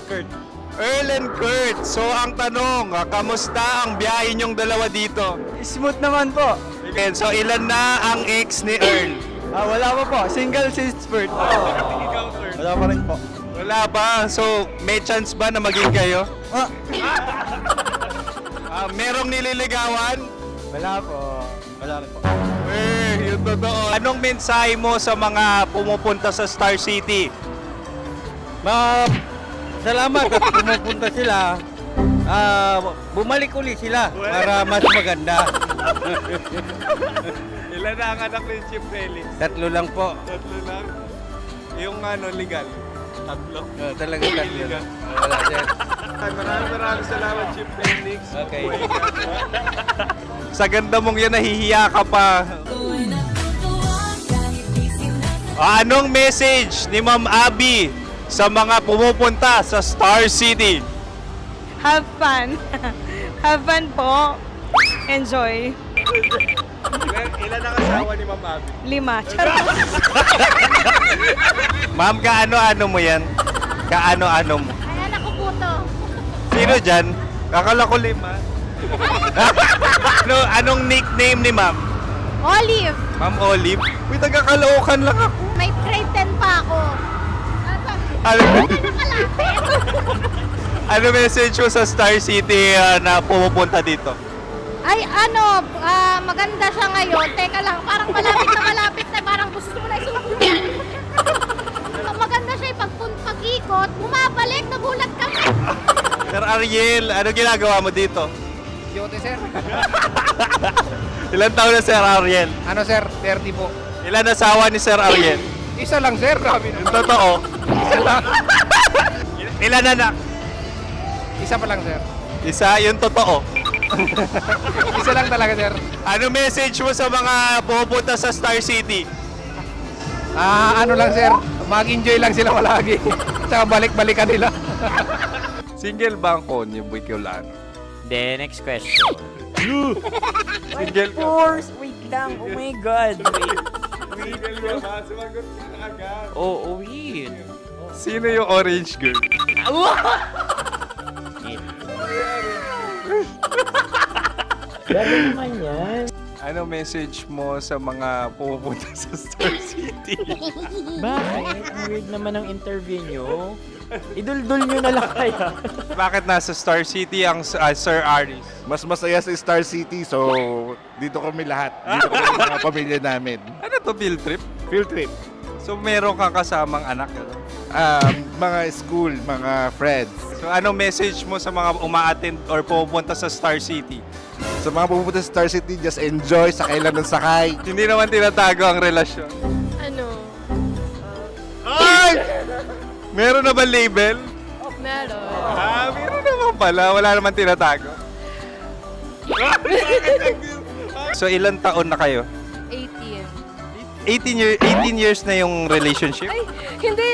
Kurt. Earl and Kurt. So, ang tanong, kamusta ang biyahe niyong dalawa dito? Smooth naman po. Okay, so, ilan na ang ex ni Earl? Wala pa po. Single since birth. Wala pa rin po. Wala pa. So, may chance ba na maging kayo? Merong nililigawan? Wala po. Wala rin po. Yung totoo. Anong mensahe mo sa mga pumupunta sa Star City? Salamat at pumupunta sila. Bumalik uli sila para mas maganda. Ilan na ang anak ni Chip Felix? 3 lang po. 3 lang? Yung legal? 3? Talaga 3 lang. Wala siya. Maraming salamat, Chip Felix. Okay. Oh my God. Sa ganda mong yan, nahihiya ka pa. Anong message ni Ma'am Abby sa mga pumupunta sa Star City? Have fun. Have fun po. Enjoy. Ilan ang asawa ni Ma'am Abby? 5. Charot. Ma'am, kaano-ano mo yan? Kaano-ano mo? Ayan ako po to. Sino dyan? Kakala ko 5. Anong nickname ni Ma'am? Olive. Ma'am Olive? Uy, taga-Caloocan lang ako. May grade 10 pa ako. Ano message mo sa Star City na pumupunta dito? Ay, maganda siya ngayon. Teka lang, parang malapit na, parang gusto mo na isulat yun. Maganda siya pag-ikot, bumabalik, nagulat kami. Sir Ariel, ano ginagawa mo dito? Yote, sir. Ilan taon na Sir Ariel? Ano, sir? 30 po. Ilan asawa ni Sir Ariel? Isa lang, sir. Grabe Yung totoo. Isa lang. Ilan anak? Isa pa lang, sir. Isa, yung totoo. Isa lang talaga, sir. Ano message mo sa mga pupunta sa Star City? Ano lang, sir. Mag-enjoy lang sila palagi. Tsaka balik-balikan nila. Single ba ang Konyo Bicolano? Then, next question. Single ka. course! Wait lang. Oh my God. Single ka ba? Sumagot ka na agad. Oo, wait. Sino yung orange girl? Gano'n naman yan. Ano message mo sa mga pupunta sa Star City? Bakit? Ang weird naman ang interview nyo. Idul-dul nyo na lang kaya. Bakit nasa Star City ang Sir Aris? Mas masaya sa Star City, so dito kami lahat. Dito kami mga pamilya namin. Ano to, field trip? Field trip. So meron kang kasamang anak? Ano? Mga school, mga friends. So ano message mo sa mga uma-attend or pupunta sa Star City? Sa mga pupunta sa Star City, just enjoy, sakay lang ng sakay. Hindi naman tinatago ang relasyon. Ano? Ay! Meron na ba label? Meron. Meron naman pala. Wala naman tinatago. So ilan taon na kayo? 18. 18 years na yung relationship? Ay, hindi.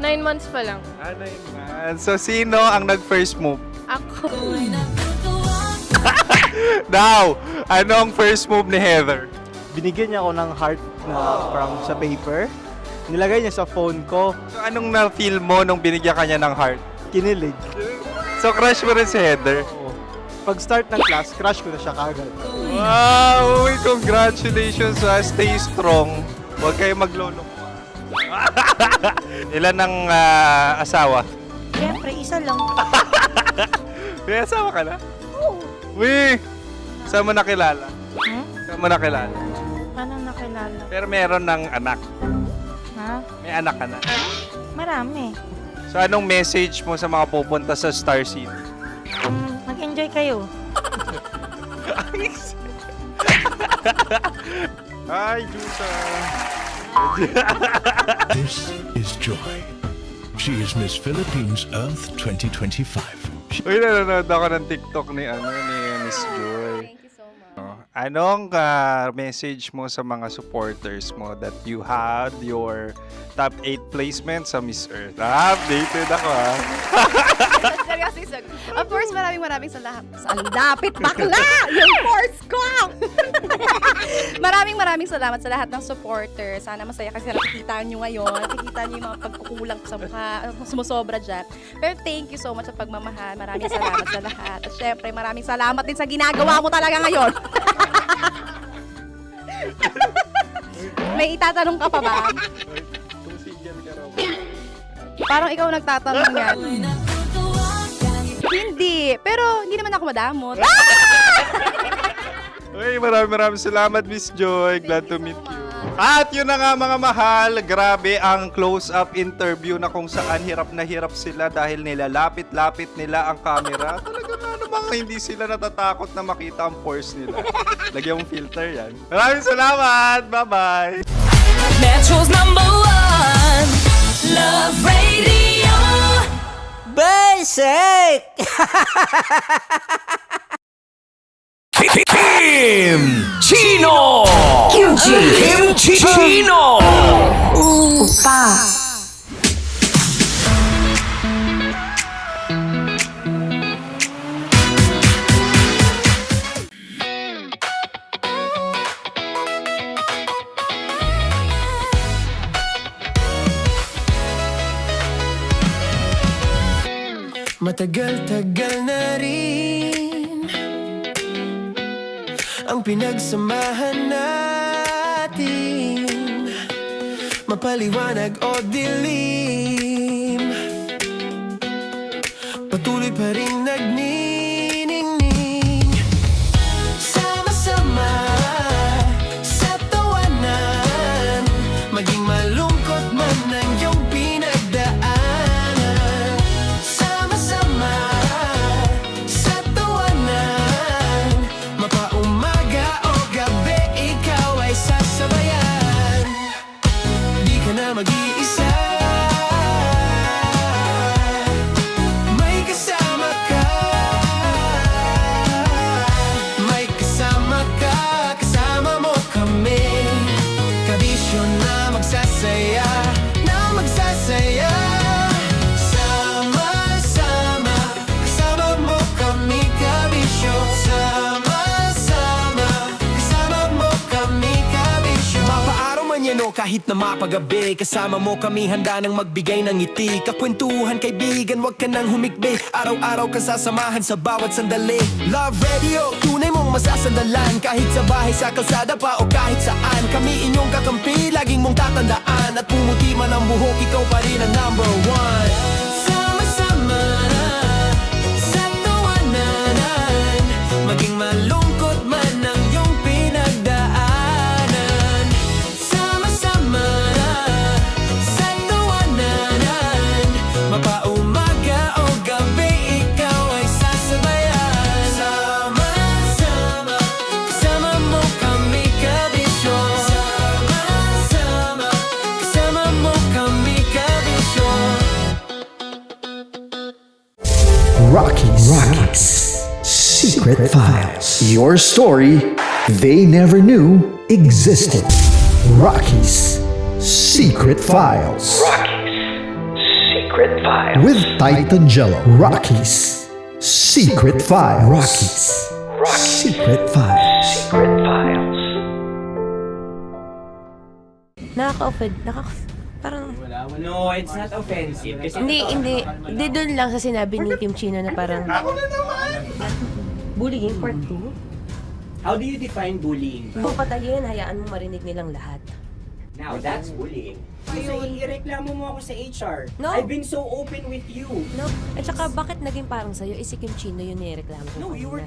9 months pa lang. 9 months. So sino ang nag-first move? Ako. Now, ano ang first move ni Heather? Binigyan niya ako ng heart na from sa paper. Nilagay niya sa phone ko. So anong na-feel mo nung binigyan kanya ng heart? Kinilig. So crush mo rin si Heather? Pag start ng class, crush ko na siya kagad. Wow! Uy, congratulations! Stay strong. Huwag kayo maglolo. Ilan ang asawa? Siyempre, isa lang. May asawa ka na? Oo. Uy! Saan mo nakilala? Saan mo nakilala? Paano nakilala? Pero meron ng anak. Ha? May anak ka na. Marami. So anong message mo sa mga pupunta sa Star City? Mag-enjoy kayo. Hi, Jusa! This is Joy. She is Miss Philippines Earth 2025. Uy, nanonood ako ng TikTok ni Miss Joy. Thank you so much. Anong message mo sa mga supporters mo that you had your top 8 placement sa Miss Earth? Updated ako Seryoso, of course, maraming salamat. Ang dapit bakla! Yung course ko! maraming salamat sa lahat ng supporter. Sana masaya kasi nakikita nyo ngayon. Nakikita nyo yung mga pagkukulang ko sa mukha. Sumusobra dyan. Pero thank you so much sa pagmamahal. Maraming salamat sa lahat. At syempre, maraming salamat din sa ginagawa mo talaga ngayon. May itatanong ka pa ba? Parang ikaw nagtatanong yan. Hindi. Pero hindi naman ako madamot. Uy, maraming salamat, Miss Joy. Glad to meet you. At yun na nga mga mahal, grabe ang close-up interview na kung saan hirap na hirap sila dahil nilalapit-lapit nila ang camera. Talaga nga namang hindi sila natatakot na makita ang pores nila. Lagyan mong filter yan. Maraming salamat! Bye-bye! Metro's #1 Love Radio. Basic! Kim Chino! Kim Chino! Upa. Matagal-tagal na rin ang pinagsamahan natin, mapaliwanag o dilim. pa rin nagniningning. Sama-sama sa tawanan, maging malungkot man ang iyong pinagdaanan. Sama-sama sa tawanan, mapaumaga o gabi, ikaw ay sasabayan. Di ka na mag-iisa, may kasama ka. May kasama ka, kasama mo kami. Kabisyo na magsasaya, na magsasaya. Sama-sama, kasama mo kami, kabisyo. Sama-sama, kasama mo kami, kabisyo. Mapaaraw man yan o kahit na mapagabi, kasama mo kami handa nang magbigay ng ngiti. Kakwentuhan kaibigan, wag ka nang humikbi. Araw-araw ka sasamahan sa bawat sandali. Love Radio, tunay mong masasandalan. Kahit sa bahay, sa kalsada pa o kahit saan, kami inyong kakampi, laging mong tatandaan. At pumuti man ang buhok, ikaw pa rin ang number one. Sama-sama sa tawanan, maging malungkot man ang iyong pinagdaanan. Sama-sama sa tawanan, mapaumaga o gabi, ikaw ay sasabayan. Sama-sama, kasama mo kami, kabisyo. Sama-sama, kasama mo kami, kabisyo. Rockies. Secret Files. Your story they never knew existed. Rockies. Secret Files. Secret Files. With Titan Jello. Rockies. Secret Files. Rockies. Secret Files. Secret Files. Nakaka-offend. Parang... No, it's not offensive. Kasi Hindi doon lang sa sinabi ni Kim Chino na parang... Bullying, part 2? How do you define bullying? Kung patayin, hayaan mo marinig nilang lahat. Now, that's bullying. So, ireklamo mo ako sa HR. No. I've been so open with you. No? At saka, bakit naging parang sa'yo? Si Kim Chino yun nireklamo ko. No, you were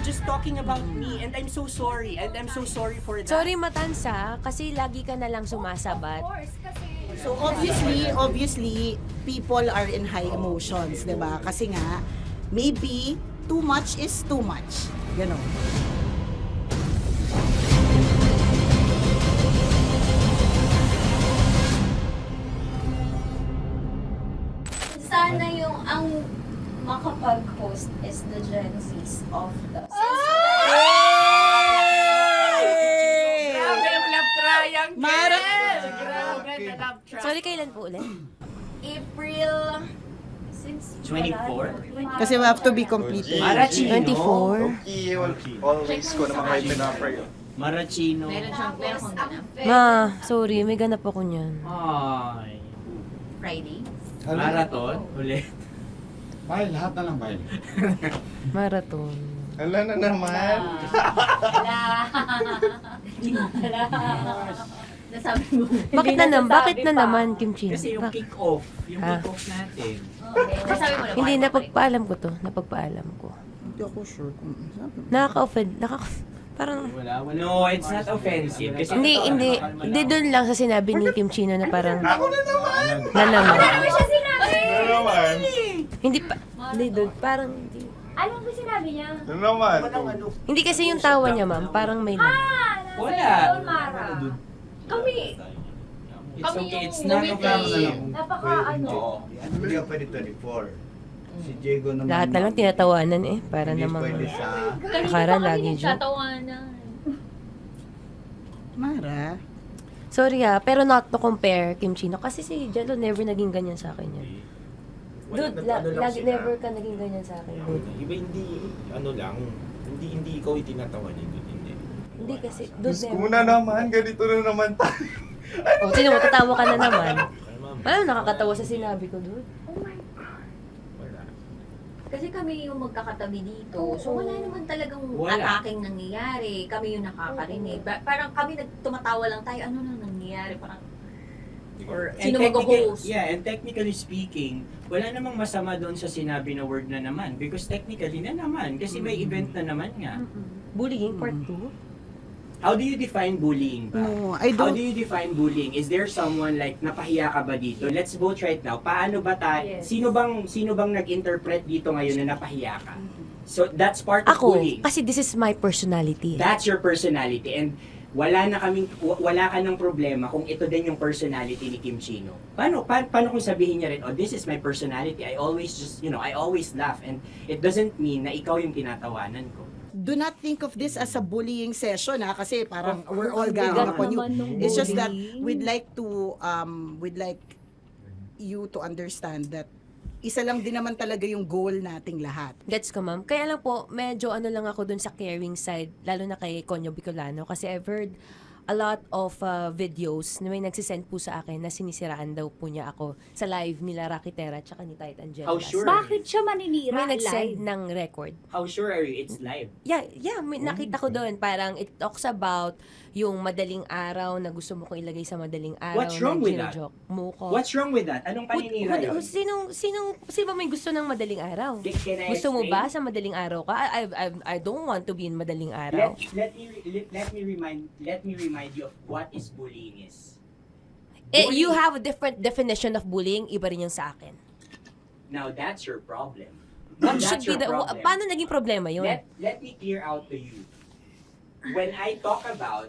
just talking about me, and I'm so sorry. And I'm so sorry for that. Sorry, Matansa, kasi lagi ka na lang sumasabat. So obviously, people are in high emotions, 'di ba? Kasi nga maybe too much is too much. Ganon. Sana yung ang makapag-host is the Gen Zs of the Grabe yung love triangle! Mara! Grabe na love triangle! Sorry, kailan po ulit? April... Since 24? Kasi we have to be completed. Marachino. 24? Always ko naman kayo pinapray. Marachino. Ma, sorry, may ganap ako niyan. Ay. Friday? Marathon? Ulit. Bye, lahat na lang bye. Marathon. Hala na naman. Nasabi mo. Bakit na naman, Kim Chino? Kasi yung kick-off. Yung Ha? kick-off natin. Nasabi mo na. Hindi, napagpaalam ko to. Napagpaalam ko. Hindi ako sure kung Nakaka-offend. Parang... Wala. No, it's not offensive. Kasi Hindi doon lang sa sinabi ni Kim Chino na parang... Ako na naman! Na naman. Ano siya sinabi? Ano naman? Hindi pa... Hindi doon. Parang... Hindi. Ano ba sinabi niya? Ano naman? Hindi kasi yung tawa niya, ma'am. Parang may lang. Wala. Doon, Mara. Kami. It's Kami okay. yung It's not ngumiti. offensive. Napaka ano. Hindi ka pwede 24. Si Diego naman. Lahat na lang tinatawanan eh. Para Hindi namang... pwede sa... Akara lagi joke. Tatawanan. Mara. Sorry ha, pero not to compare Kim Chino. Kasi si Jello never naging ganyan sa akin yan. Dude, lagi never ka naging ganyan sa akin, dude. Iba hindi, ano lang, hindi ikaw itinatawa niya, dude, hindi. Hindi kasi, dude, Diyos ko na naman, ganito na naman tayo. O, sino mo, tatawa ka na naman. Alam, nakakatawa sa sinabi ko, dude. Oh my God. Kasi kami yung magkakatabi dito. So wala naman talagang ataking nangyayari. Kami yung nakakarinig. Parang kami tumatawa lang tayo. Ano nang nangyayari? Parang And technically speaking, wala namang masama doon sa sinabi na word na naman. Because technically na naman. Kasi may event na naman nga. Bullying, part 2? How do you define bullying ba? No, I How don't. do you define bullying? Is there someone like napahiya ka ba dito? Let's vote right now. Paano ba sino bang nag-interpret dito ngayon na napahiya ka? So that's part of Ako, bullying. kasi this is my personality. That's your personality and wala ka ng problema kung ito din yung personality ni Kim Chino. Paano kung sabihin niya rin, oh, this is my personality. I always I always laugh and it doesn't mean na ikaw yung tinatawanan ko. Do not think of this as a bullying session kasi parang we're all ganging upon you. It's just that we'd like you to understand that isa lang din naman talaga yung goal nating lahat. Gets ko, ma'am. Kaya lang po, medyo lang ako dun sa caring side, lalo na kay Conyo Bicolano, kasi I've heard a lot of videos na may nagsisend po sa akin na sinisiraan daw po niya ako sa live nila Rocky Terra tsaka ni Tight Angela. How sure? Bakit siya maninira May live? nagsend ng record. How sure are you it's live? Yeah, may nakita ko doon. Parang it talks about yung madaling araw na gusto mo kong ilagay sa madaling araw. What's wrong with that? Mo ko. What's wrong with that? Anong paninira yun? Sino ba may gusto ng madaling araw? Can I Gusto mo explain? ba sa madaling araw ka? I don't want to be in madaling araw. Let me remind you of what is bullying is. You have a different definition of bullying, iba rin yung sa akin. Now that's your problem. What That's should be your the problem. paano naging problema yun? Let me clear out to you. When I talk about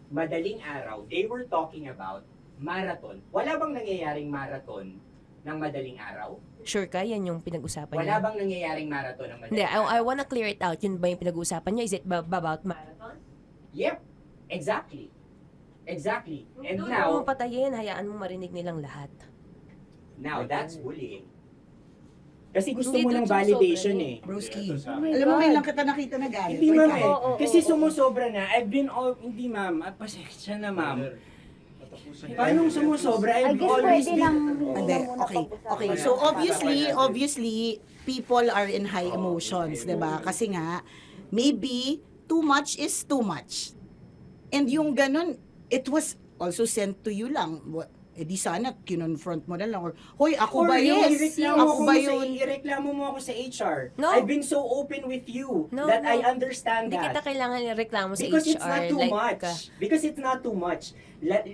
madaling araw, they were talking about marathon. Wala bang nangyayaring marathon ng madaling araw? Sure ka, yan yung pinag-usapan Wala niya? bang nangyayaring marathon ng Hindi, madaling araw? I wanna clear it out. Yun ba yung pinag-usapan niya? Is it about marathon? Yep, exactly. Exactly. And Doon now, mo patayin, hayaan mo marinig nilang lahat. now that's bullying. Kasi gusto Hindi mo doon ng validation sumusobra Broski, my alam mo God. ngayon lang kita nakita na galit. Hindi ma'am eh. Oo, Kasi oo. sumusobra na. Hindi ma'am. Pasensya na ma'am. Paano sumusobra? I I've guess always pwede been... lang Hindi, okay. So obviously people are in high emotions, 'di ba? Kasi nga maybe too much is too much. And yung ganun, it was also sent to you lang. Di sana kinonfront mo na lang or hoy, ako ba yun? Ako ba yun? Ireklamo mo ako sa HR. No. I've been so open with you No, that no. I understand Hindi that. kita kailangan reklamo sa Because HR. it's not too like, much. Because it's not too much.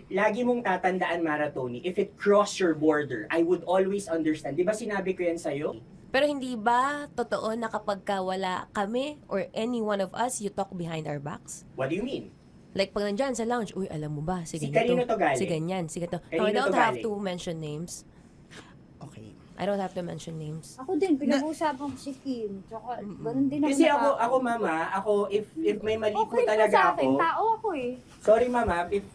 Lagi mong tatandaan, Maratoni, if it cross your border, I would always understand. Di ba sinabi ko yan sa'yo? Pero hindi ba totoo na kapag wala kami or any one of us, you talk behind our backs? What do you mean? Like pag nandyan sa lounge, uy, alam mo ba, si Si ganito, kanino to galing? si ganyan, si ganito. Kanino No, I don't to have galing? to mention names. Okay. I don't have to mention names. Ako din, pinag-uusapan ko si Kim. Tsaka, ganun din Kasi ako. ako mama, if may mali po Okay po talaga sa akin, ako. tao ako eh. Sorry mama, if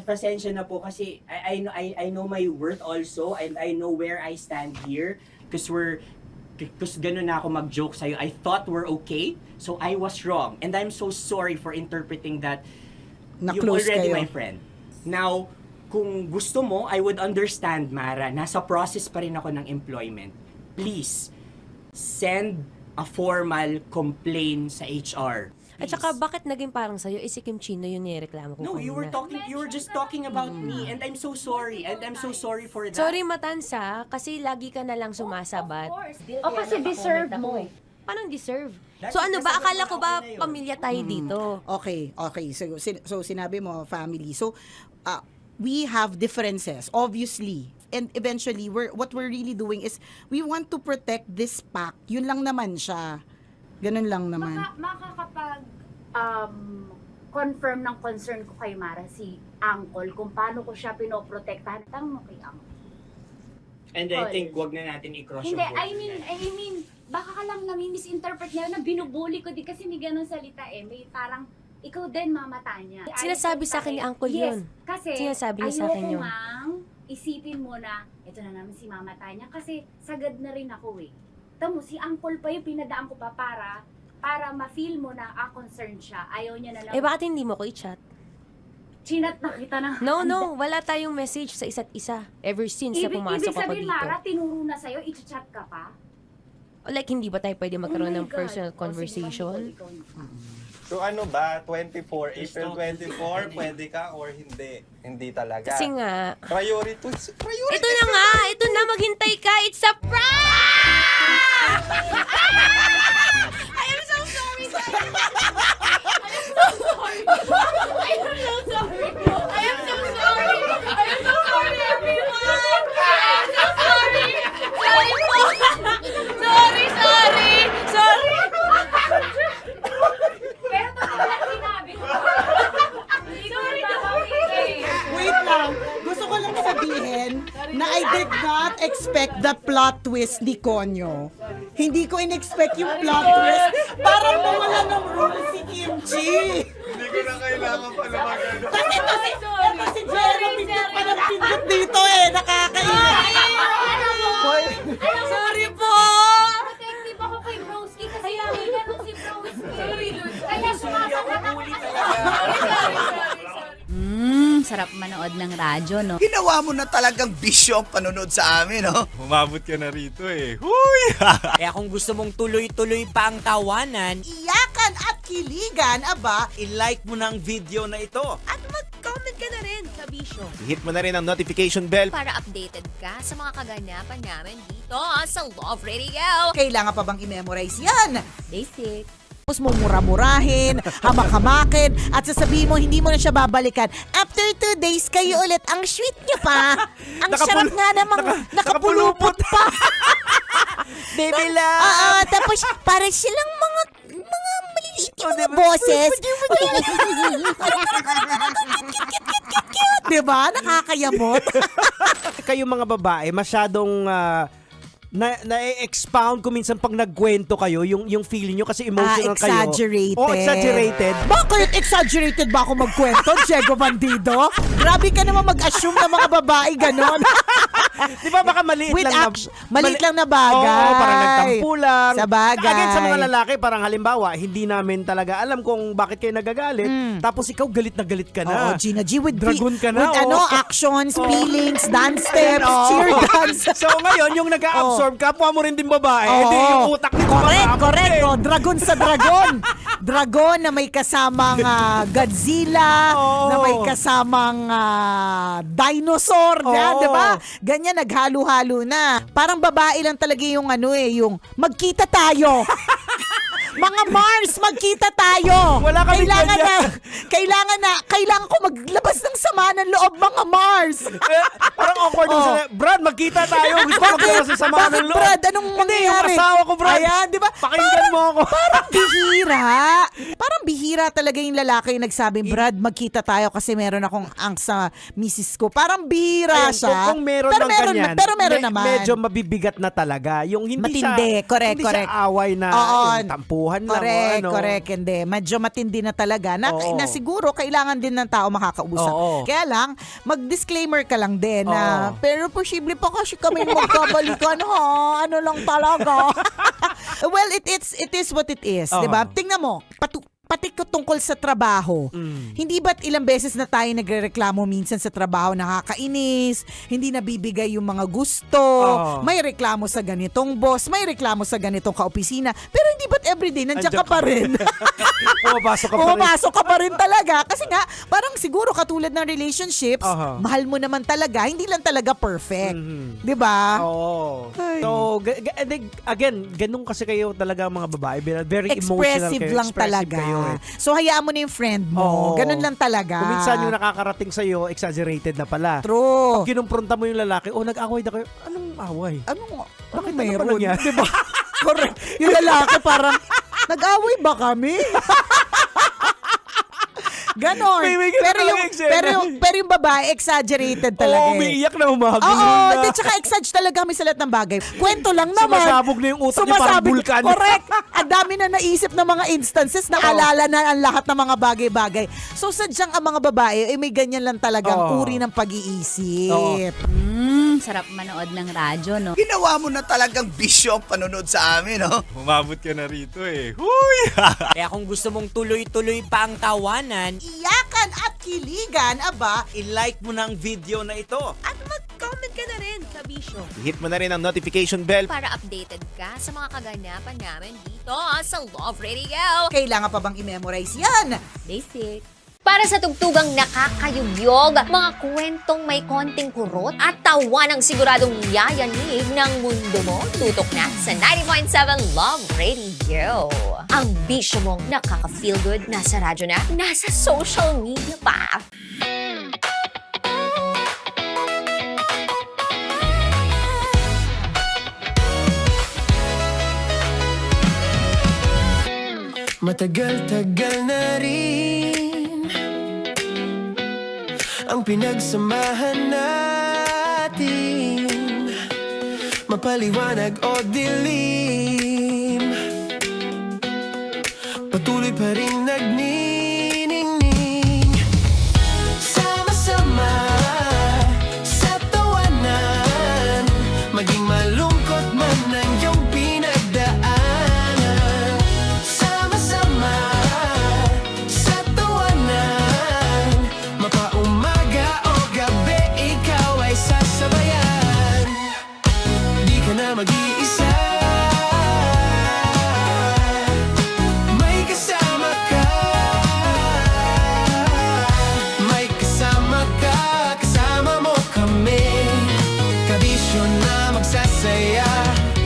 pasensya na po kasi I know my worth also and I know where I stand here because ganun na ako mag-joke sa'yo. I thought we're okay, so I was wrong. And I'm so sorry for interpreting that you're Na-close already kayo. my friend. Now, kung gusto mo, I would understand, Mara. Nasa process pa rin ako ng employment. Please, send a formal complaint sa HR. At saka, bakit naging parang sa'yo, si Kim Chino yung nireklamo ko No, you were just talking about me and I'm so sorry. And I'm so sorry for that. Sorry, Matansa, kasi lagi ka na lang sumasabat. O kasi deserve mo eh. Paano deserve? So ano ba, akala ko ba pamilya tayo dito? Okay. So sinabi mo family. So we have differences obviously. And eventually what we're really doing is we want to protect this pack. Yun lang naman siya. Ganun lang naman. Makakapag confirm ng concern ko kay Mara si Uncle kung paano ko siya pinoprotektahan. Tanong mo kay Uncle. And I think wag na natin i-cross Hindi, yung border. I mean, baka ka lang nami-misinterpret niya na binubuli ko din kasi may ganun salita eh. May parang, ikaw din mamata niya. Sinasabi sa akin ni Uncle Yes, yun. kasi Sinasabi niya sa akin ayoko yun. mang isipin mo na, ito na naman si mamata niya kasi sagad na rin ako eh. Tamo, si Uncle pa yung pinadaan ko pa para ma-feel mo na concerned siya. Ayaw niya na lang. Eh, bakit hindi mo ko i-chat? Chinat na kita na. No, wala tayong message sa isa't isa ever since na pumasok Ibig ako sabihin, dito. Mara, tinuro na sa'yo, i-chat ka pa? Like, hindi ba tayo pwede magkaroon Oh my ng God. personal O, sige, conversation? ikaw. So ano ba, 24, April 24, pwede ka or hindi? Hindi talaga. Kasi nga, Priority. ito na nga, ito na, maghintay ka. It's a prank! I am so sorry, guys. I am so sorry. I am so sorry. I am so sorry. I am so sorry, everyone. I am so sorry. Sorry po. Sorry. Pero talaga sinabi ko. Hindi ko Wait lang. Gusto ko lang sabihin na I did not expect the plot twist ni Konyo. Hindi ko in-expect yung plot twist. Parang mawala ng role si Kimchi. Hindi ko na kailangan pa naman. Kasi ito si Jeremy pa ng pindot dito nakakaiyak. Sorry po. Protective ako kay Broski kasi hihina nung si Broski. Kaya sumasagot ako. Sarap manood ng radyo, no? Ginawa mo na talagang bisyo ang panonood sa amin, no? Umabot ka na rito eh. Huy! Kaya kung gusto mong tuloy-tuloy pa ang tawanan, Iyakan at kiligan, aba. i-like mo na ang video na ito. At mag-comment ka na rin sa Bisyo. Hit mo na rin ang notification bell. Para updated ka sa mga kaganapan namin dito sa Love Radio. Kailangan pa bang i-memorize yan? Basic. Tapos mo mura-murahin, hamak-hamakin, at sasabihin mo hindi mo na siya babalikan. After 2 days, kayo ulit. Ang sweet niyo pa. Ang sarap nga namang nakapulupot pa. Baby love! Tapos para silang mga maliliit yung mga boses. Diba? Nakakayamot. Kayo mga babae, masyadong na-expound ko minsan pag nagkwento kayo, yung feeling nyo kasi emotional kayo. Exaggerated. Oh, exaggerated. Bakit exaggerated ba ako magkwento, Diego Bandido? Grabe ka naman mag-assume na mga babae ganon. Di ba baka maliit lang maliit lang na bagay. Oo, parang nagtampo lang. Sa bagay. Again, sa mga lalaki, parang halimbawa, hindi namin talaga alam kung bakit kayo nagagalit. Tapos ikaw galit na galit ka na. Oo, Gina G, with Dragon ka na. with actions, feelings, dance steps, cheer dance. So ngayon, yung nag-a-absorb, kapwa mo rin din babae, edi yung utak nito Correct. Oh, dragon sa dragon. Dragon na may kasamang Godzilla, na may kasamang dinosaur, di ba? Ganyan, naghalo-halo na. Parang babae lang talaga yung yung magkita tayo. Mga Mars, magkita tayo. Wala kami Kailangan ko maglabas ng sama ng loob, mga Mars. Parang awkward yung sila. Brad, magkita tayo. Gusto ko maglabas ng sama ng loob. Brad, anong mangyayari? Hindi, yung asawa ko, Brad. Ayan, di ba? Pakinggan mo ako. Parang bihira talaga yung lalaki yung nagsabing, Brad, magkita tayo kasi meron akong angst sa misis ko. Parang bihira siya. Kung meron pero lang ganyan, pero meron naman. Medyo mabibigat na talaga. Yung hindi matindi, correct. siya away na yung tampuhan lang. Correct. Hindi. Medyo matindi na talaga. Na siguro kailangan din ng tao makakausap. Kaya lang, mag-disclaimer ka lang din na, pero posible pa kasi kami magkabalikan ha. Ano lang talaga. Well, it is what it is. Diba? Tingnan mo, pati tungkol sa trabaho. Hindi ba't ilang beses na tayo nagrereklamo minsan sa trabaho, nakakainis, hindi nabibigay yung mga gusto, may reklamo sa ganitong boss, may reklamo sa ganitong kaopisina, pero hindi ba't everyday nandiyan ka pa rin? Pumapasok ka pa rin talaga. Kasi nga, parang siguro katulad ng relationships, mahal mo naman talaga, hindi lang talaga perfect. Diba? Oo. So, again, ganun kasi kayo talaga mga babae. Very emotional kayo. Lang talaga. Kayo. So, hayaan mo na yung friend mo. Ganun lang talaga. Kung minsan yung nakakarating sa'yo, exaggerated na pala. True. Pag kinumpronta mo yung lalaki, nag-away na kayo. Anong away? Bakit mayroon? Diba? Correct. Yung lalaki parang, nag-away ba kami? Ganon. Pero yung babae, exaggerated talaga. Umiiyak na umagod. Oo, tsaka exagge talaga kami sa lahat ng bagay. Kwento lang naman. Sumasabog na yung utak niya parang vulkan. Correct. Ang dami na naisip ng mga instances na alala na ang lahat ng mga bagay-bagay. So, sadyang ang mga babae, may ganyan lang talagang uri ng pag-iisip. Sarap manood ng radyo, no? Ginawa mo na talagang bisyo ang panonood sa amin, no? Umabot ka na rito eh. Huy! Kaya kung gusto mong tuloy-tuloy pa ang tawanan, iyakan at kiligan, aba. i-like mo na ang video na ito. At mag-comment ka na rin sa Bisyo. serbisyo. Hit mo na rin ang notification bell Para updated ka sa mga kaganapan namin dito sa Love Radio. Kailangan pa bang i-memorize yan? Basic. Para sa tugtugang nakakayugyog, mga kwentong may konting kurot at tawa ng siguradong yayanig ng mundo mo, tutok na sa 90.7 Love Radio. Ang bisyo mong nakaka-feel good, nasa radyo na, nasa social media pa. Matagal-tagal na rin ang pinagsamahan natin, mapaliwanag o dilim, patuloy pa rin nagniningning. Sama-sama sa tawanan, maging malungkot man ang iyong pinagdaanan. Sama-sama sa tawanan, mapaumaga o gabi, ikaw ay sasabayan. Di ka na mag-iisa, may kasama ka. May kasama ka, kasama mo kami. Kabisyo na magsasaya,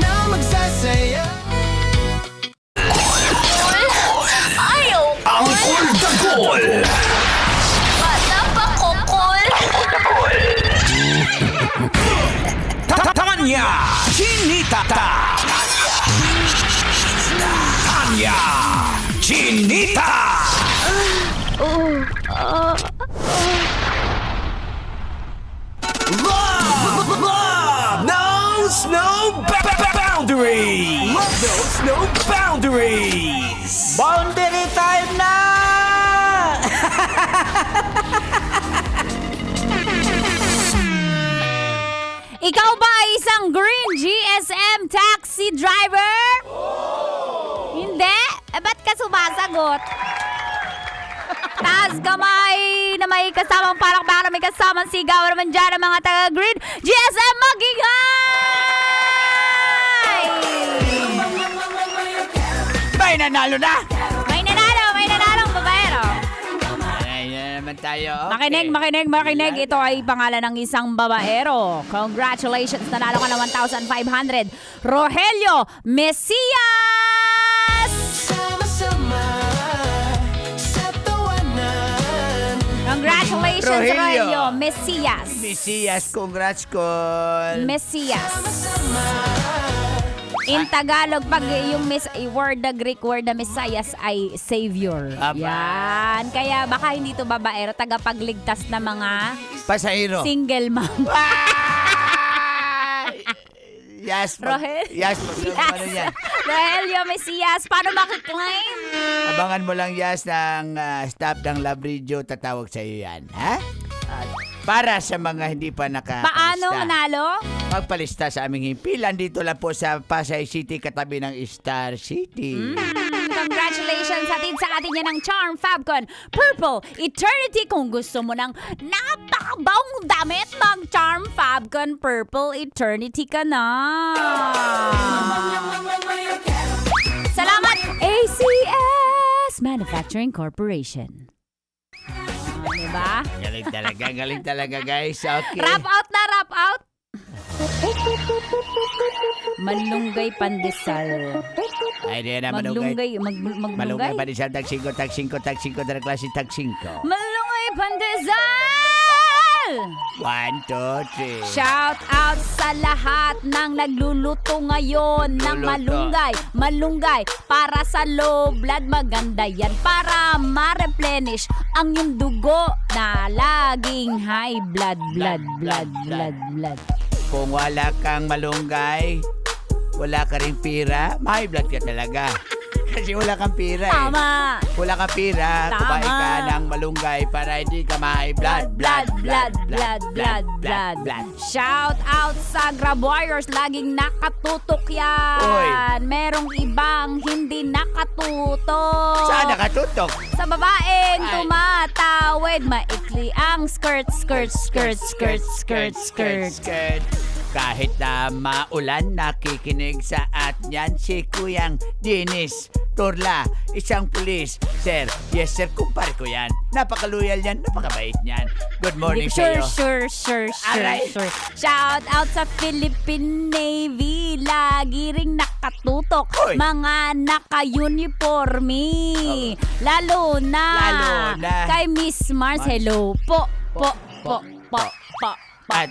na magsasaya. Ayaw! Ang Kol-Dagol! Bata pa ko, Kol! Tanya Chinita. Tanya Chinita. Love knows no boundaries. Love knows no boundaries. Boundary time na! Ikaw ba ay isang green GSM taxi driver? Hindi? Ba't ka sumasagot? Taas kamay na may kasamang parang may kasamang sigaw naman dyan ang mga taga-green GSM magigay! May nanalo na! May nanalong babaero. Ayan naman tayo. Makinig. Ito ay pangalan ng isang babaero. Congratulations, nanalo ka ng 1,500. Rogelio Mesias! Sama-sama sa tawanan. Congratulations, Rogelio Mesias. Mesias, congrats, Col. Mesias. In Tagalog, pag yung word na Greek word na Mesias ay Savior. Aba. Yan. Kaya baka hindi to babaero, tagapagligtas na mga Pasahero. single mom. Yes, Rogelio. Yes, ano yan? Rogelio Mesias, paano makiklaim? Abangan mo lang, Yas, ng staff ng Love Radio, tatawag sa iyo yan. Ha? At para sa mga hindi pa nakapalista. Paano manalo? Magpalista sa aming himpilan. Dito lang po sa Pasay City, katabi ng Star City. Congratulations hatid sa atin yan ng Charm Fabcon Purple Eternity. Kung gusto mo ng napakabawang damit, mag Charm Fabcon Purple Eternity ka na. Salamat ACS Manufacturing Corporation. Diba? Galing talaga, guys. Okay. Wrap out. Malunggay Pandesal. Ay, di na Malunggay. Malunggay pa din siya. Tag 5 na klase, tag 5. Malunggay Pandesal! 1, 2, 3. Shout out sa lahat ng nagluluto ngayon ng malunggay para sa low blood. Maganda yan para ma-replenish ang yung dugo na laging high blood. Kung wala kang malunggay, wala ka rin pira, may blood ka talaga. Kasi wala kang pira eh. Tama. Wala kang pira, Tama. kumain ka ng malunggay para hindi ka may blood. Shout out sa Grab Warriors, laging nakatutok yan. Merong ibang hindi nakatutok. Saan nakatutok? Sa babaeng tumatawid, maikli ang skirt. Kahit na maulan, nakikinig sa at yan si Kuyang Dinis Turla, isang pulis. Sir, yes sir, kumpare ko yan. Napaka-loyal yan, napakabait yan. Good morning Sure. sa'yo. Aray. Shout out sa Philippine Navy. Lagi ring nakatutok. Hoy. Mga naka-uniforme. Lalo na kay Miss Mars. Hello po. At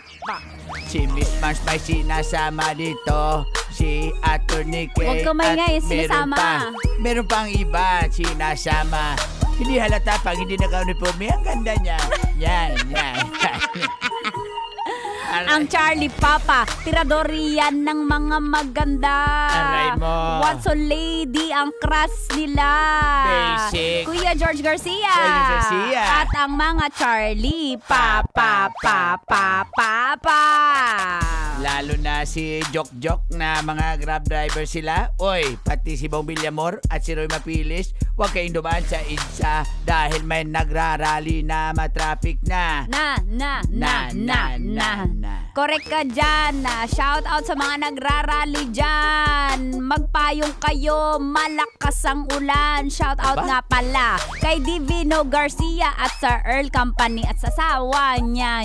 si Miss Mars may sinasama dito. Si Atty. K. Huwag ka maingay, at sinasama. Meron pang iba sinasama. Hindi halata pag hindi naka-uniforme. Ang ganda niya. Yan. Ang Charlie Papa, tirador yan ng mga maganda. Aray mo. What's so lady ang crush nila? Basic. Kuya George Garcia. George Garcia. At ang mga Charlie Papa. Lalo na si Jok na mga grab driver sila. Oy, pati si Bong Villamor at si Roy Mapilis, huwag kayong dumaan sa EDSA dahil may nagrarally na matraffic na. Correct ka dyan. Shout out sa mga nagrarally dyan. Magpayong kayo, malakas ang ulan. Shout out nga pala kay Divino Garcia at sa Earl Company at sa asawa niya.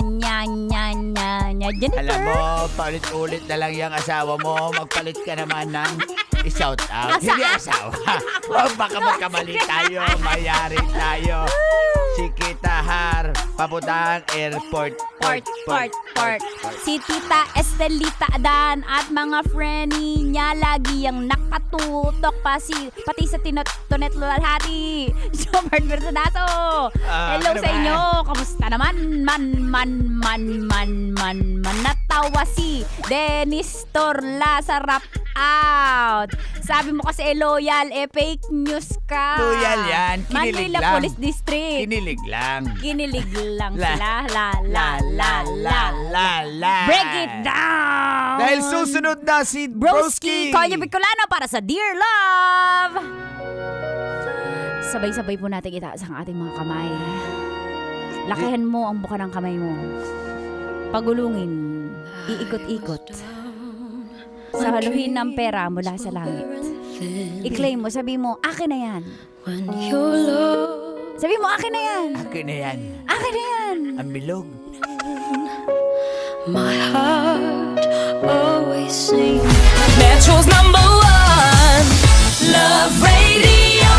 Jennifer. Alam mo, paulit-ulit na lang yung asawa mo. Magpalit ka naman ng i-shout out. Hindi asawa. Huwag baka magkamali tayo. Mayari tayo. Si Kitahar, papuntang airport. Port. Si Tita Estelita Adan at mga friendly niya lagi yung nakatutok pati sa Tonet Lalhati. Jobert Bertadaso. Hello ano sa ba? inyo. Kamusta naman? Man. Natawa si Dennis Torla sa Rap Out. Sabi mo kasi loyal, fake news ka. Loyal yan. Kinilig Manila lang. Police District. Kinilig lang. sila. La. Break it down! Dahil susunod na si Broski! Konyo Bicolano para sa Dear Love! Sabay-sabay po natin itaas ang ating mga kamay. Lakihan mo ang buka ng kamay mo. Pagulungin, iikot-ikot. Sahaluhin ng pera mula sa langit. I-claim mo, sabi mo, akin na yan. Sabi mo, akin na yan. Akin na yan. Akin na yan. Ang bilog. My heart always sings Metro's #1 Love Radio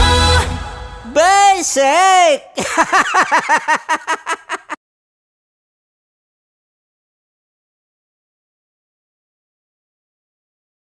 Basic!